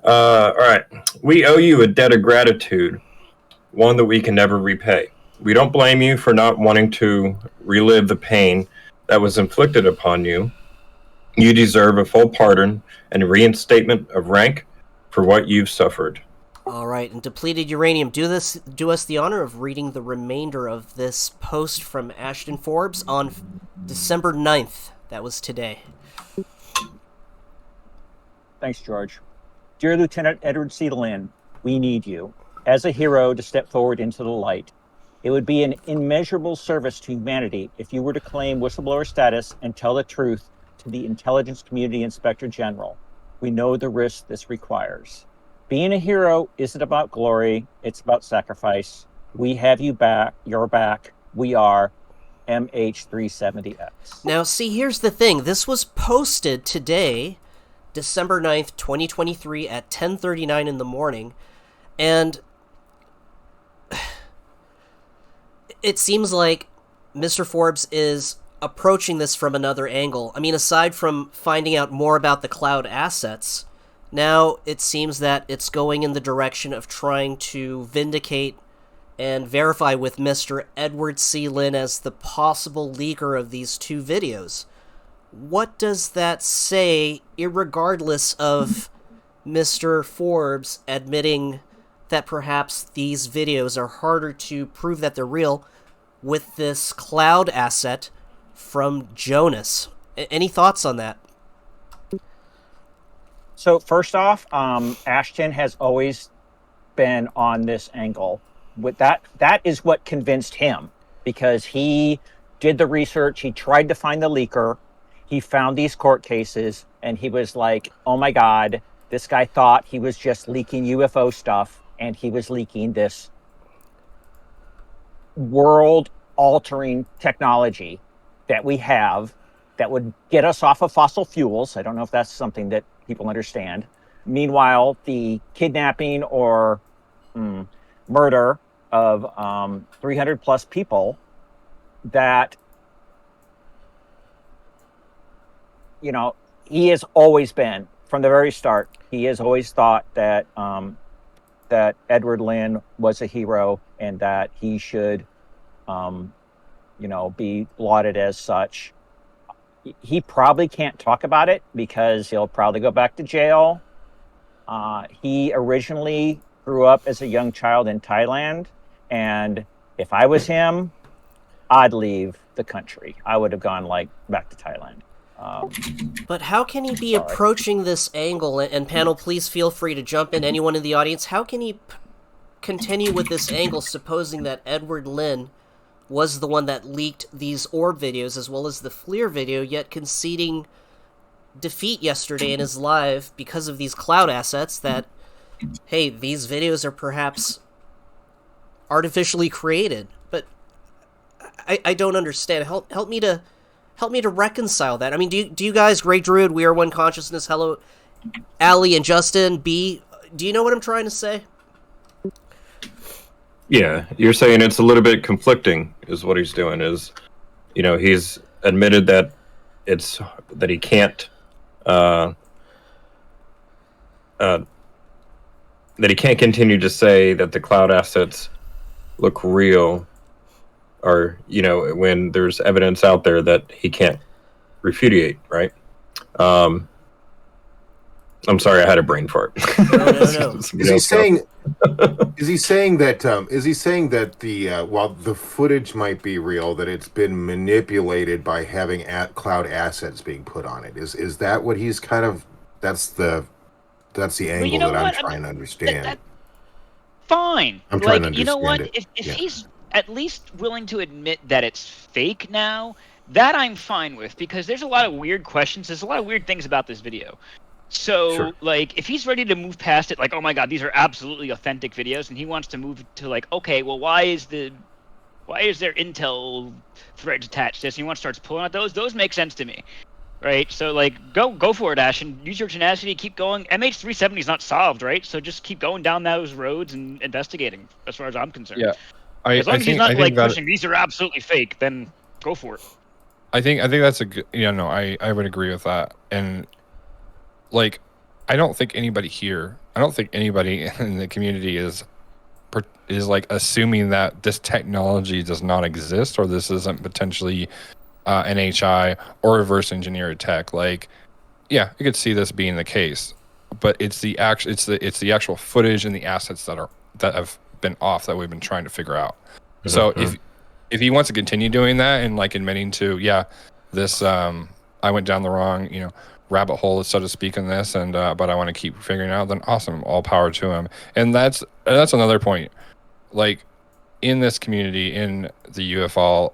All right. We owe you a debt of gratitude, one that we can never repay. We don't blame you for not wanting to relive the pain that was inflicted upon you. You deserve a full pardon and reinstatement of rank for what you've suffered. All right, and Depleted Uranium, do us the honor of reading the remainder of this post from Ashton Forbes on December 9th. That was today. Thanks, George. Dear Lieutenant Edward C. Lynn, we need you as a hero to step forward into the light. It would be an immeasurable service to humanity if you were to claim whistleblower status and tell the truth to the Intelligence Community Inspector General. We know the risk this requires. Being a hero isn't about glory, it's about sacrifice. We have you back, your back. We are MH370X. Now, see, here's the thing. This was posted today, December 9th, 2023 at 10:39 in the morning, and it seems like Mr. Forbes is approaching this from another angle. I mean, aside from finding out more about the cloud assets, now it seems that it's going in the direction of trying to vindicate and verify with Mr. Edward C. Lynn as the possible leaker of these two videos. What does that say, irregardless of Mr. Forbes admitting that perhaps these videos are harder to prove that they're real with this cloud asset from Jonas? Any thoughts on that? So first off, Ashton has always been on this angle. With that is what convinced him, because he did the research, he tried to find the leaker, he found these court cases, and he was like, oh my God, this guy thought he was just leaking UFO stuff, and he was leaking this world-altering technology that we have that would get us off of fossil fuels. I don't know if that's something that people understand. Meanwhile, the kidnapping or murder of 300 plus people that, you know, he has always been, from the very start, he has always thought that that Edward Lynn was a hero and that he should, you know, be lauded as such. He probably can't talk about it because he'll probably go back to jail. He originally grew up as a young child in Thailand, and if I was him, I'd leave the country. I would have gone back to Thailand. But how can he be approaching this angle? And panel, please feel free to jump in. Anyone in the audience, how can he continue with this angle, supposing that Edward Lynn was the one that leaked these orb videos as well as the FLIR video, yet conceding defeat yesterday in his live because of these cloud assets that, hey, these videos are perhaps artificially created? But I don't understand. Help me to reconcile that. I mean, do you guys, Grey Druid, We Are One Consciousness, hello, Allie and Justin, B, do you know what I'm trying to say? Yeah, you're saying it's a little bit conflicting, is what he's doing. Is, you know, he's admitted that he can't that he can't continue to say that the cloud assets look real, or, you know, when there's evidence out there that he can't repudiate, right? I'm sorry, I had a brain fart. No. Is he saying that the while the footage might be real, that it's been manipulated by having cloud assets being put on it? Is that what he's kind of? That's the angle that I'm trying to understand. Fine. I'm trying to understand. You know what? If he's at least willing to admit that it's fake now, that I'm fine with, because there's a lot of weird questions. There's a lot of weird things about this video. So, Sure. like, if he's ready to move past it, like, oh my God, these are absolutely authentic videos, and he wants to move to like, okay, well, why is there Intel threads attached to this? And he wants to start pulling out those make sense to me, right? So, like, go for it, Ash, and use your tenacity, keep going. MH370 is not solved, right? So just keep going down those roads and investigating, as far as I'm concerned. Yeah, As long as he's not I like think that pushing these are absolutely fake, then go for it. I think that's a good. Yeah, no, I would agree with that. And like, I don't think anybody in the community is like assuming that this technology does not exist or this isn't potentially NHI or reverse engineered tech. Like, yeah, you could see this being the case, but it's the actual footage and the assets that have been off that we've been trying to figure out. So if he wants to continue doing that and like admitting to, yeah, this I went down the wrong, rabbit hole, so to speak, in this, and but I want to keep figuring it out, then awesome, all power to him. And that's another point. Like, in this community, in the UFO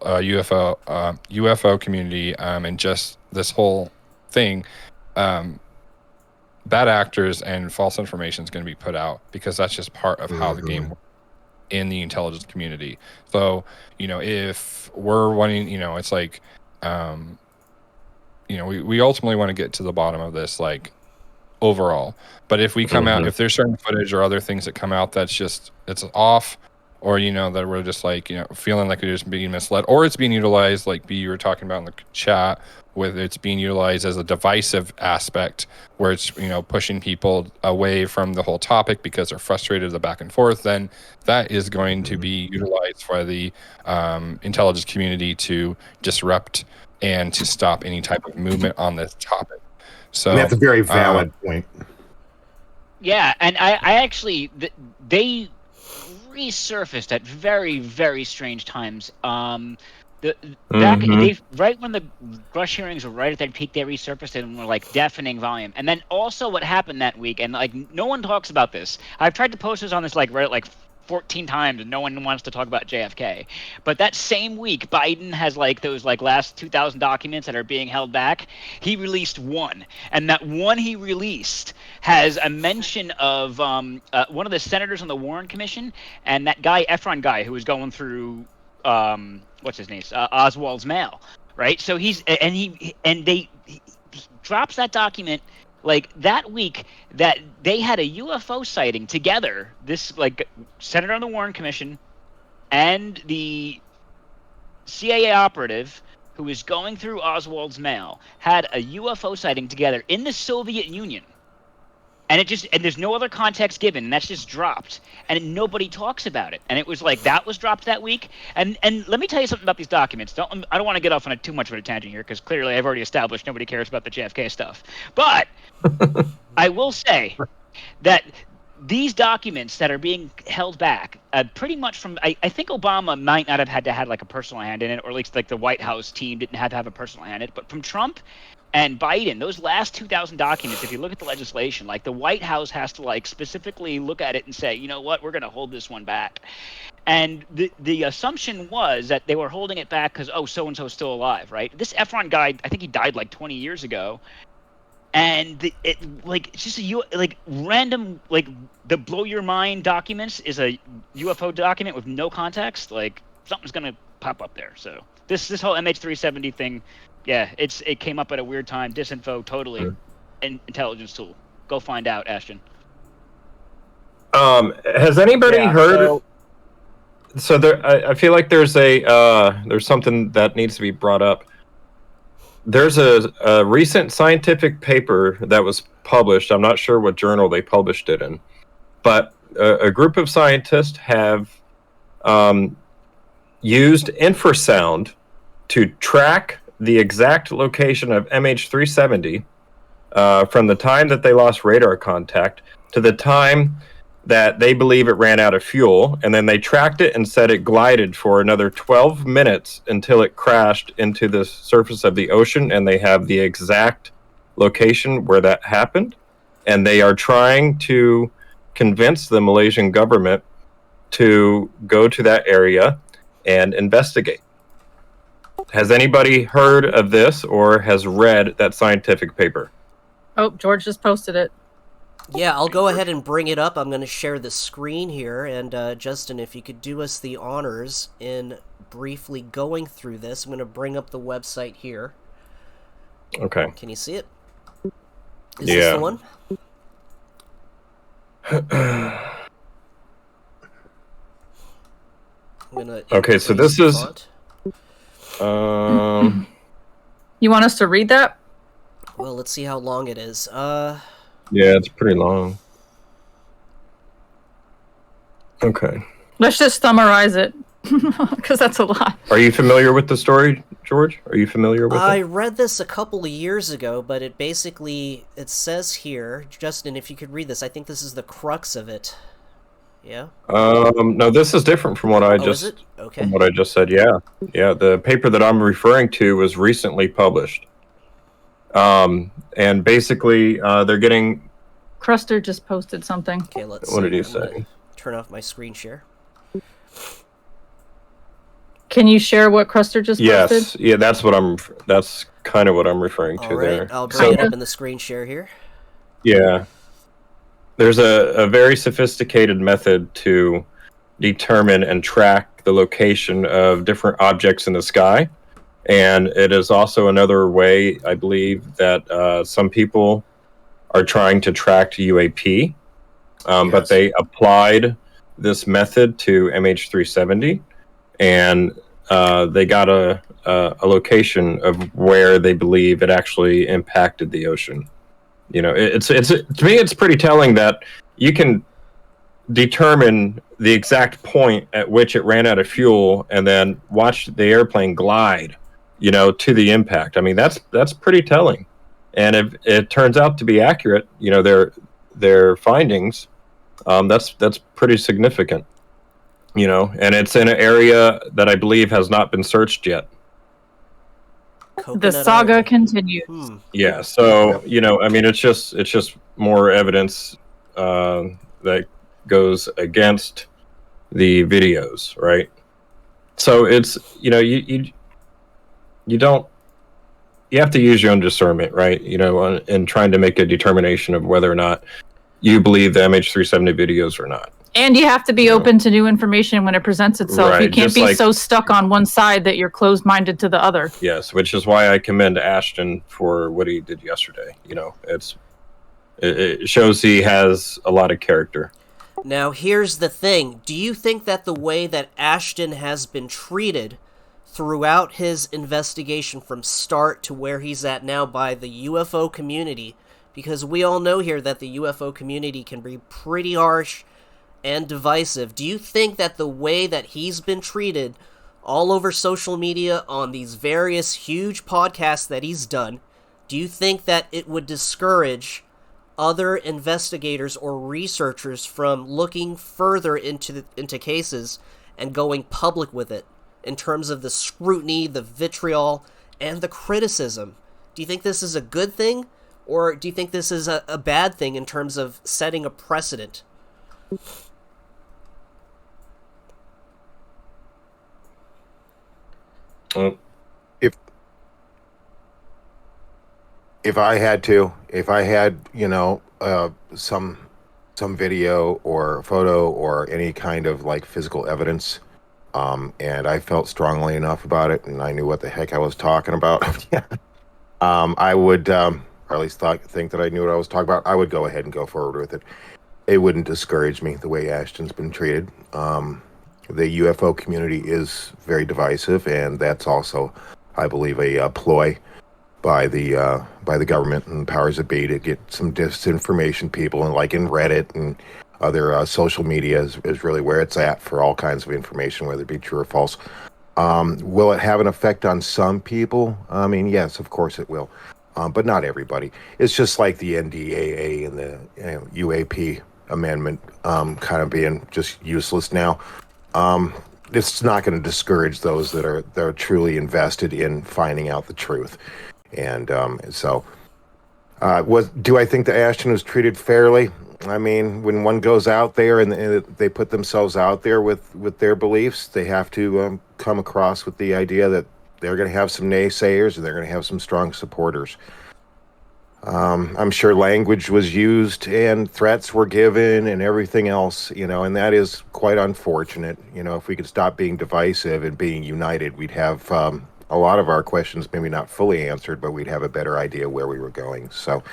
community, and just this whole thing, bad actors and false information is going to be put out because that's just part of how the game works in the intelligence community. So, if we're wanting, it's like, we ultimately want to get to the bottom of this, like, overall. But if we come out, if there's certain footage or other things that come out it's off, or that we're just like feeling like it's being misled, or it's being utilized, like B, you were talking about in the chat, with it's being utilized as a divisive aspect where it's pushing people away from the whole topic because they're frustrated the back and forth, then that is going to be utilized for the intelligence community to disrupt and to stop any type of movement on this topic. So That's a very valid point. Yeah, and I actually they resurfaced at very, very strange times. Right when the Grush hearings were right at their peak, they resurfaced and were like deafening volume. And then also what happened that week, and like no one talks about this. I've tried to post this on this like Reddit like 14 times and no one wants to talk about JFK. But that same week, Biden has like those like last 2,000 documents that are being held back. He released one, and that one he released has a mention of one of the senators on the Warren Commission and that guy Efron guy who was going through what's his name, Oswald's mail, right? So he drops that document like that week that they had a UFO sighting together. This like senator on the Warren Commission and the CIA operative who was going through Oswald's mail had a UFO sighting together in the Soviet Union. And there's no other context given, and that's just dropped, and nobody talks about it. And it was like that was dropped that week. And let me tell you something about these documents. I don't want to get off on too much of a tangent here, because clearly I've already established nobody cares about the JFK stuff. But I will say that these documents that are being held back, pretty much from, I think Obama might not have had to have like a personal hand in it, or at least like the White House team didn't have to have a personal hand in it. But from Trump and Biden, those last 2,000 documents, if you look at the legislation, like the White House has to like specifically look at it and say, you know what, we're going to hold this one back. And the assumption was that they were holding it back because, so-and-so is still alive, right? This Efron guy, I think he died like 20 years ago. And it's just random, like the blow your mind documents is a UFO document with no context. Like something's going to pop up there. So this whole MH370 thing, yeah, it came up at a weird time. Disinfo, totally an intelligence tool. Go find out, Ashton. Has anybody heard? So there, I feel like there's something that needs to be brought up. There's a recent scientific paper that was published. I'm not sure what journal they published it in, but a group of scientists have used infrasound to track the exact location of MH370 from the time that they lost radar contact to the time that they believe it ran out of fuel, and then they tracked it and said it glided for another 12 minutes until it crashed into the surface of the ocean, and they have the exact location where that happened, and they are trying to convince the Malaysian government to go to that area and investigate. Has anybody heard of this or has read that scientific paper? Oh, George just posted it. Yeah, I'll go ahead and bring it up. I'm going to share the screen here. And Justin, if you could do us the honors in briefly going through this. I'm going to bring up the website here. Okay. Can you see it? Is this the one? Okay, so this is... You want us to read that? Well, let's see how long it is. Yeah, it's pretty long. Okay. Let's just summarize it, because that's a lot. Are you familiar with the story, George? Are you familiar with I it? read this a couple of years ago, but it says here, Justin, if you could read this, I think this is the crux of it. Yeah? No, this is different from what I is it? Okay. from what I just said. Yeah, the paper that I'm referring to was recently published. And basically, they're getting... Cruster just posted something. Okay, let's What did he I'm gonna say? Turn off my screen share. Can you share what Cruster just posted? Yes, yeah, that's kind of what I'm referring to All right, there. I'll bring it up in the screen share here. Yeah. There's a very sophisticated method to determine and track the location of different objects in the sky. And it is also another way, I believe, that some people are trying to track UAP. But they applied this method to MH370, and they got a location of where they believe it actually impacted the ocean. You know, it's to me, it's pretty telling that you can determine the exact point at which it ran out of fuel and then watch the airplane glide, you know, to the impact. I mean, that's pretty telling. And if it turns out to be accurate, you know, their findings, that's pretty significant, you know, and it's in an area that I believe has not been searched yet. The saga continues. Yeah, so you know, I mean, it's just more evidence that goes against the videos, right? So it's, you know, you have to use your own discernment, right? You know, in trying to make a determination of whether or not you believe the MH370 videos or not. And you have to be open to new information when it presents itself. Right, You can't just be like- so stuck on one side that you're closed-minded to the other. Yes, which is why I commend Ashton for what he did yesterday. You know, it shows he has a lot of character. Now, here's the thing. Do you think that the way that Ashton has been treated throughout his investigation from start to where he's at now by the UFO community, because we all know here that the UFO community can be pretty harsh and divisive, do you think that the way that he's been treated all over social media on these various huge podcasts that he's done, do you think that it would discourage other investigators or researchers from looking further into cases and going public with it in terms of the scrutiny, the vitriol, and the criticism? Do you think this is a good thing, or do you think this is a bad thing in terms of setting a precedent? If I had, you know, some video or photo or any kind of like physical evidence, and I felt strongly enough about it, and I knew what the heck I was talking about, I would, or at least think that I knew what I was talking about, I would go ahead and go forward with it. It wouldn't discourage me the way Ashton's been treated. The UFO community is very divisive, and that's also, I believe, a ploy by the government and powers that be to get some disinformation people, and like in Reddit and other social media is really where it's at for all kinds of information, whether it be true or false. Will it have an effect on some people? I mean, yes, of course it will, but not everybody. It's just like the NDAA and the UAP amendment kind of being just useless now. It's not going to discourage those that are truly invested in finding out the truth. And do I think that Ashton was treated fairly? I mean, when one goes out there and they put themselves out there with their beliefs, they have to come across with the idea that they're going to have some naysayers and they're going to have some strong supporters. I'm sure language was used and threats were given and everything else, and that is quite unfortunate. If we could stop being divisive and being united, we'd have a lot of our questions maybe not fully answered, but we'd have a better idea where we were going. So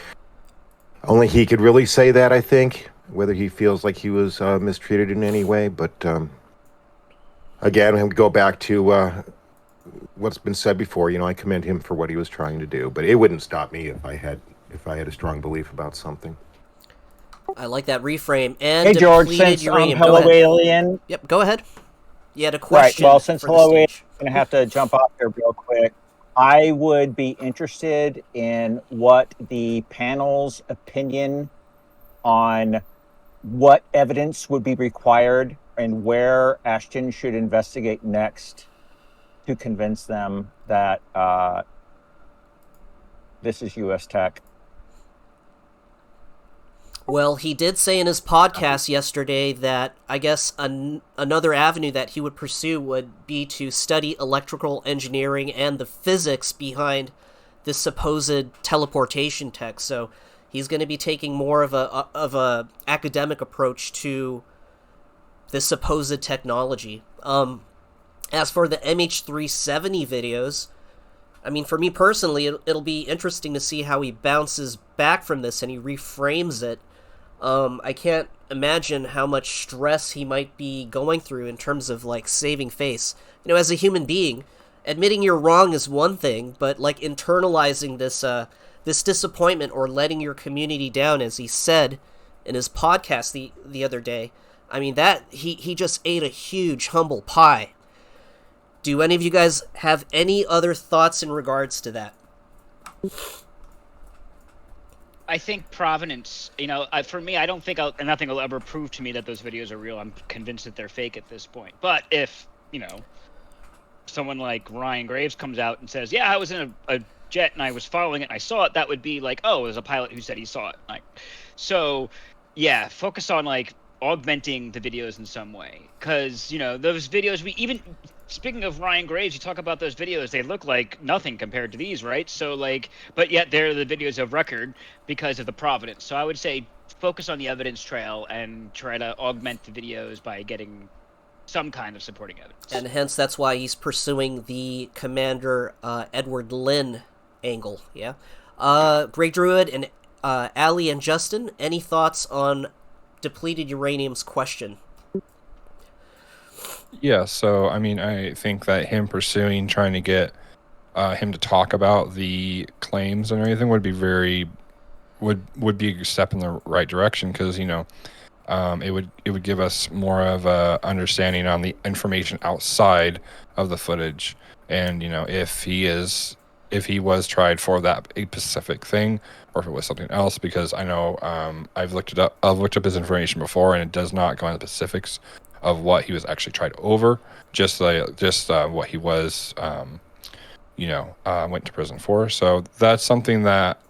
only he could really say that, I think, whether he feels like he was mistreated in any way. But again, we go back to what's been said before. I commend him for what he was trying to do, but it wouldn't stop me if I had a strong belief about something. I like that reframe. And Hey, George, depleted since uranium. Go Hello ahead. Alien. Yep, go ahead. You had a Right. question. Well, since for the Hello Alien, stage. I'm going to have to jump off here real quick. I would be interested in what the panel's opinion on what evidence would be required and where Ashton should investigate next to convince them that this is U.S. tech. Well, he did say in his podcast yesterday that I guess another avenue that he would pursue would be to study electrical engineering and the physics behind this supposed teleportation tech. So he's going to be taking more of a academic approach to this supposed technology. As for the MH370 videos, I mean, for me personally, it'll be interesting to see how he bounces back from this and he reframes it. I can't imagine how much stress he might be going through in terms of, like, saving face. As a human being, admitting you're wrong is one thing, but, like, internalizing this disappointment or letting your community down, as he said in his podcast the other day, I mean, that he just ate a huge humble pie. Do any of you guys have any other thoughts in regards to that? I think provenance, for me, I don't think nothing will ever prove to me that those videos are real. I'm convinced that they're fake at this point. But if, someone like Ryan Graves comes out and says, yeah, I was in a jet and I was following it and I saw it, that would be like, oh, there's a pilot who said he saw it. So, yeah, focus on, augmenting the videos in some way. Because, those videos, speaking of Ryan Graves, you talk about those videos, they look like nothing compared to these, right? So, but yet they're the videos of record because of the provenance. So I would say focus on the evidence trail and try to augment the videos by getting some kind of supporting evidence. And hence that's why he's pursuing the Commander Edward Lynn angle, yeah? Grey Druid and Ali and Justin, any thoughts on depleted uranium's question? Yeah, so I mean, I think that him trying to get him to talk about the claims and everything would be would be a step in the right direction, because it would give us more of a understanding on the information outside of the footage, and if he was tried for that specific thing, or if it was something else, because I know I've looked up his information before, and it does not go into the specifics of what he was actually tried over, just what he was went to prison for. So that's something that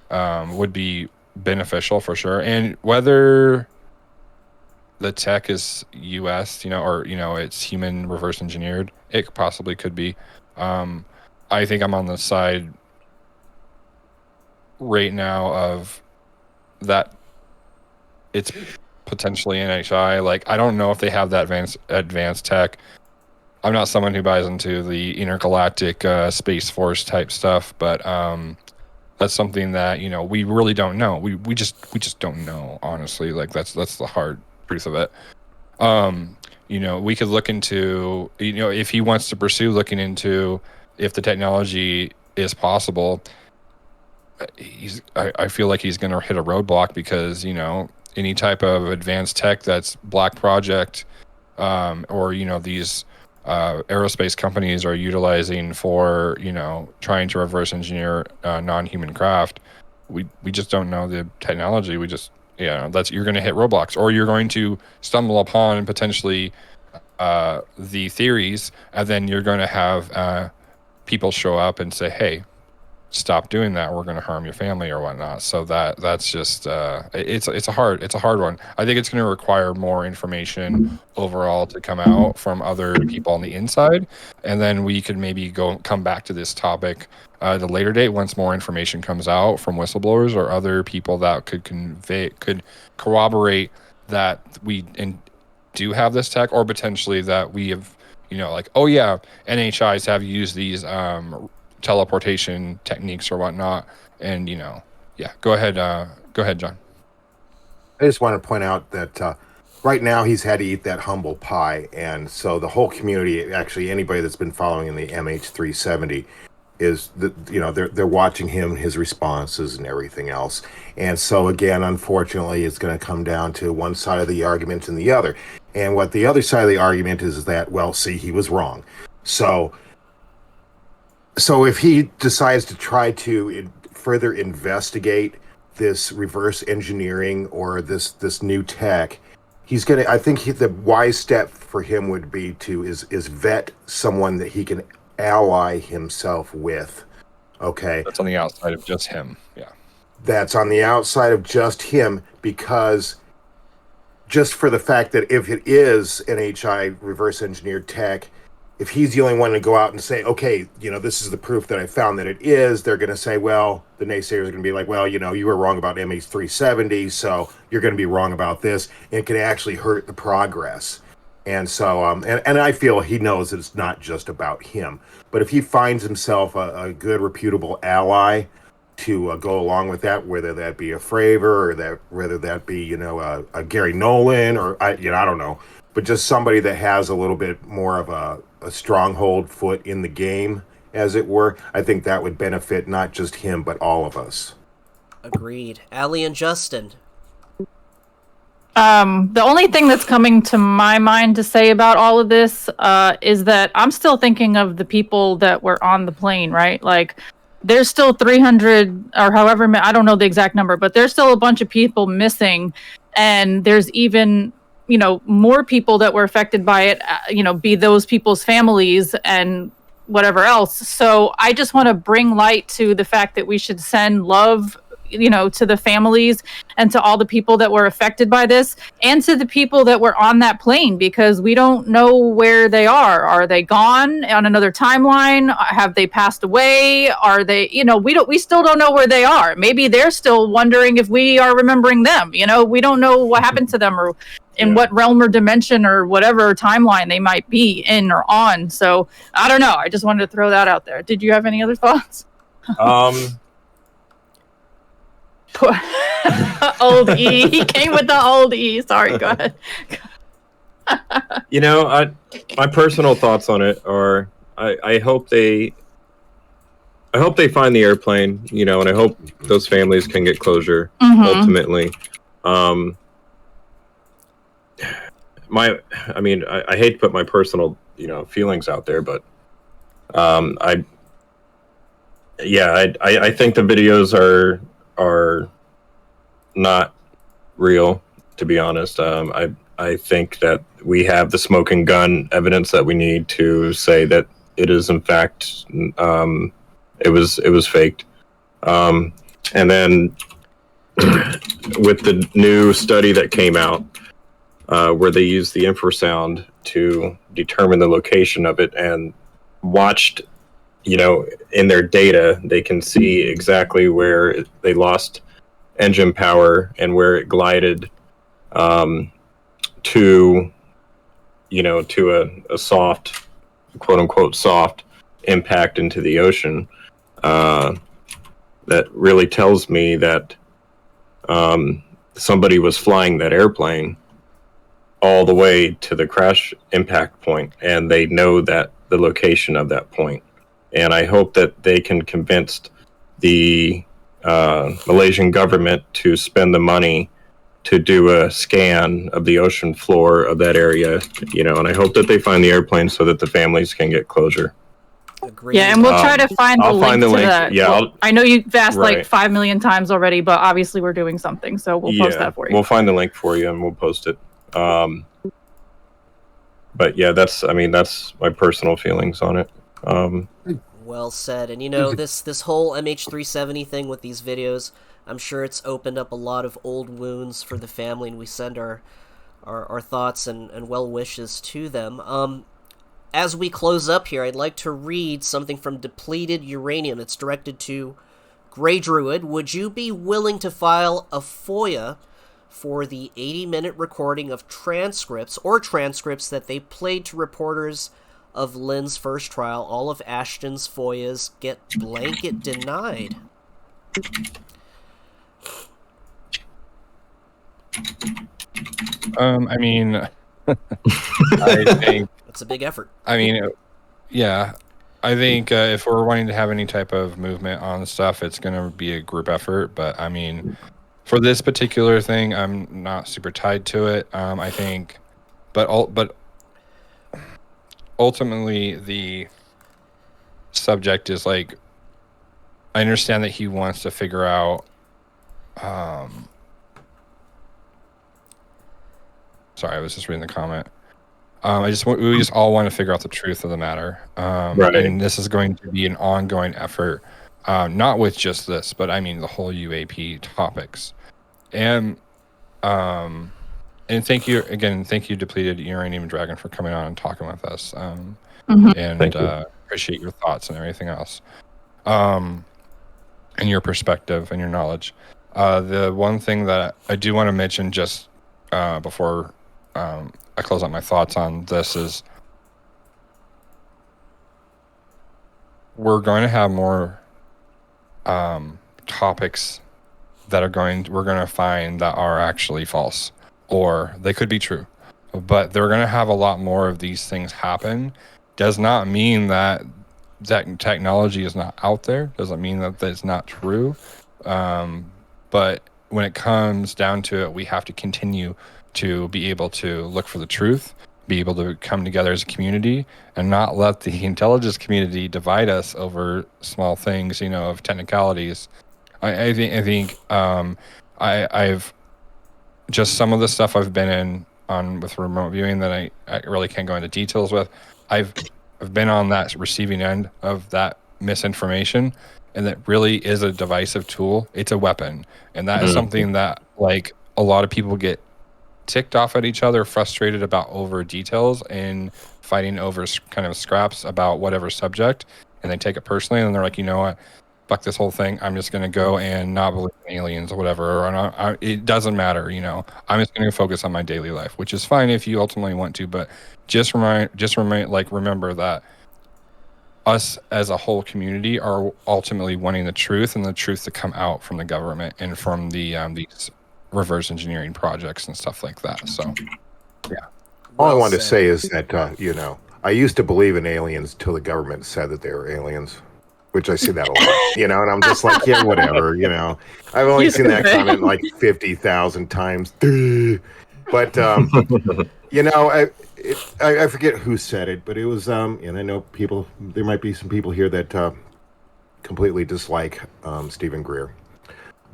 would be beneficial for sure. And whether the tech is US, or it's human reverse engineered, it possibly could be. I think I'm on the side right now of that it's potentially NHI. Like, I don't know if they have that advanced tech. I'm not someone who buys into the intergalactic Space Force type stuff, but that's something that we really don't know. We just don't know, honestly. Like, that's the hard truth of it. We could look into, if he wants to pursue looking into if the technology is possible. I feel like he's going to hit a roadblock, because any type of advanced tech that's Black Project or these aerospace companies are utilizing for trying to reverse engineer non-human craft, we just don't know the technology. We just you're going to hit roadblocks, or you're going to stumble upon potentially the theories, and then you're going to have people show up and say, hey, stop doing that, we're going to harm your family or whatnot. So that's just it's a hard one. I think it's going to require more information overall to come out from other people on the inside, and then we could maybe come back to this topic at a later date once more information comes out from whistleblowers or other people that could corroborate that we do have this tech, or potentially that we have, like, oh yeah, NHIs have used these teleportation techniques or whatnot, and go ahead, John. I just want to point out that right now he's had to eat that humble pie, and so the whole community, actually anybody that's been following in the MH370, is they're watching him, his responses and everything else. And so again, unfortunately, it's going to come down to one side of the argument and the other. And what the other side of the argument is that, well, see, he was wrong. So if he decides to try to further investigate this reverse engineering or this new tech, he's gonna. I think the wise step for him would be to vet someone that he can ally himself with. Okay, that's on the outside of just him. Yeah, that's on the outside of just him, because just for the fact that if it is NHI reverse engineered tech, if he's the only one to go out and say, okay, this is the proof that I found that it is, they're going to say, well, the naysayers are going to be like, well, you were wrong about MH370, so you're going to be wrong about this. And it can actually hurt the progress. And so, and I feel he knows that it's not just about him. But if he finds himself a good, reputable ally to go along with that, whether that be a Fravor or whether that be, a Gary Nolan or, I don't know, but just somebody that has a little bit more of a stronghold foot in the game, as it were, I think that would benefit not just him, but all of us. Agreed. Allie and Justin. The only thing that's coming to my mind to say about all of this is that I'm still thinking of the people that were on the plane, right? Like, there's still 300 or however, I don't know the exact number, but there's still a bunch of people missing. And there's even, more people that were affected by it, be those people's families and whatever else. So I just want to bring light to the fact that we should send love, to the families and to all the people that were affected by this, and to the people that were on that plane, because we don't know where they are. Are they gone on another timeline? Have they passed away? Are they, we still don't know where they are. Maybe they're still wondering if we are remembering them. We don't know what happened to them or in what realm or dimension or whatever timeline they might be in or on. So I don't know. I just wanted to throw that out there. Did you have any other thoughts? Old E. He came with the old E. Sorry, go ahead. My personal thoughts on it are, I hope they find the airplane, and I hope those families can get closure ultimately. I hate to put my personal, feelings out there, but I think the videos are not real, to be honest. I think that we have the smoking gun evidence that we need to say that it is in fact it was faked. And then with the new study that came out, where they used the infrasound to determine the location of it and watched, in their data, they can see exactly where they lost engine power and where it glided to a soft, quote unquote, soft impact into the ocean. That really tells me that somebody was flying that airplane all the way to the crash impact point, and they know that the location of that point. And I hope that they can convince the Malaysian government to spend the money to do a scan of the ocean floor of that area, and I hope that they find the airplane so that the families can get closure. Agreed. Yeah, and we'll try to find the link to that. Yeah, well, I know you've asked like 5 million times already, but obviously we're doing something, so we'll post that for you. We'll find the link for you and we'll post it. But yeah, that's my personal feelings on it. Well said. And this whole MH370 thing with these videos, I'm sure it's opened up a lot of old wounds for the family, and we send our thoughts and well wishes to them. As we close up here, I'd like to read something from Depleted Uranium. It's directed to Grey Druid. Would you be willing to file a FOIA for the 80-minute recording of transcripts that they played to reporters of Lynn's first trial? All of Ashton's FOIAs get blanket denied. I mean, I think That's a big effort. I mean, yeah, I think if we're wanting to have any type of movement on stuff, it's going to be a group effort. But I mean, for this particular thing, I'm not super tied to it. I think, but ultimately, the subject is like, I understand that he wants to figure out. Sorry, I was just reading the comment. We just all want to figure out the truth of the matter. Right. And this is going to be an ongoing effort, not with just this, but I mean the whole UAP topics. And thank you again, Depleted Uranium Dragon, for coming on and talking with us. And appreciate your thoughts and everything else. And your perspective and your knowledge. The one thing that I do want to mention just before I close out my thoughts on this is we're going to have more topics that we're going to find that are actually false, or they could be true, but they're going to have a lot more of these things happen. Does not mean that technology is not out there. Doesn't mean that it's not true. But when it comes down to it, we have to continue to be able to look for the truth, be able to come together as a community, and not let the intelligence community divide us over small things, of technicalities. I think I've just some of the stuff I've been on with remote viewing that I really can't go into details with. I've been on that receiving end of that misinformation, and that really is a divisive tool. It's a weapon, and that is something that like a lot of people get ticked off at each other, frustrated about over details and fighting over kind of scraps about whatever subject, and they take it personally, and they're like, you know what, fuck this whole thing, I'm just going to go and not believe in aliens or whatever, or it doesn't matter, I'm just going to focus on my daily life, which is fine if you ultimately want to, but remember that us as a whole community are ultimately wanting the truth, and the truth to come out from the government and from the these reverse engineering projects and stuff like that. So, yeah. All I wanted to say is that, I used to believe in aliens till the government said that they were aliens, which I see that a lot, and I'm just like, yeah, whatever, I've only seen that comment like 50,000 times. But, I forget who said it, but it was, and I know there might be some people here that completely dislike Stephen Greer.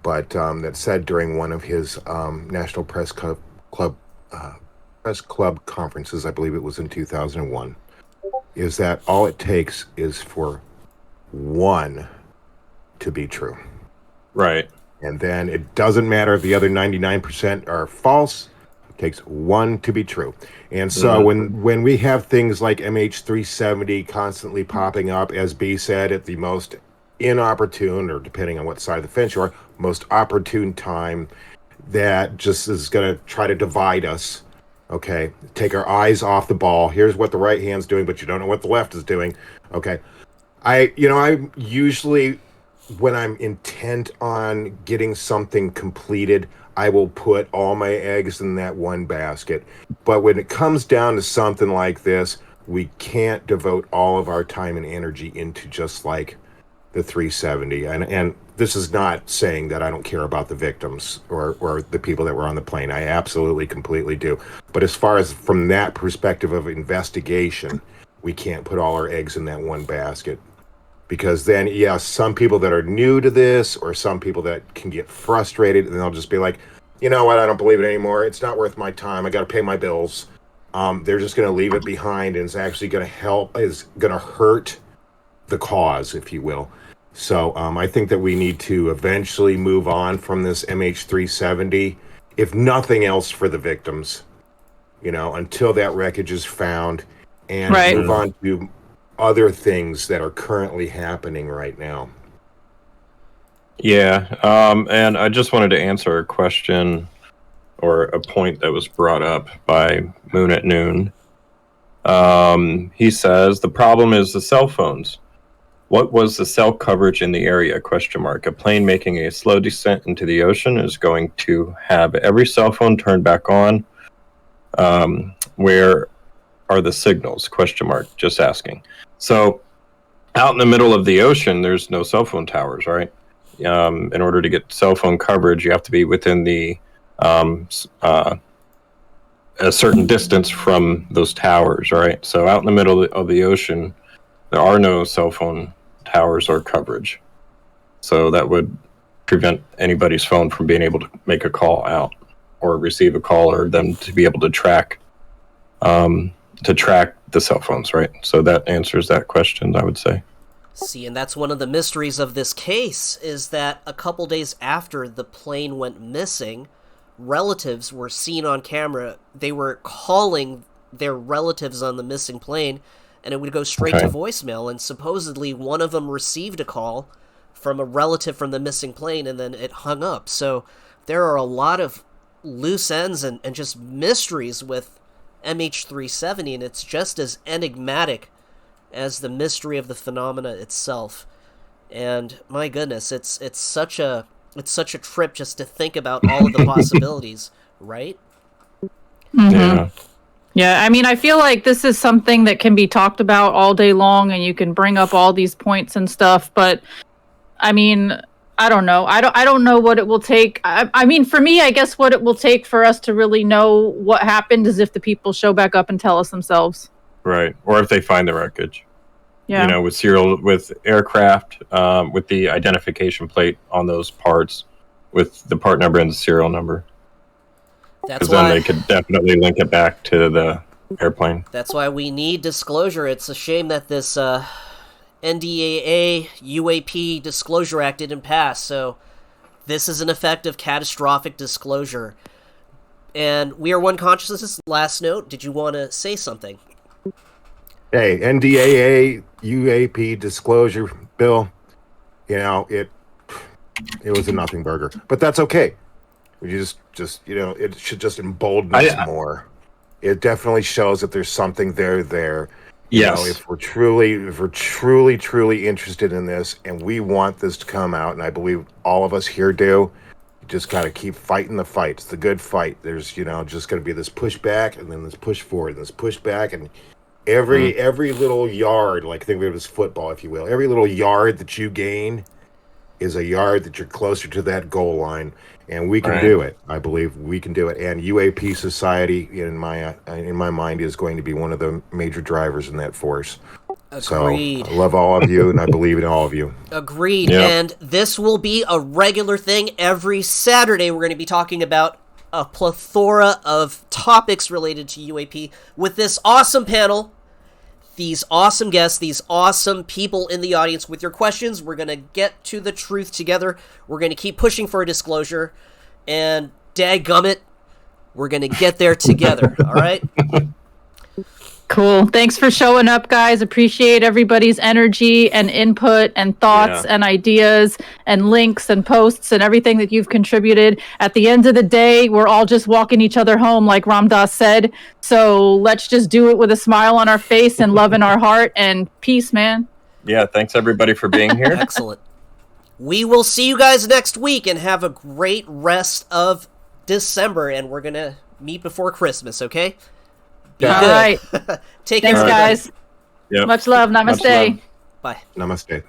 But that said during one of his National Press Club conferences, I believe it was in 2001, is that all it takes is for one to be true. Right. And then it doesn't matter if the other 99% are false. It takes one to be true. And so when we have things like MH370 constantly popping up, as B said, at the most inopportune, or depending on what side of the fence you are, most opportune time, that just is going to try to divide us. Okay, take our eyes off the ball. Here's what the right hand's doing, but you don't know what the left is doing. Okay, I usually, when I'm intent on getting something completed, I will put all my eggs in that one basket. But when it comes down to something like this, we can't devote all of our time and energy into just like the 370. And this is not saying that I don't care about the victims or the people that were on the plane. I absolutely, completely do. But as far as from that perspective of investigation, we can't put all our eggs in that one basket. Because then, some people that are new to this, or some people that can get frustrated, and they'll just be like, you know what, I don't believe it anymore. It's not worth my time. I got to pay my bills. They're just going to leave it behind, and it's actually going to hurt the cause, if you will. So I think that we need to eventually move on from this MH370, if nothing else for the victims, until that wreckage is found, and move on to other things that are currently happening right now. Yeah, and I just wanted to answer a question or a point that was brought up by Moon at Noon. He says, the problem is the cell phones. What was the cell coverage in the area? A plane making a slow descent into the ocean is going to have every cell phone turned back on. Where are the signals? Just asking. So out in the middle of the ocean, there's no cell phone towers, right? In order to get cell phone coverage, you have to be within the a certain distance from those towers, right? So out in the middle of the ocean, there are no cell phone towers or coverage. So that would prevent anybody's phone from being able to make a call out or receive a call, or them to be able to track the cell phones, right? So that answers that question, I would say. See, and that's one of the mysteries of this case, is that a couple days after the plane went missing, relatives were seen on camera. They were calling their relatives on the missing plane, and it would go straight to voicemail, and supposedly one of them received a call from a relative from the missing plane, and then it hung up. So there are a lot of loose ends and just mysteries with MH370, and it's just as enigmatic as the mystery of the phenomena itself. And my goodness, it's such a trip just to think about all of the possibilities, right? Mm-hmm. Yeah, I mean, I feel like this is something that can be talked about all day long, and you can bring up all these points and stuff, but I mean, I don't know. I don't know what it will take. I mean, for me, I guess what it will take for us to really know what happened is if the people show back up and tell us themselves. Right. Or if they find the wreckage. Yeah. With aircraft, with the identification plate on those parts, with the part number and the serial number. That's why then they could definitely link it back to the airplane. That's why we need disclosure. It's a shame that this NDAA UAP Disclosure Act didn't pass, so this is an effective catastrophic disclosure. And We Are One Consciousness, last note, did you want to say something? Hey, NDAA UAP disclosure bill, it was a nothing burger, but that's okay. We just it should just embolden us more. It definitely shows that there's something there. Yes. If we're truly interested in this, and we want this to come out, and I believe all of us here do, you just got to keep fighting the fight. It's the good fight. There's just going to be this pushback, and then this push forward, and this pushback, and every little yard, like think of it as football, if you will. Every little yard that you gain is a yard that you're closer to that goal line, and we can do it. I believe we can do it, and UAP Society, in my mind, is going to be one of the major drivers in that force. Agreed. So I love all of you, and I believe in all of you. Agreed. Yep. And this will be a regular thing every Saturday. We're going to be talking about a plethora of topics related to UAP with this awesome panel, these awesome guests, these awesome people in the audience with your questions. We're going to get to the truth together. We're going to keep pushing for a disclosure. And dadgummit, we're going to get there together. All right? Cool. Thanks for showing up, guys. Appreciate everybody's energy and input and thoughts and ideas and links and posts and everything that you've contributed. At the end of the day, we're all just walking each other home, like Ram Dass said. So let's just do it with a smile on our face and love in our heart, and peace, man. Yeah, thanks everybody for being here. Excellent. We will see you guys next week, and have a great rest of December, and we're going to meet before Christmas, okay? Be All good. right. Take Thanks, care, guys. Yep. Much love. Namaste. Much love. Bye. Namaste.